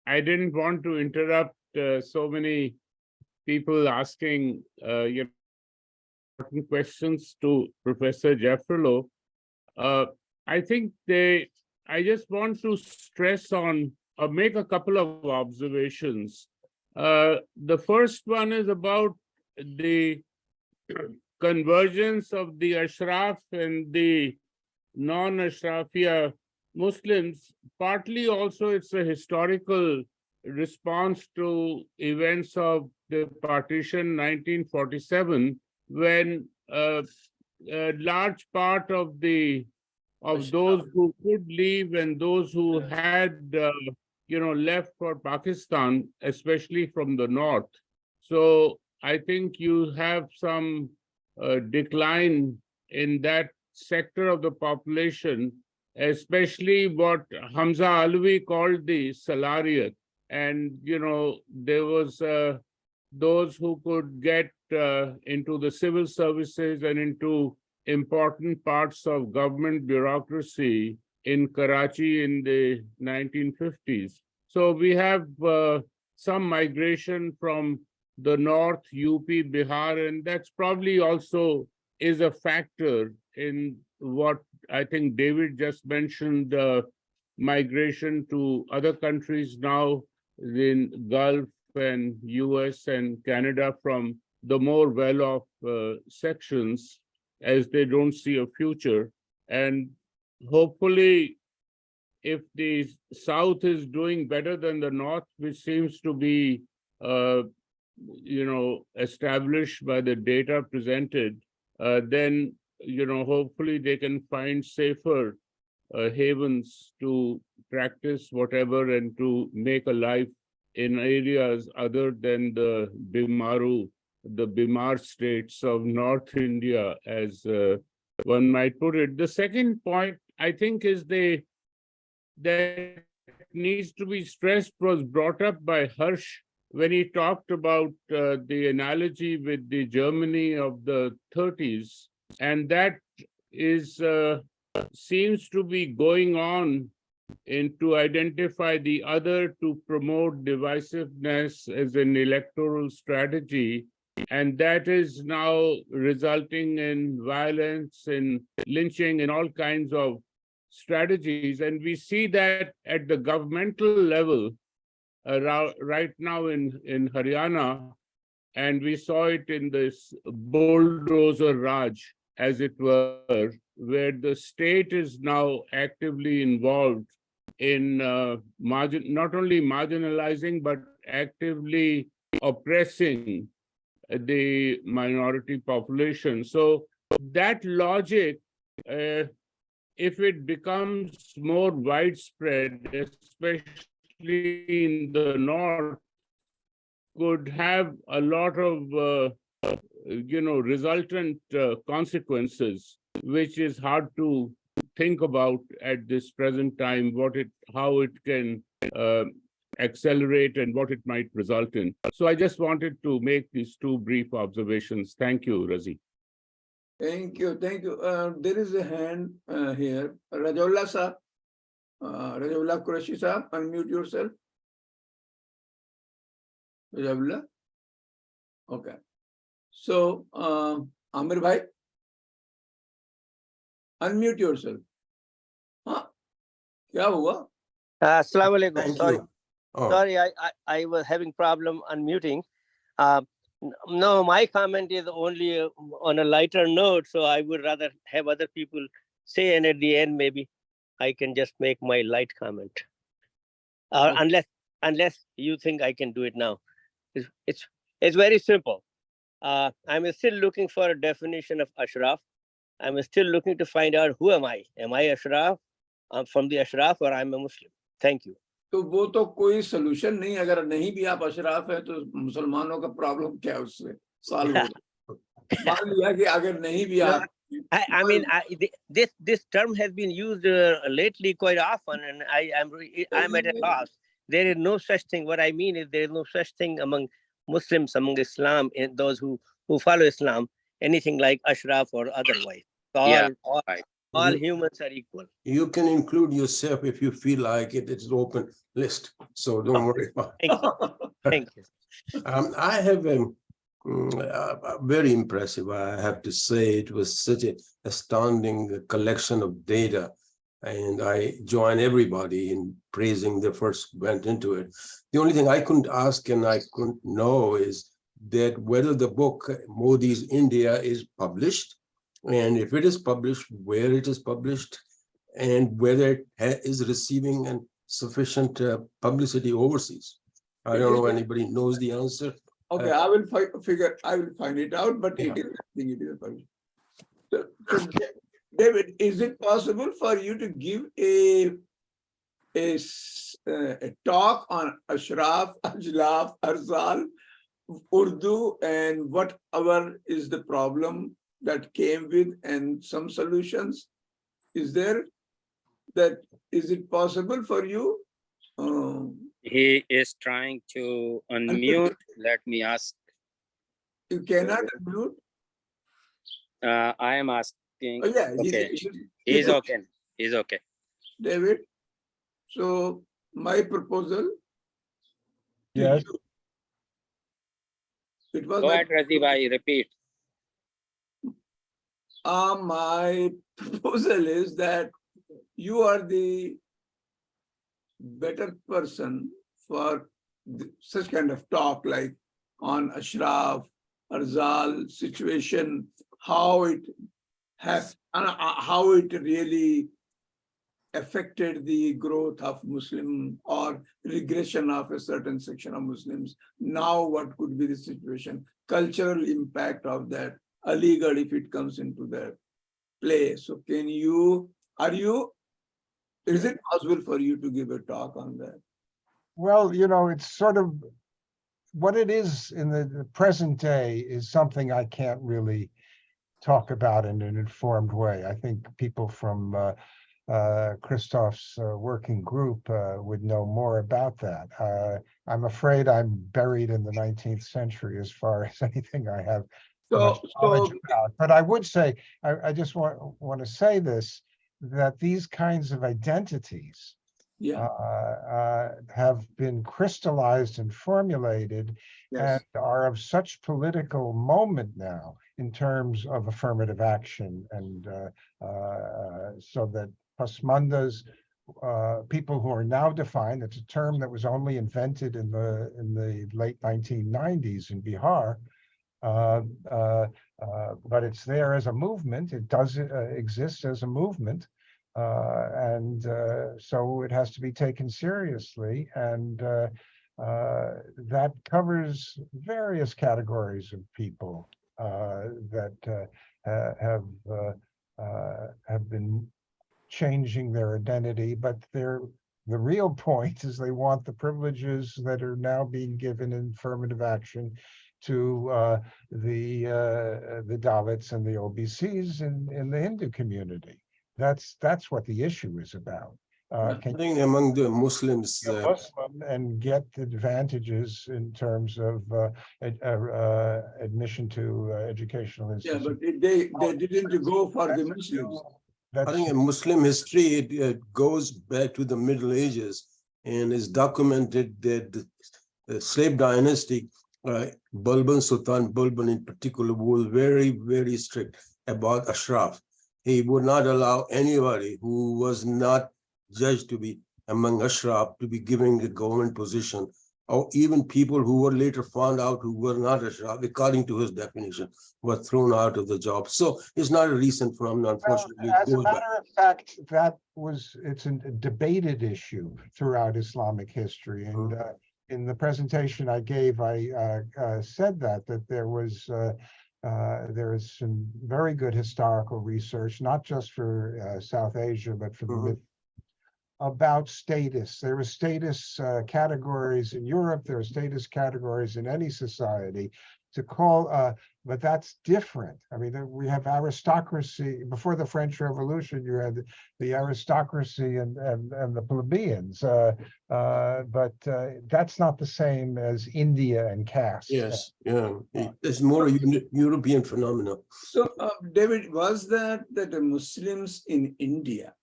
Speaker 16: didn't want to interrupt so many people asking important questions to Professor Jaffrelot. I think I just want to stress on or make a couple of observations. The first one is about the convergence of the Ashraf and the non-Ashrafia Muslims. Partly also it's a historical response to events of the partition 1947, when a large part of those who could leave and those who had left for Pakistan, especially from the north. So I think you have some decline in that sector of the population, especially what Hamza Alvi called the Salariyat. And, there was those who could get into the civil services and into important parts of government bureaucracy in Karachi in the 1950s. So we have some migration from the north, UP, Bihar, and that's probably also is a factor in what I think David just mentioned, migration to other countries now in Gulf and US and Canada from the more well-off sections, as they don't see a future. And hopefully, if the South is doing better than the North, which seems to be established by the data presented, then hopefully they can find safer havens to practice whatever and to make a life in areas other than the Bimar states of North India, as one might put it. The second point, I think, is that needs to be stressed, was brought up by Harsh when he talked about the analogy with the Germany of the 30s, and that is seems to be going on to identify the other, to promote divisiveness as an electoral strategy, and that is now resulting in violence and lynching and all kinds of strategies. And we see that at the governmental level right now in Haryana, and we saw it in this bulldozer Raj, as it were, where the state is now actively involved in not only marginalizing, but actively oppressing the minority population. So that logic, if it becomes more widespread, especially in the north, could have a lot of resultant consequences, which is hard to think about at this present time, how it can accelerate and what it might result in. So I just wanted to make these two brief observations. Thank you, Razi.
Speaker 1: Thank you. Thank you. There is a hand here. Rajaullah sir. Rajaullah Qureshi sir, unmute yourself. Rajaullah. Okay. So, Amir bhai, unmute yourself. Huh? Kya hua?
Speaker 17: Assalamu alaikum. Sorry. Sorry, I was having problem unmuting. No, my comment is only on a lighter note, so I would rather have other people say, and at the end, maybe I can just make my light comment. Unless you think I can do it now. It's very simple. I'm still looking for a definition of Ashraf. I'm still looking to find out who am I? Am I Ashraf? I'm from the Ashraf or I'm a Muslim? Thank you.
Speaker 1: तो वो तो कोई solution नहीं, अगर नहीं भी आप अशराफ है तो मुसलमानों का प्रॉब्लम क्या है उससे सॉल्व होगा। मान लिया कि अगर नहीं भी आप
Speaker 17: I mean, this term has been used lately quite often, and I'm at a loss. There is no such thing. What I mean is there is no such thing among Muslims, among Islam, and those who follow Islam, anything like Ashraf or otherwise. All humans are equal.
Speaker 18: You can include yourself if you feel like it. It's an open list, so don't worry about it.
Speaker 17: Thank you.
Speaker 18: I have very impressive, I have to say. It was such an astounding collection of data, and I join everybody in praising the first went into it. The only thing I couldn't ask and I couldn't know is that whether the book Modi's India is published, and if it is published, where it is published, and whether it is receiving an sufficient publicity overseas. I don't know if anybody knows the answer.
Speaker 1: Okay, I will find it out, but it is, I think it is published. So, David, is it possible for you to give a talk on Ashraf, Ajlaf, Arzal, Urdu, and whatever is the problem that came with and some solutions? Is it possible for you?
Speaker 5: He is trying to unmute. Let me ask.
Speaker 1: You cannot unmute?
Speaker 5: I am asking.
Speaker 1: Oh, yeah,
Speaker 5: okay. He's okay. He's okay.
Speaker 1: David, so my proposal.
Speaker 15: Yes.
Speaker 1: It was
Speaker 5: Go ahead, Razibhai, repeat.
Speaker 1: My proposal is that you are the better person for such kind of talk, like on Ashraf, Arzal situation, how it really affected the growth of Muslim or regression of a certain section of Muslims. Now, what could be the situation? Cultural impact of that, illegal if it comes into that play. So is it possible for you to give a talk on that?
Speaker 15: Well, you know, it's sort of what it is in the present day is something I can't really talk about in an informed way. I think people from Christophe's working group would know more about that. I'm afraid I'm buried in the 19th century as far as anything I have much knowledge about. But I would say, I just want to say this, that these kinds of identities have been crystallized and formulated and are of such political moment now in terms of affirmative action. And so that pasmandas, people who are now defined, it's a term that was only invented in the late 1990s in Bihar, but it's there as a movement. It does exist as a movement, and so it has to be taken seriously. And that covers various categories of people that have been changing their identity, but the real point is they want the privileges that are now being given in affirmative action to the Dalits and the OBCs in the Hindu community. That's what the issue is about.
Speaker 18: I think among the Muslims,
Speaker 15: Muslim and get advantages in terms of admission to educational institutions.
Speaker 1: Yeah, but they didn't go for the Muslims.
Speaker 18: I think in Muslim history, it goes back to the Middle Ages and is documented that the slave dynasty, Balban Sultan Balban in particular, was very, very strict about Ashraf. He would not allow anybody who was not judged to be among Ashraf to be given a government position, or even people who were later found out who were not Ashraf, according to his definition, were thrown out of the job. So it's not a recent phenomenon, unfortunately.
Speaker 15: Well, as a matter of fact, it's a debated issue throughout Islamic history. And in the presentation I gave, I said that there is some very good historical research, not just for South Asia, but for the Middle East, about status. There were status categories in Europe, there are status categories in any society to call, but that's different. I mean, we have aristocracy. Before the French Revolution, you had the aristocracy and the plebeians, but that's not the same as India and caste.
Speaker 18: Yes, yeah, it's more a European phenomenon.
Speaker 1: So, David, was that the Muslims in India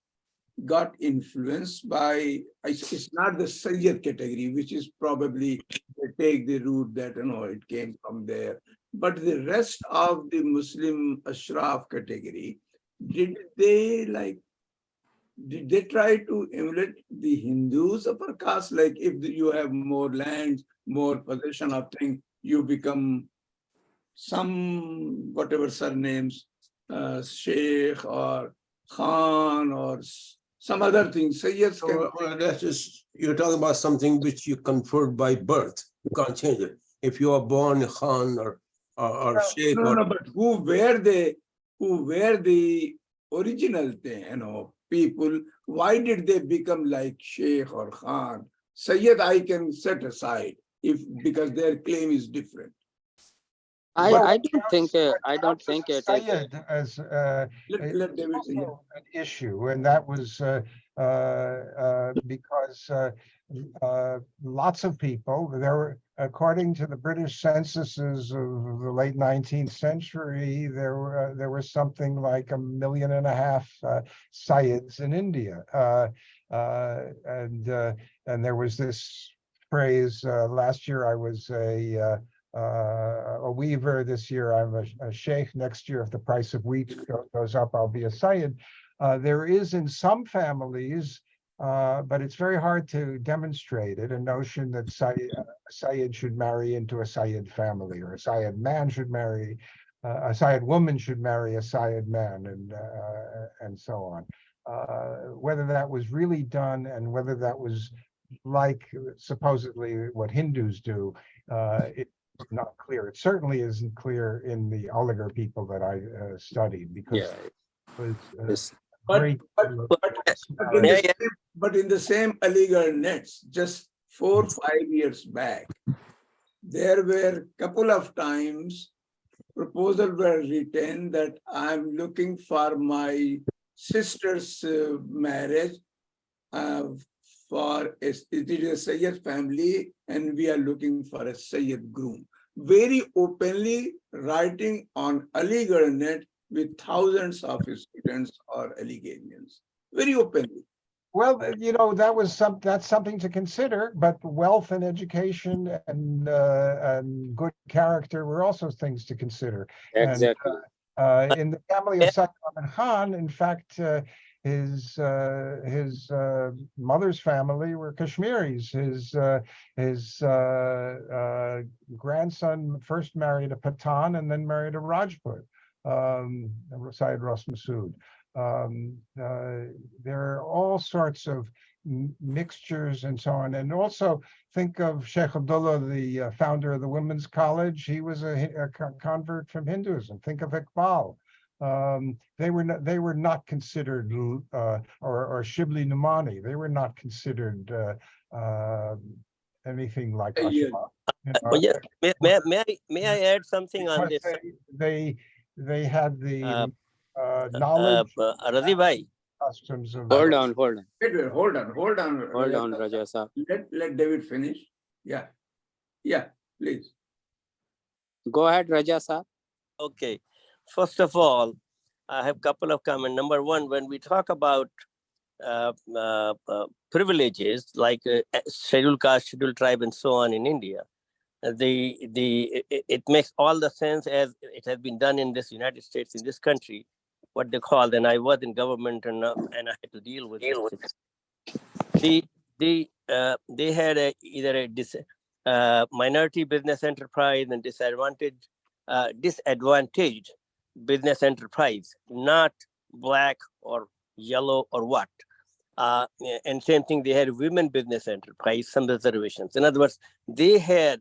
Speaker 1: got influenced by, it's not the Sayyid category, which is probably, they take the route that, it came from there. But the rest of the Muslim Ashraf category, did they try to emulate the Hindus upper caste? Like if you have more lands, more possession of things, you become some, whatever surnames, Sheikh or Khan or some other things. Sayyids can...
Speaker 18: That's just, you're talking about something which you conferred by birth. You can't change it. If you are born Khan or Sheikh.
Speaker 1: No, but who were the original people? Why did they become like Sheikh or Khan? Sayyid I can set aside because their claim is different.
Speaker 5: I don't think it
Speaker 15: Sayyid as
Speaker 1: let David say
Speaker 15: an issue, and that was because lots of people, there were, according to the British censuses of the late 19th century, there were something like 1.5 million Sayyids in India, and there was this phrase. Last year I was a weaver. This year I'm a sheikh. Next year, if the price of wheat goes up, I'll be a Sayyid. There is in some families, but it's very hard to demonstrate it, a notion that a Sayyid should marry into a Sayyid family, or a Sayyid man should marry, a Sayyid woman should marry a Sayyid man, and so on. Whether that was really done and whether that was like supposedly what Hindus do, it's not clear. It certainly isn't clear in the Oligar people that I studied, because it was
Speaker 1: but in the same Aligarh nets, just 4 or 5 years back, there were a couple of times proposals were written that I'm looking for my sister's marriage for it is a Sayyid family, and we are looking for a Sayyid groom. Very openly writing on Aligarh net with thousands of students or Aligarhians. Very openly.
Speaker 15: Well, that's something to consider, but wealth and education and good character were also things to consider.
Speaker 5: Exactly.
Speaker 15: And, in the family of Sayyid Ahmad Khan, in fact, his mother's family were Kashmiris. His grandson first married a Pathan and then married a Rajput, Sayyid Ras Masood. There are all sorts of mixtures and so on. And also think of Sheikh Abdullah, the founder of the Women's College. He was a convert from Hinduism. Think of Iqbal. They were not considered, or Shibli Numani. They were not considered anything like Ashraf.
Speaker 17: May I add something on this?
Speaker 15: They had the knowledge.
Speaker 17: Razi bhai.
Speaker 15: Customs of
Speaker 5: Hold on.
Speaker 1: Hold on.
Speaker 5: Hold on, Raja sir.
Speaker 1: Let David finish. Yeah, please.
Speaker 5: Go ahead, Raja sir.
Speaker 17: Okay. First of all, I have a couple of comments. Number one, when we talk about privileges like scheduled caste, scheduled tribe, and so on in India, it makes all the sense as it has been done in this United States, in this country, what they call, and I was in government and I had to deal with it. They had either a minority business enterprise and disadvantaged business enterprise, not black or yellow or what. And same thing, they had women business enterprise, some reservations. In other words, they had,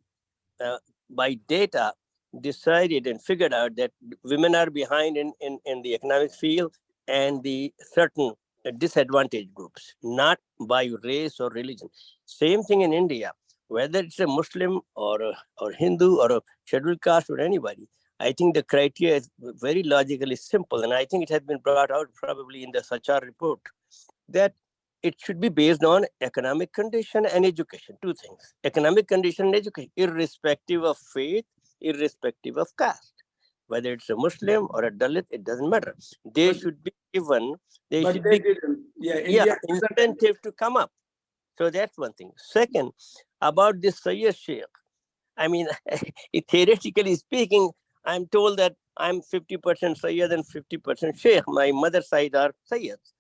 Speaker 17: by data, decided and figured out that women are behind in the economic field and the certain disadvantaged groups, not by race or religion. Same thing in India, whether it's a Muslim or Hindu or a scheduled caste or anybody. I think the criteria is very logically simple, and I think it has been brought out probably in the Sachar report, that it should be based on economic condition and education, two things, economic condition and education, irrespective of faith, irrespective of caste. Whether it's a Muslim or a Dalit, it doesn't matter. They should be given, they should be incentive to come up. So that's one thing. Second, about this Sayyid Sheikh, I mean, theoretically speaking, I'm told that I'm 50% Sayyid and 50% Sheikh. My mother's side are Sayyids.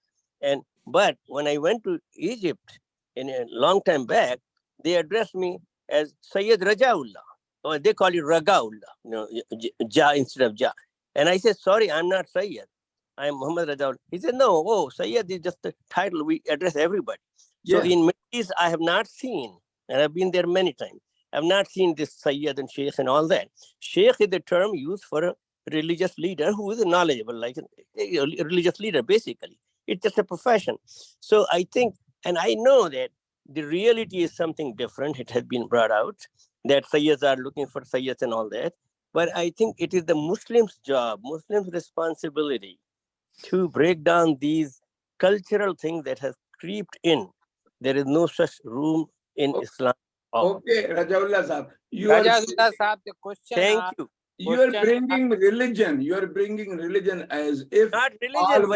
Speaker 17: But when I went to Egypt in a long time back, they addressed me as Sayyid Rajaullah, or they call it Ragaullah, Ja instead of Ja. And I said, sorry, I'm not Sayyid. I'm Muhammad Rajaullah. He said, no, Sayyid is just a title. We address everybody. So in Middle East, I have not seen, and I've been there many times, I've not seen this Sayyid and Sheikh and all that. Sheikh is the term used for a religious leader who is knowledgeable, like a religious leader, basically. It's just a profession. So I think, and I know that the reality is something different. It has been brought out that Sayyids are looking for Sayyids and all that. But I think it is the Muslims' job, Muslims' responsibility to break down these cultural things that have creeped in. There is no such room in Islam.
Speaker 1: Okay, Rajaullah Sahab.
Speaker 17: The question. Thank you.
Speaker 1: You are bringing religion. You are bringing religion as if
Speaker 17: not religion.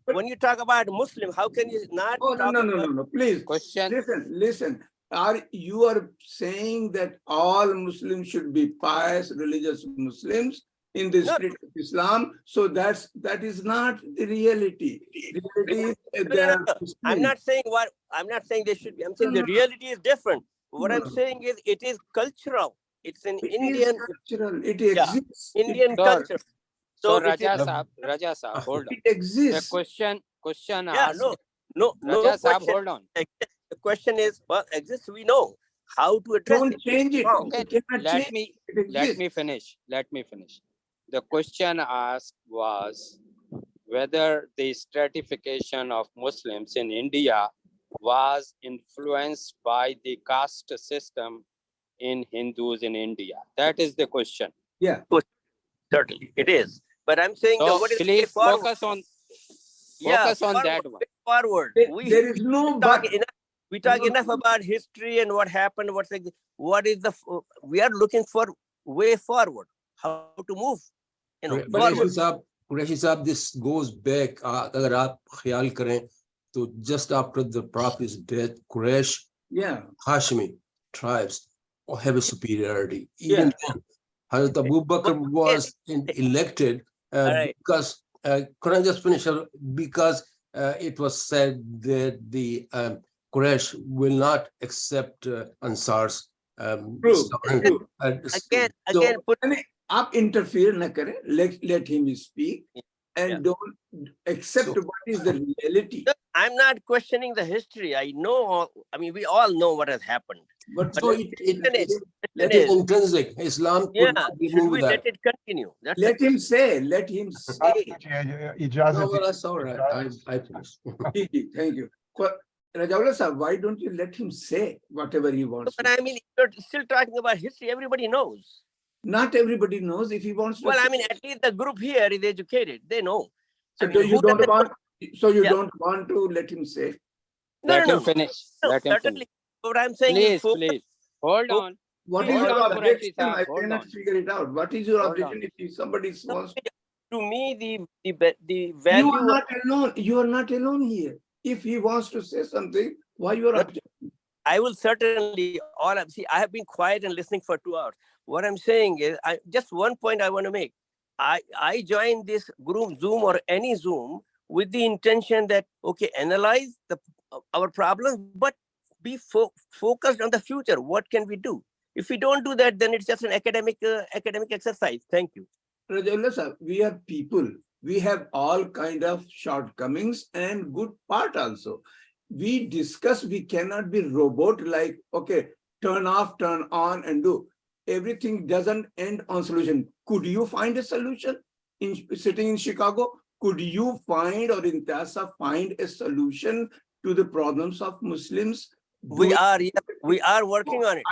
Speaker 17: When you talk about Muslim, how can you not?
Speaker 1: Oh, no. Please listen. You are saying that all Muslims should be pious, religious Muslims in the spirit of Islam? So that is not the reality.
Speaker 17: I'm not saying they should be. I'm saying the reality is different. What I'm saying is it is cultural. It's an Indian
Speaker 1: cultural. It exists.
Speaker 17: Indian culture.
Speaker 19: So Raja Sahab, hold on.
Speaker 1: It exists.
Speaker 19: The question
Speaker 17: asked. No
Speaker 19: Raja Sahab,
Speaker 17: question.
Speaker 19: hold on.
Speaker 17: The question is, well, exists. We know how to address
Speaker 1: Don't change it.
Speaker 19: Okay, let me finish. The question asked was whether the stratification of Muslims in India was influenced by the caste system in Hindus in India. That is the question.
Speaker 1: Yeah,
Speaker 17: certainly it is. But I'm saying
Speaker 19: so
Speaker 17: what is
Speaker 19: please focus on that one.
Speaker 17: Forward.
Speaker 1: There is no
Speaker 17: we talk enough about history and what happened. We are looking for way forward. How to move?
Speaker 18: Qureshi Sahab, this goes back. Agar aap khayal kare, so just after the Prophet's death, Quraysh, Hashimi tribes have a superiority. Even then, Hazrat Abu Bakr was elected because, could I just finish? Because it was said that the Quraysh will not accept Ansar's
Speaker 1: Up interfere na kare, let him speak and don't accept what is the reality.
Speaker 17: I'm not questioning the history. I know, we all know what has happened.
Speaker 1: But
Speaker 18: so it is intrinsic. Islam could not remove that.
Speaker 17: Let it continue.
Speaker 1: Let him say.
Speaker 18: No, well, that's all right. I finished.
Speaker 1: Thank you. Rajaullah Sahab, why don't you let him say whatever he wants?
Speaker 17: But you're still talking about history. Everybody knows.
Speaker 1: Not everybody knows if he wants to.
Speaker 17: Well, at least the group here is educated. They know.
Speaker 1: So you don't want to let him say?
Speaker 19: Let him finish.
Speaker 17: Certainly. What I'm saying
Speaker 19: is, please, hold on.
Speaker 1: What is your objection? I cannot figure it out. What is your objection if somebody wants to?
Speaker 17: To me, the value.
Speaker 1: You are not alone. You are not alone here. If he wants to say something, why you are objecting?
Speaker 17: I will certainly. I have been quiet and listening for 2 hours. What I'm saying is, just one point I want to make. I joined this group Zoom or any Zoom with the intention that, analyze our problems, but be focused on the future. What can we do? If we don't do that, then it's just an academic exercise. Thank you.
Speaker 1: Rajaullah Sahab, we are people. We have all kind of shortcomings and good part also. we discuss, we cannot be robot like, okay, turn off, turn on and do. Everything doesn't end on solution. Could you find a solution sitting in Chicago? Could you find, or in Tasa find a solution to the problems of Muslims?
Speaker 17: We are working on it.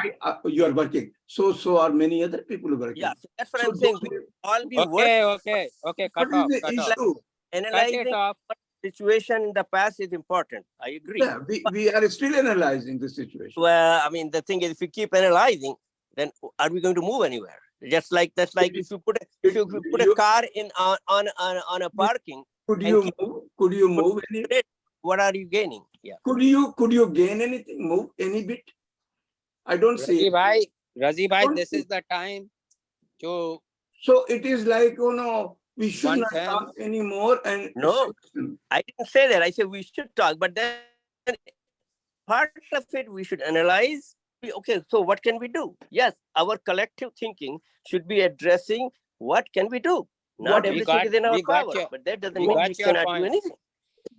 Speaker 1: You are working. So are many other people working.
Speaker 17: Yeah, that's what I'm saying. We all be working.
Speaker 19: Okay.
Speaker 1: What is the issue?
Speaker 17: Analyzing what situation in the past is important. I agree.
Speaker 1: Yeah, we are still analyzing the situation.
Speaker 17: Well, I mean, the thing is, if we keep analyzing, then are we going to move anywhere? That's like if you put a car in on a parking.
Speaker 1: Could you move any?
Speaker 17: What are you gaining? Yeah.
Speaker 1: Could you gain anything? Move any bit? I don't see.
Speaker 19: Razi bhai, this is the time to.
Speaker 1: So it is like, we should not talk anymore. And
Speaker 17: no, I didn't say that. I said we should talk, but then part of it we should analyze. Okay, so what can we do? Yes, our collective thinking should be addressing what can we do. Not everything is in our power, but that doesn't mean we cannot do anything.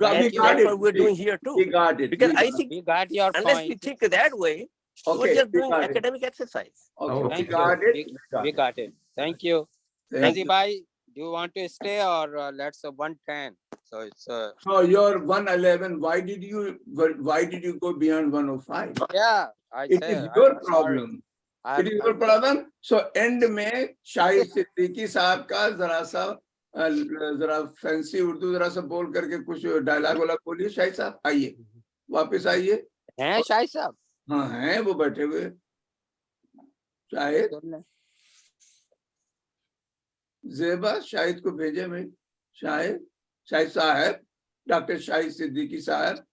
Speaker 17: That's what we're doing here too.
Speaker 1: We got it.
Speaker 17: Because I think unless we think that way, we're just doing academic exercise.
Speaker 19: Thank you. We got it. Thank you. Razi bhai, do you want to stay or let's 110? So it's
Speaker 1: No, you're 111. Why did you go beyond 105?
Speaker 19: Yeah,
Speaker 1: it is your problem. It is your problem. So end में शाहिद सिद्दीकी साहब का जरा fancy Urdu जरा सा बोल करके कुछ dialogue वाला बोलिए। शाहिद साहब आइए, वापस आइए।
Speaker 19: हैं शाहिद साहब?
Speaker 1: हाँ हैं, वो बैठे हुए। शाहिद ज़ेबा शाहिद को भेजे भाई। शाहिद साहब, डॉक्टर शाहिद सिद्दीकी साहब।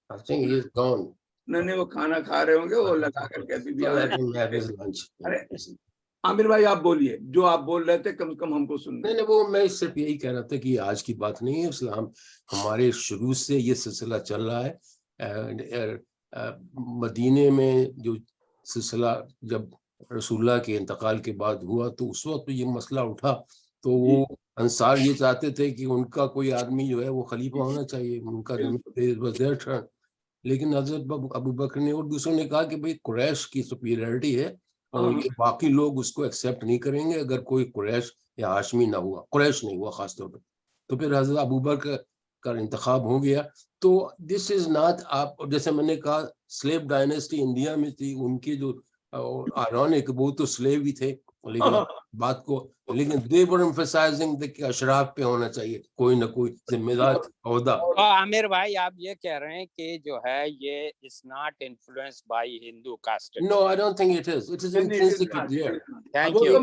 Speaker 18: I think he is gone.
Speaker 1: नहीं, वो खाना खा रहे होंगे, वो लगा करके अभी भी। अरे आमिर भाई आप बोलिए, जो आप बोल रहे थे कम से कम हमको सुन।
Speaker 18: नहीं, वो मैं सिर्फ यही कह रहा था कि आज की बात नहीं है। इस्लाम हमारे शुरू से ये सिलसिला चल रहा है। मदीने में जो सिलसिला जब रसूलुल्लाह के इंतकाल के बाद हुआ, तो उस वक्त ये मसला उठा, तो वो अंसार ये चाहते थे कि उनका कोई आदमी जो है वो खलीफा होना चाहिए, उनका। लेकिन हजरत अबू बकर ने और दूसरों ने कहा कि भाई कुरैश की सुपीरियरिटी है और ये बाकी लोग उसको एक्सेप्ट नहीं करेंगे अगर कोई कुरैश या हाशमी ना हुआ, कुरैश नहीं हुआ खासतौर पर। तो फिर हजरत अबू बकर का इंतखाब हो गया। तो दिस इज नॉट, आप जैसे मैंने कहा स्लेव डायनेस्टी इंडिया में थी, उनके जो आयरॉनिक वो तो स्लेव ही थे, लेकिन बात को they were emphasizing कि अशराफ पे होना चाहिए कोई ना कोई जिम्मेदार ओहदा।
Speaker 19: आमिर भाई आप ये कह रहे हैं कि जो है ये is not influenced by Hindu caste?
Speaker 18: No, I don't think it is. It is intrinsically there.
Speaker 19: Thank you.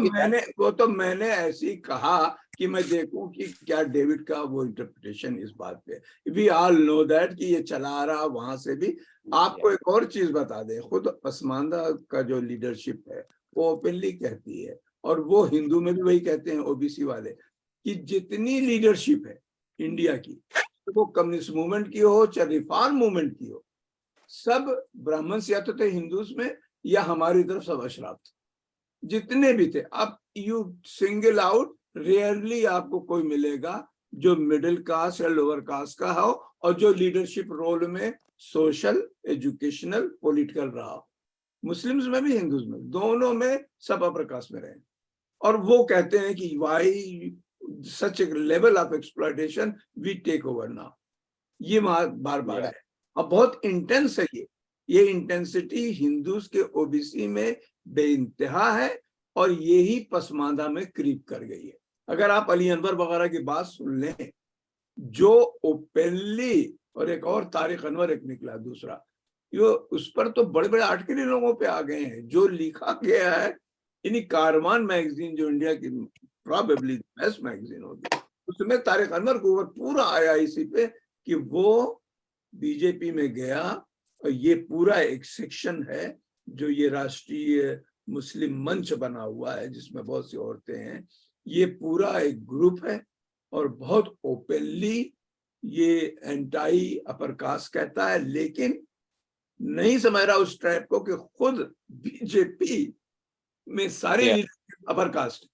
Speaker 1: वो तो मैंने ऐसे ही कहा कि मैं देखूं कि क्या डेविड का वो इंटरप्रिटेशन इस बात पे। We all know that कि ये चला रहा वहां से भी। आपको एक और चीज बता दें, खुद पसमानदा का जो लीडरशिप है वो ओपनली कहती है, और वो हिंदू में भी वही कहते हैं ओबीसी वाले, कि जितनी लीडरशिप है इंडिया की, तो वो कम्युनिस्ट मूवमेंट की हो चाहे रिफॉर्म मूवमेंट की हो, सब ब्राह्मण्स या तो थे हिंदूज में या हमारी तरफ सब अशराफ थे, जितने भी थे। अब यू सिंगल आउट, रेयरली आपको कोई मिलेगा जो मिडिल कास्ट या लोअर कास्ट का हो और जो लीडरशिप रोल में सोशल, एजुकेशनल, पॉलिटिकल रहा हो। मुस्लिम्स में भी हिंदूज में, दोनों में सब अपर कास्ट में रहे, और वो कहते हैं कि why such a level of exploitation we take over now. ये बार बार है, अब बहुत इंटेंस है ये इंटेंसिटी हिंदूज के ओबीसी में बेइंतहा है, और यही पसमानदा में क्रीप कर गई है। अगर आप अली अनवर वगैरह की बात सुन लें, जो ओपनली, और एक और तारिक अनवर एक निकला दूसरा, यो उस पर तो बड़े बड़े आर्टिकल लोगों पे आ गए हैं। जो लिखा गया है इन्हीं कारवान मैगजीन, जो इंडिया की प्रोबेबली बेस्ट मैगजीन होगी, उसमें तारिक अनवर को पूरा आया इसी पे कि वो बीजेपी में गया, और ये पूरा एक सेक्शन है जो ये राष्ट्रीय मुस्लिम मंच बना हुआ है जिसमें बहुत सी औरतें हैं, ये पूरा एक ग्रुप है और बहुत ओपनली ये एंटाई अपर कास्ट कहता है, लेकिन नहीं समझ रहा उस ट्रैप को कि खुद बीजेपी में सारे अपर कास्ट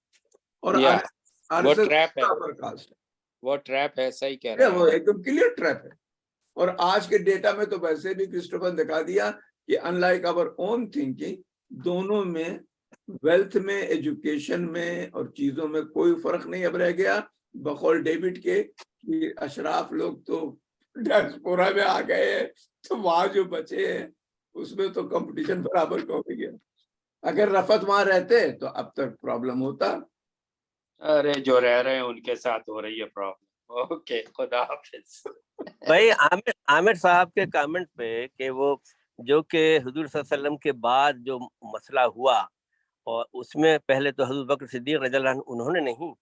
Speaker 1: और
Speaker 19: वो ट्रैप है,
Speaker 1: अपर कास्ट,
Speaker 19: वो ट्रैप है, सही कह रहे हैं,
Speaker 1: वो एकदम क्लियर ट्रैप है। और आज के डेटा में तो वैसे भी क्रिस्टोफर ने दिखा दिया कि अनलाइक आवर ओन थिंकिंग, दोनों में, वेल्थ में, एजुकेशन में और चीजों में कोई फर्क नहीं अब रह गया। बकौल डेविड के कि अशराफ लोग तो डायस्पोरा में आ गए हैं, तो वहां जो बचे हैं उसमें तो कंपटीशन बराबर का हो गया। अगर रफत वहां रहते तो अब तक प्रॉब्लम होता।
Speaker 19: अरे जो रह रहे हैं उनके साथ हो रही है प्रॉब्लम। ओके, खुदा हाफिज।
Speaker 17: भाई आमिर साहब के कमेंट पे कि वो जो कि हुजूर सल्लल्लाहु अलैहि वसल्लम के बाद जो मसला हुआ, और उसमें पहले तो हज़रत बकर सिद्दीक रज़ियल्लाहु अन्हु उन्होंने नहीं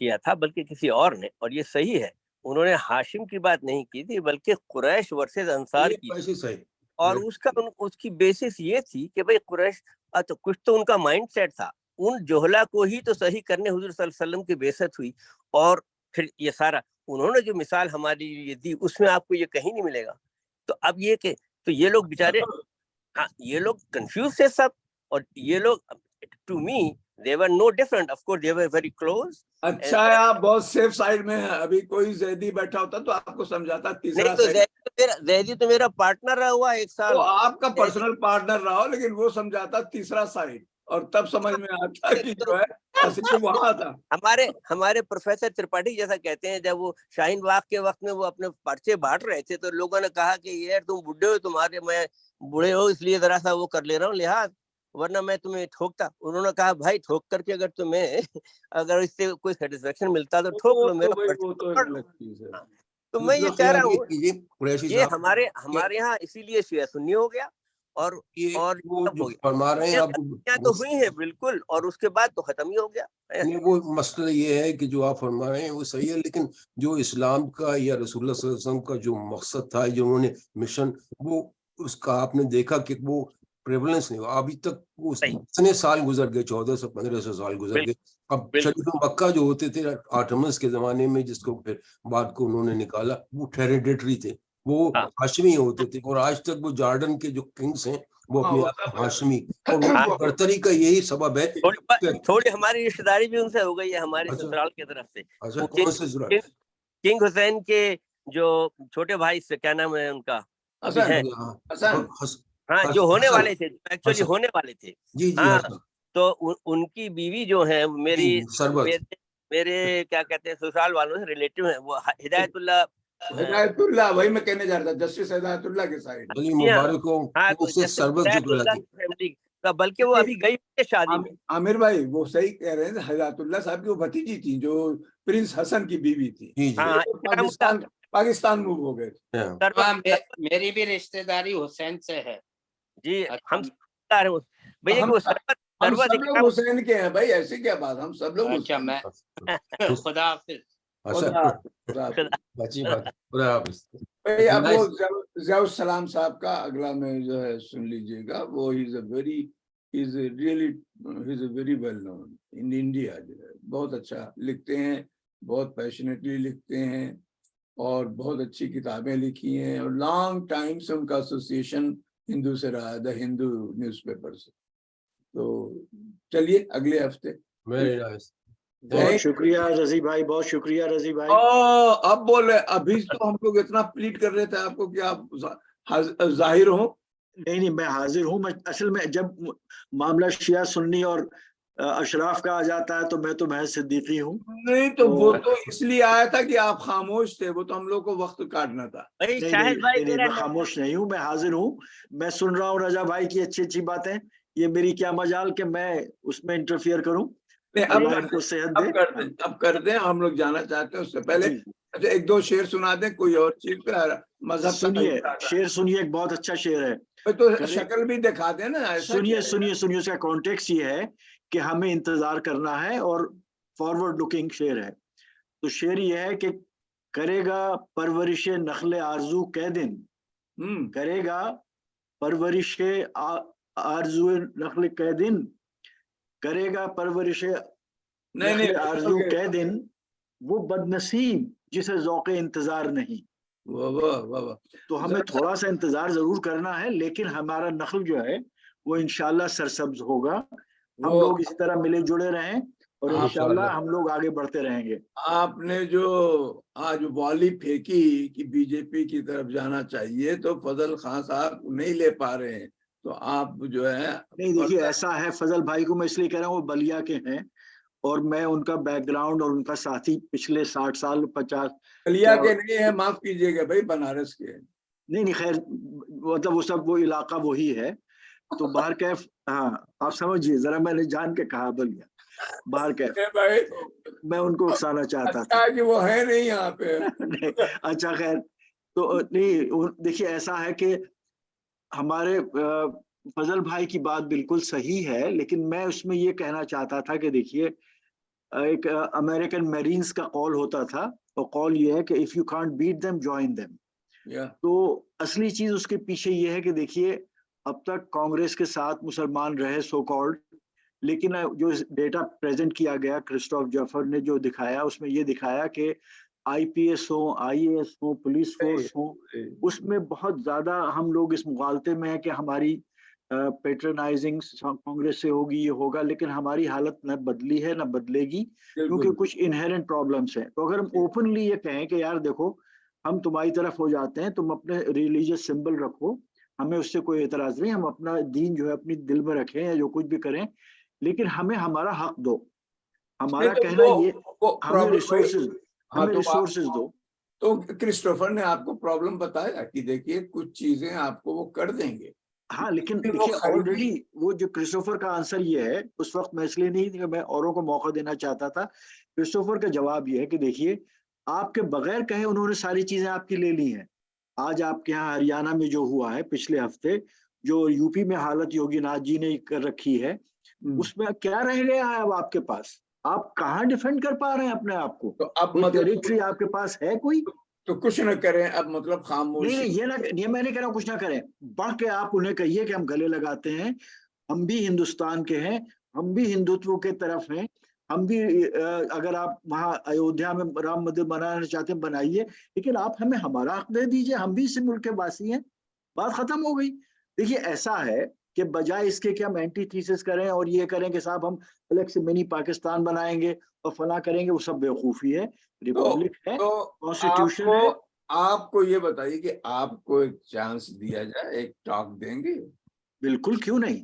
Speaker 17: किया था बल्कि किसी और ने, और ये सही है, उन्होंने हाशिम की बात नहीं की थी बल्कि कुरैश वर्सेस अंसार की थी। और उसकी बेसिस ये थी कि भाई कुरैश, तो कुछ तो उनका माइंड सेट था, उन जोहला को ही तो सही करने हुजूर सल्लल्लाहु अलैहि वसल्लम की बेइज्जत हुई। और फिर ये सारा उन्होंने जो मिसाल हमारी ये दी उसमें आपको ये कहीं नहीं मिलेगा। तो अब ये कि तो ये लोग बेचारे, हाँ ये लोग कंफ्यूज थे सब, और ये लोग to me they were no different, of course they were very close।
Speaker 1: अच्छा है आप बहुत सेफ साइड में है। अभी कोई जैदी बैठा होता तो आपको समझाता तीसरा
Speaker 17: नहीं तो
Speaker 1: साइड।
Speaker 17: जैदी तो मेरा पार्टनर रहा हुआ 1 साल,
Speaker 1: वो आपका पर्सनल पार्टनर रहा हो, लेकिन वो समझाता तीसरा साइड, और तब समझ में आता कि जो है असली वहां था।
Speaker 17: हमारे प्रोफेसर त्रिपाठी जैसा कहते हैं, जब वो शाहीन बाग के वक्त में वो अपने पर्चे बांट रहे थे तो लोगों ने कहा कि यार तुम बुढ़े हो, तुम्हारे मैं बूढ़े हो इसलिए जरा सा वो कर ले रहा हूँ लिहाज, वरना मैं तुम्हें ठोकता। उन्होंने कहा भाई ठोक करके अगर तुम्हें अगर इससे कोई सेटिस्फेक्शन मिलता तो ठोक लो, मेरा पर्चा। तो मैं ये कह रहा हूँ ये हमारे यहाँ इसीलिए शिया सुन्नी हो गया, और
Speaker 18: वो जो फरमा रहे हैं आप
Speaker 17: तो हुई है बिल्कुल, और उसके बाद तो खत्म ही हो गया।
Speaker 18: नहीं, वो मसला ये है कि जो आप फरमा रहे हैं वो सही है, लेकिन जो इस्लाम का या रसूलुल्लाह सल्लल्लाहु अलैहि वसल्लम का जो मकसद था, जो उन्होंने मिशन, वो उसका आपने देखा कि वो प्रेवलेंस नहीं हुआ अभी तक। वो इतने साल गुजर गए, 1400-1500 साल गुजर गए। अब शरीफ मक्का जो होते थे आटमस के जमाने में, जिसको फिर बाद को उन्होंने निकाला, वो हेरिडेटरी थे, वो हाशमी होते थे, और आज तक वो जॉर्डन के जो किंग्स हैं वो अपने आप हाशमी, और वो बर्तरी का यही सबब है।
Speaker 17: थोड़ी हमारी रिश्तेदारी भी उनसे हो गई है, हमारे ससुराल की तरफ से।
Speaker 18: अच्छा, कौन से ससुराल?
Speaker 17: किंग हुसैन के जो छोटे भाई से, क्या नाम है उनका, अभी है हाँ, जो होने वाले थे, एक्चुअली होने वाले थे
Speaker 18: जी जी।
Speaker 17: हाँ, तो उनकी बीवी जो है मेरे क्या कहते हैं ससुराल वालों से रिलेटिव है, वो
Speaker 1: हिदायतुल्लाह, वही मैं कहने जा रहा था, जस्टिस हिदायतुल्लाह के साइड।
Speaker 18: मुबारक हो, उससे सर्वत जुकला
Speaker 17: फैमिली का, बल्कि वो अभी गई है शादी में।
Speaker 1: आमिर भाई वो सही कह रहे हैं, हिदायतुल्लाह साहब की वो भतीजी थी जो प्रिंस हसन की बीवी थी।
Speaker 18: जी जी।
Speaker 1: पाकिस्तान मूव हो गए।
Speaker 19: मेरी भी रिश्तेदारी हुसैन से है
Speaker 1: जी। हम सब लोग हुसैन के हैं भाई, ऐसी क्या बात, हम सब लोग।
Speaker 19: अच्छा, मैं खुदा हाफिज।
Speaker 18: अच्छी बात।
Speaker 1: भाई अब वो ज़ियाउल सलाम साहब का अगला में जो है सुन लीजिएगा। वो he is a very well known in India, जो है बहुत अच्छा लिखते हैं, बहुत पैशनेटली लिखते हैं, और बहुत अच्छी किताबें लिखी हैं, और लॉन्ग टाइम से उनका एसोसिएशन हिंदू से रहा है, द हिंदू न्यूज़पेपर से। तो चलिए अगले हफ्ते।
Speaker 10: बहुत शुक्रिया रजी भाई, बहुत शुक्रिया रजी भाई।
Speaker 1: अब बोले, अभी तो हम लोग इतना प्लीड कर रहे थे आपको कि आप जाहिर हो।
Speaker 10: नहीं, मैं हाजिर हूँ। मैं असल में जब मामला शिया सुन्नी और अशराफ का आ जाता है तो मैं तो महज सिद्दीकी हूँ।
Speaker 1: नहीं तो वो तो इसलिए आया था कि आप खामोश थे, वो तो हम लोग को वक्त काटना था।
Speaker 10: नहीं, मैं खामोश नहीं हूँ, मैं हाजिर हूँ। मैं सुन रहा हूँ रजा भाई की अच्छी अच्छी बातें। ये मेरी क्या मजाल कि मैं उसमें इंटरफियर करूँ।
Speaker 1: अब कर दें, हम लोग जाना चाहते हैं। उससे पहले अच्छा एक दो शेर सुना दें कोई और चीज पे, मजहब।
Speaker 10: सुनिए शेर, सुनिए, एक बहुत अच्छा शेर है।
Speaker 1: तो शक्ल भी दिखा दें ना।
Speaker 10: सुनिए, उसका कॉन्टेक्स्ट ये है कि हमें इंतजार करना है, और फॉरवर्ड लुकिंग शेर है। तो शेर ये है कि करेगा परवरिश नखले आरजू कै दिन, करेगा परवरिश आरजू नखले कै दिन, करेगा परवरिश नखले आरजू कै दिन, वो बदनसीब जिसे ज़ौक़े इंतजार नहीं।
Speaker 1: वाह।
Speaker 10: तो हमें थोड़ा सा इंतजार जरूर करना है, लेकिन हमारा नखल जो है वो इंशाल्लाह सरसब्ज होगा। हम लोग इसी तरह मिले जुड़े रहें, और इंशाल्लाह हम लोग आगे बढ़ते रहेंगे।
Speaker 1: आपने जो आज वॉली फेंकी कि बीजेपी की तरफ जाना चाहिए, तो फजल खान साहब नहीं ले पा रहे हैं, तो आप जो है
Speaker 10: नहीं, देखिए ऐसा है, फजल भाई को मैं इसलिए कह रहा हूँ, वो बलिया के हैं और मैं उनका बैकग्राउंड और उनका साथी पिछले 60 साल 50
Speaker 1: बलिया के नहीं है, माफ कीजिएगा भाई, बनारस के।
Speaker 10: नहीं खैर, मतलब वो सब वो इलाका वही है। तो बाहर कैफ, हाँ आप समझिए जरा, मैंने जान के कहा बलिया बाहर कैफ,
Speaker 1: भाई
Speaker 10: तो मैं उनको उकसाना चाहता
Speaker 1: अच्छा
Speaker 10: था
Speaker 1: कि वो है नहीं यहाँ पे।
Speaker 10: नहीं, अच्छा खैर, तो नहीं देखिए ऐसा है कि हमारे फजल भाई की बात बिल्कुल सही है, लेकिन मैं उसमें ये कहना चाहता था कि देखिए एक अमेरिकन मैरीन्स का कॉल होता था, और कॉल ये है कि if you can't beat them join them. तो असली चीज उसके पीछे ये है कि देखिए अब तक कांग्रेस के साथ मुसलमान रहे सो कॉल्ड, लेकिन जो डेटा प्रेजेंट किया गया क्रिस्टोफ जफर ने जो दिखाया, उसमें ये दिखाया कि आईपीएस हो, आईएएस हो, पुलिस फोर्स हो, उसमें बहुत ज्यादा हम लोग इस मुगालते में है कि हमारी पेट्रोनाइजिंग कांग्रेस से होगी, ये होगा, लेकिन हमारी हालत न बदली है न बदलेगी, क्योंकि कुछ इनहेरेंट प्रॉब्लम्स हैं। तो अगर हम ओपनली ये कहें कि यार देखो हम तुम्हारी तरफ हो जाते हैं, तुम अपने रिलीजियस सिंबल रखो, हमें उससे कोई एतराज नहीं, हम अपना दीन जो है अपनी दिल में रखें या जो कुछ भी करें, लेकिन हमें हमारा हक दो। हमारा कहना ये, हमें रिसोर्सेज, हमें रिसोर्सेज दो।
Speaker 1: तो क्रिस्टोफर ने आपको प्रॉब्लम बताया कि देखिए कुछ चीजें आपको वो कर देंगे।
Speaker 10: हाँ, लेकिन देखिए ऑलरेडी वो जो क्रिस्टोफर का आंसर ये है, उस वक्त मैं इसलिए नहीं, मैं औरों को मौका देना चाहता था, क्रिस्टोफर का जवाब ये है कि देखिए आपके बगैर कहे उन्होंने सारी चीजें आपकी ले ली हैं। आज आपके यहाँ हरियाणा में जो हुआ है पिछले हफ्ते, जो यूपी में हालत योगी नाथ जी ने कर रखी है, उसमें क्या रह गया है अब आपके पास? आप कहाँ डिफेंड कर पा रहे हैं अपने आप को?
Speaker 1: तो अब
Speaker 10: कोई
Speaker 1: मतलब
Speaker 10: टेरिटरी आपके पास है कोई?
Speaker 1: तो कुछ न करें अब, मतलब खामोशी?
Speaker 10: नहीं, ये मैं नहीं कह रहा हूँ कुछ ना करें, बढ़ के आप उन्हें कहिए कि हम गले लगाते हैं, हम भी हिंदुस्तान के हैं, हम भी हिंदुत्व के तरफ हैं, हम भी अगर आप वहाँ अयोध्या में राम मंदिर बनाना चाहते हैं बनाइए, लेकिन आप हमें हमारा हक दे दीजिए, हम भी इसी मुल्क के वासी हैं, बात खत्म हो गई। देखिए ऐसा है कि बजाय इसके कि हम एंटी थीसिस करें और ये करें कि साहब हम अलग से मिनी पाकिस्तान बनाएंगे और फला करेंगे, वो सब बेवकूफी है। रिपब्लिक है, कॉन्स्टिट्यूशन है।
Speaker 1: आपको ये बताइए कि आपको एक चांस दिया जाए, एक टॉक देंगे?
Speaker 10: बिल्कुल, क्यों नहीं।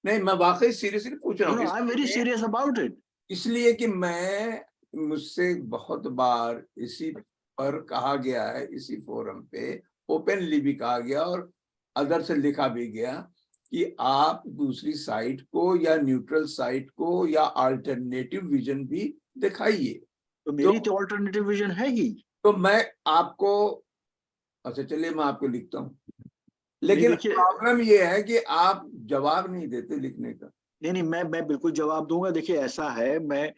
Speaker 1: नहीं, मैं वाकई सीरियसली पूछ रहा हूँ।
Speaker 10: I am very serious about it.
Speaker 1: इसलिए कि मुझसे बहुत बार इसी पर कहा गया है, इसी फोरम पे ओपनली भी कहा गया और अदर से लिखा भी गया कि आप दूसरी साइड को या न्यूट्रल साइड को या अल्टरनेटिव विजन भी दिखाइए।
Speaker 10: तो मेरी तो अल्टरनेटिव विजन है ही।
Speaker 1: तो मैं आपको, अच्छा चलिए मैं आपको लिखता हूँ, लेकिन प्रॉब्लम ये है कि आप जवाब नहीं देते लिखने का।
Speaker 10: नहीं, मैं बिल्कुल जवाब दूंगा। देखिए ऐसा है, मैं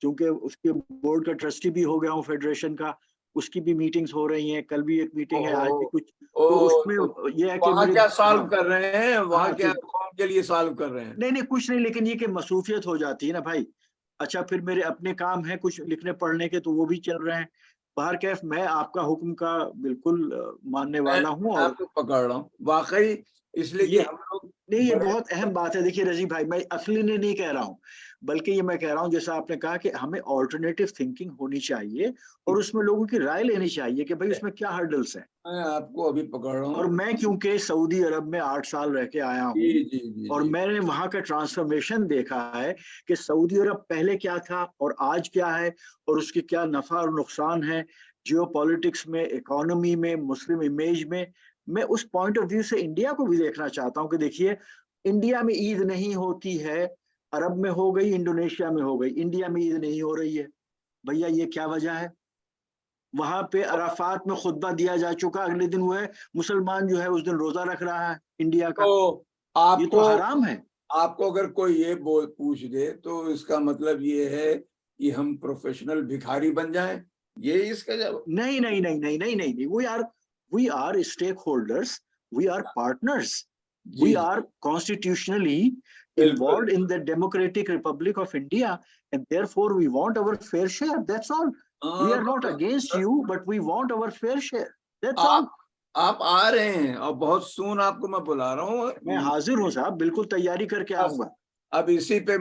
Speaker 10: चूंकि उसके बोर्ड का ट्रस्टी भी हो गया हूँ फेडरेशन का, उसकी भी मीटिंग्स हो रही हैं, कल भी एक मीटिंग है, आज भी कुछ, तो उसमें ये है कि
Speaker 1: वहाँ क्या सॉल्व
Speaker 10: हाँ,
Speaker 1: कर रहे हैं, वहाँ
Speaker 10: हाँ,
Speaker 1: क्या कौन के लिए सॉल्व कर रहे हैं?
Speaker 10: नहीं कुछ नहीं, लेकिन ये कि मसरूफियत हो जाती है ना भाई। अच्छा, फिर मेरे अपने काम है कुछ लिखने पढ़ने के, तो वो भी चल रहे हैं। बाहर कैफ मैं आपका हुक्म का बिल्कुल मानने वाला हूँ, और
Speaker 1: आपको पकड़ रहा हूँ वाकई, इसलिए कि हम लोग
Speaker 10: नहीं, ये बहुत अहम बात है। देखिए रजी भाई, मैं असली ने नहीं कह रहा हूँ, बल्कि ये मैं कह रहा हूँ जैसा आपने कहा कि हमें ऑल्टरनेटिव थिंकिंग होनी चाहिए और उसमें लोगों की राय लेनी चाहिए कि भाई उसमें क्या हर्डल्स हैं।
Speaker 1: मैं आपको अभी पकड़ रहा हूँ,
Speaker 10: और मैं क्योंकि सऊदी अरब में 8 साल रह के आया हूँ, और मैंने वहाँ का ट्रांसफॉर्मेशन देखा है कि सऊदी अरब पहले क्या था और आज क्या है, और उसके क्या नफा और नुकसान है जियोपॉलिटिक्स में, इकोनॉमी में, मुस्लिम इमेज में। मैं उस पॉइंट ऑफ व्यू से इंडिया को भी देखना चाहता हूँ कि देखिए इंडिया में ईद नहीं होती है, अरब में हो गई, इंडोनेशिया में हो गई, इंडिया में ईद नहीं हो रही है। भैया ये क्या वजह है? वहां पे अराफात में खुतबा दिया जा चुका, अगले दिन वो है मुसलमान जो है उस दिन रोजा रख रहा है इंडिया का।
Speaker 1: तो
Speaker 10: ये तो हराम है।
Speaker 1: आपको अगर कोई ये पूछ दे तो इसका मतलब ये है कि हम प्रोफेशनल भिखारी बन जाएं, ये इसका जवाब?
Speaker 10: नहीं, we are stakeholders, we are partners, we are constitutionally involved in the Democratic Republic of India, and therefore we want our fair share. That's all. We are not against you, but we want our fair share. That's all.
Speaker 1: आप आ रहे हैं और बहुत सून आपको मैं बुला रहा हूँ।
Speaker 10: मैं हाजिर हूँ साहब, बिल्कुल तैयारी करके आऊंगा।
Speaker 1: अब इसी पे